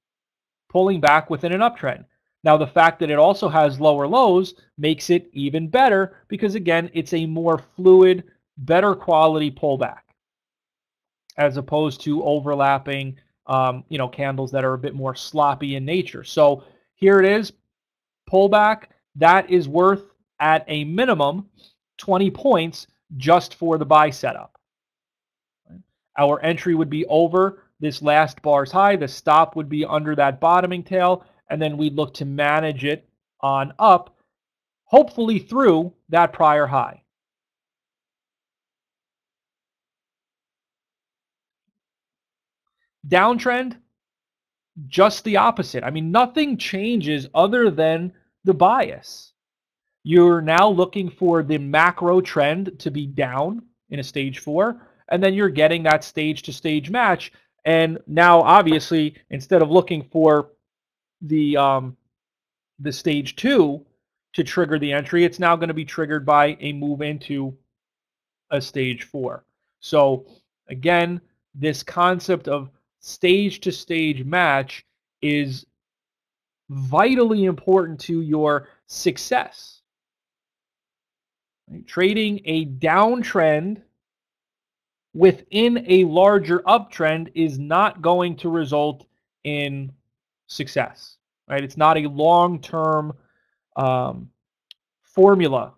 pulling back within an uptrend. Now, the fact that it also has lower lows makes it even better because, again, it's a more fluid, better quality pullback as opposed to overlapping, candles that are a bit more sloppy in nature. So here it is, pullback. That is worth, at a minimum, 20 points just for the buy setup. Our entry would be over this last bar's high. The stop would be under that bottoming tail, and then we'd look to manage it on up, hopefully through that prior high. Downtrend, just the opposite. I mean, nothing changes other than the bias. You're now looking for the macro trend to be down in a stage 4, and then you're getting that stage to stage match. And now, obviously, instead of looking for the stage 2 to trigger the entry, it's now going to be triggered by a move into a stage 4. So again, this concept of stage to stage match is vitally important to your success. Right? Trading a downtrend within a larger uptrend is not going to result in success. Right? It's not a long-term formula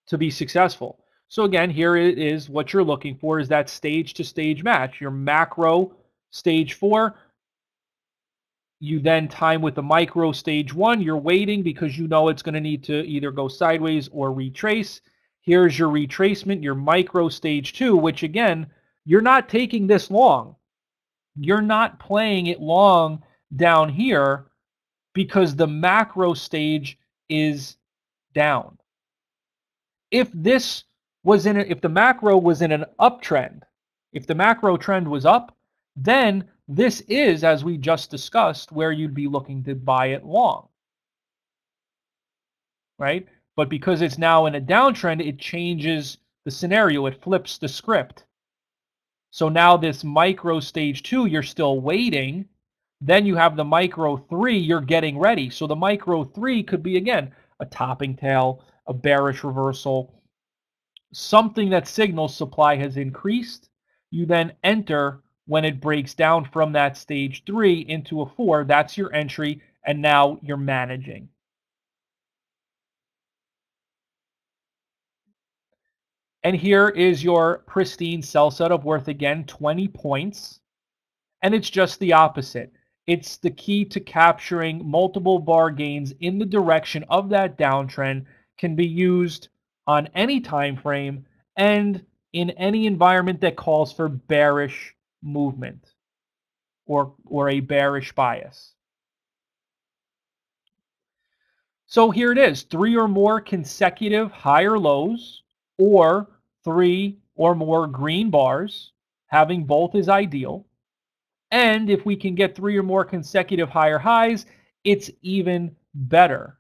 to be successful. So again, here it is. What you're looking for is that stage to stage match. Your macro stage 4, you then time with the micro stage 1. You're waiting because you know it's going to need to either go sideways or retrace. Here's your retracement, your micro stage 2, which again, you're not taking this long. You're not playing it long down here because the macro stage is down. If this was if the macro was in an uptrend, if the macro trend was up, then this is, as we just discussed, where you'd be looking to buy it long, right? But because it's now in a downtrend, it changes the scenario. It flips the script. So now this micro stage 2, you're still waiting. Then you have the micro 3, you're getting ready. So the micro 3 could be, again, a topping tail, a bearish reversal, something that signals supply has increased. You then enter when it breaks down from that stage 3 into a 4. That's your entry, and now you're managing. And here is your pristine sell setup worth, again, 20 points. And it's just the opposite. It's the key to capturing multiple bar gains in the direction of that downtrend, can be used on any time frame and in any environment that calls for bearish movement or a bearish bias. So here it is, 3 or more consecutive higher lows or 3 or more green bars. Having both is ideal. And if we can get 3 or more consecutive higher highs, it's even better.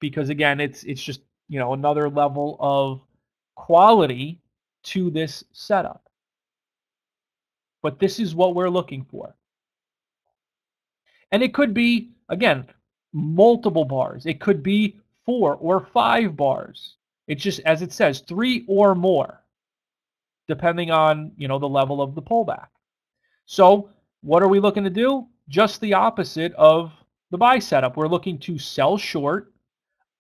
Because again, it's just, another level of quality to this setup. But this is what we're looking for. And it could be, again, multiple bars. It could be 4 or 5 bars. It's just, as it says, 3 or more, depending on, the level of the pullback. So what are we looking to do? Just the opposite of the buy setup. We're looking to sell short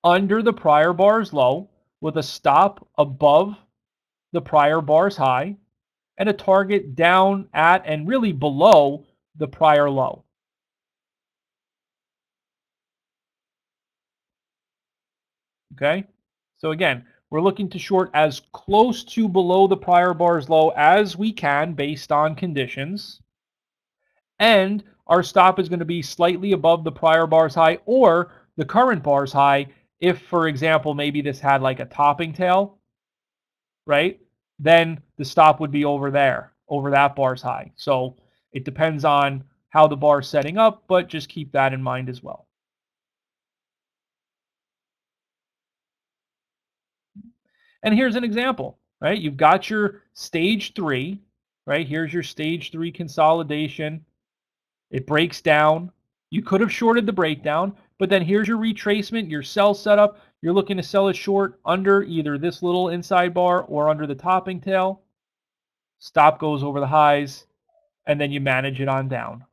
under the prior bar's low with a stop above the prior bar's high and a target down at and really below the prior low. Okay? So again, we're looking to short as close to below the prior bar's low as we can based on conditions. And our stop is going to be slightly above the prior bar's high or the current bar's high if, for example, maybe this had like a topping tail, right? Then the stop would be over there, over that bar's high. So it depends on how the bar is setting up, but just keep that in mind as well. And here's an example, right? You've got your stage 3, right? Here's your stage 3 consolidation. It breaks down. You could have shorted the breakdown, but then here's your retracement, your sell setup. You're looking to sell it short under either this little inside bar or under the topping tail. Stop goes over the highs, and then you manage it on down.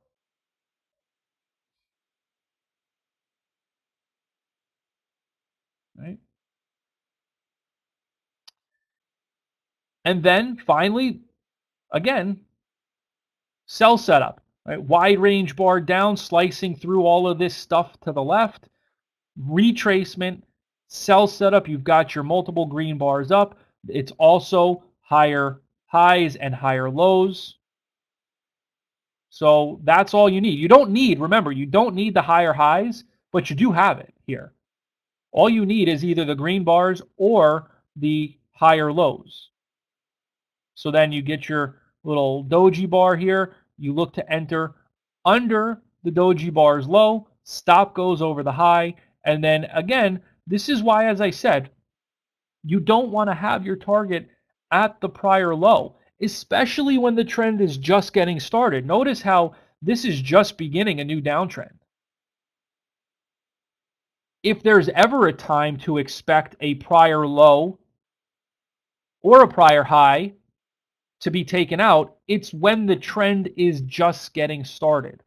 Right? And then finally, again, Sell setup, right? Wide range bar down, slicing through all of this stuff to the left. Retracement, sell setup, you've got your multiple green bars up. It's also higher highs and higher lows. So that's all you need. You don't need, remember, you don't need the higher highs, but you do have it here. All you need is either the green bars or the higher lows. So then you get your little doji bar here. You look to enter under the doji bar's low. Stop goes over the high. And then again, this is why, as I said, you don't want to have your target at the prior low, especially when the trend is just getting started. Notice how this is just beginning a new downtrend. If there's ever a time to expect a prior low or a prior high to be taken out, it's when the trend is just getting started.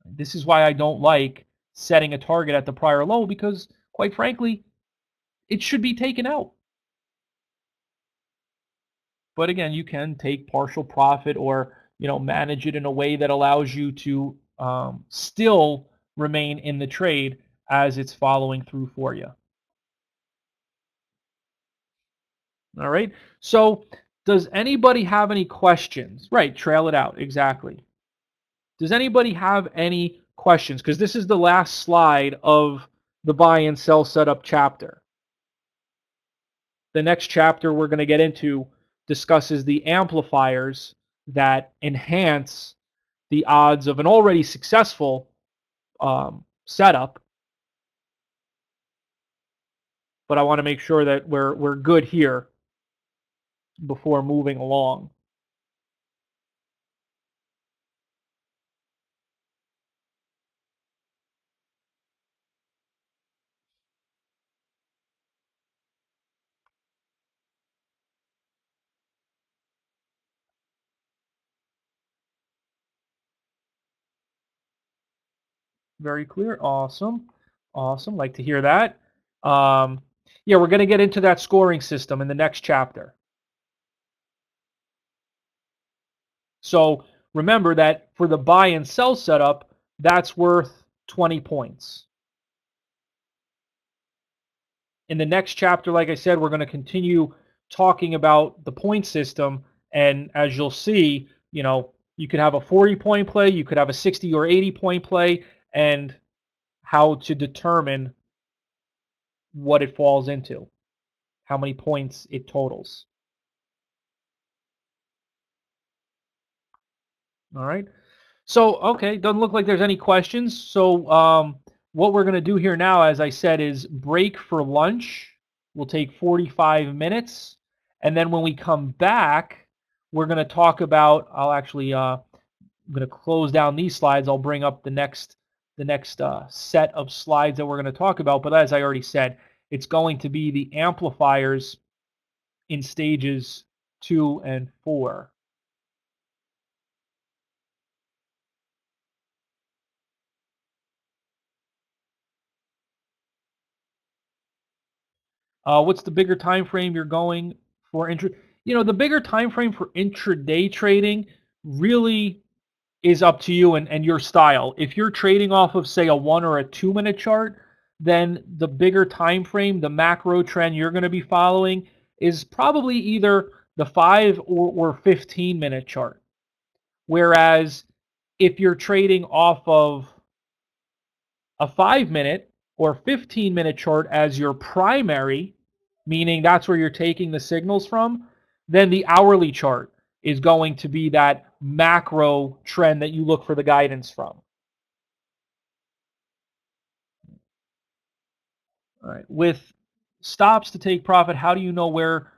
This is why I don't like setting a target at the prior low, because quite frankly, it should be taken out. But again, you can take partial profit or manage it in a way that allows you to still remain in the trade as it's following through for you. All right. So does anybody have any questions? Right. Trail it out. Exactly. Does anybody have any questions? Because this is the last slide of the buy and sell setup chapter. The next chapter we're going to get into discusses the amplifiers that enhance the odds of an already successful setup. But I want to make sure that we're good here before moving along. Very clear. Awesome. Awesome. Like to hear that. Yeah, we're going to get into that scoring system in the next chapter. So remember that for the buy and sell setup, that's worth 20 points. In the next chapter, like I said, we're going to continue talking about the point system. And as you'll see, you could have a 40-point play, you could have a 60 or 80-point play, and how to determine what it falls into, how many points it totals. All right. So, okay, doesn't look like there's any questions. So what we're going to do here now, as I said, is break for lunch. We'll take 45 minutes. And then when we come back, we're going to talk about, I'm going to close down these slides. I'll bring up the next set of slides that we're going to talk about. But as I already said, it's going to be the amplifiers in stages 2 and 4. What's the bigger time frame you're going for? The bigger time frame for intraday trading really is up to you and your style. If you're trading off of, say, a 1 or a 2-minute chart, then the bigger time frame, the macro trend you're going to be following is probably either the 5 or 15-minute chart. Whereas if you're trading off of a 5-minute or 15-minute chart as your primary, meaning that's where you're taking the signals from, then the hourly chart is going to be that macro trend that you look for the guidance from. All right. With stops to take profit, how do you know where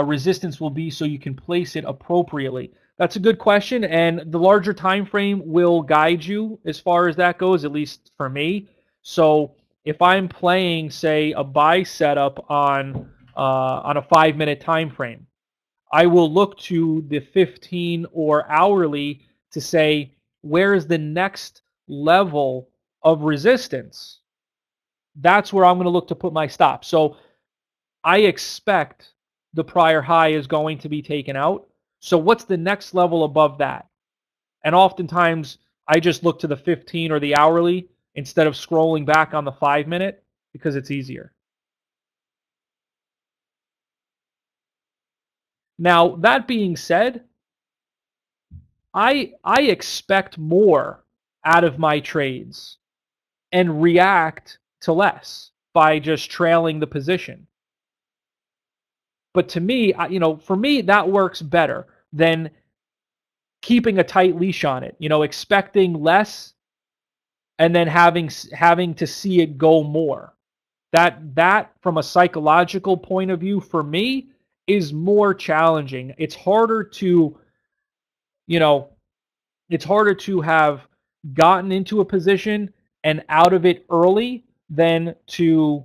resistance will be so you can place it appropriately? That's a good question, and the larger time frame will guide you as far as that goes, at least for me. So if I'm playing, say, a buy setup on a 5-minute time frame, I will look to the 15 or hourly to say, where is the next level of resistance? That's where I'm going to look to put my stop. So I expect the prior high is going to be taken out. So what's the next level above that? And oftentimes I just look to the 15 or the hourly instead of scrolling back on the 5 minute because it's easier. Now, that being said, I expect more out of my trades and react to less by just trailing the position. But to me, for me, that works better than keeping a tight leash on it. Expecting less and then having to see it go more. That from a psychological point of view for me is more challenging. You know, it's harder to have gotten into a position and out of it early than to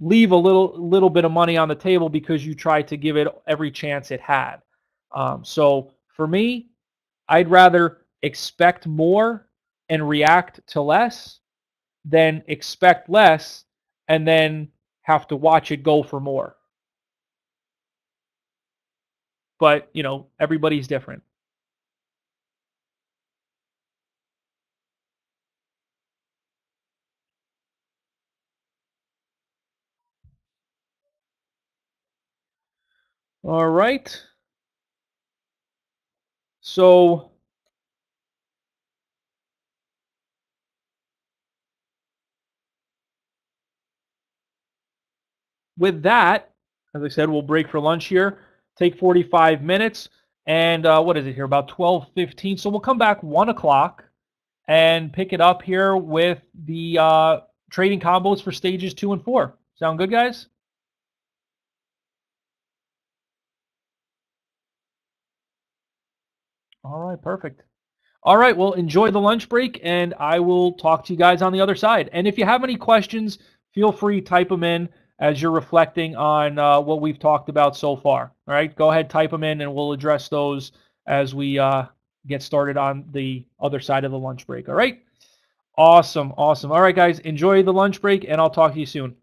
leave a little bit of money on the table because you tried to give it every chance it had. So for me, I'd rather expect more and react to less than expect less and then have to watch it go for more. But, everybody's different. All right. So with that, as I said, we'll break for lunch here, take 45 minutes. And what is it here? About 12:15. So we'll come back 1 o'clock and pick it up here with the trading combos for stages 2 and 4. Sound good, guys? All right, perfect. All right, well, enjoy the lunch break, and I will talk to you guys on the other side. And if you have any questions, feel free to type them in as you're reflecting on what we've talked about so far. All right, go ahead, type them in, and we'll address those as we get started on the other side of the lunch break. All right, awesome, awesome. All right, guys, enjoy the lunch break, and I'll talk to you soon.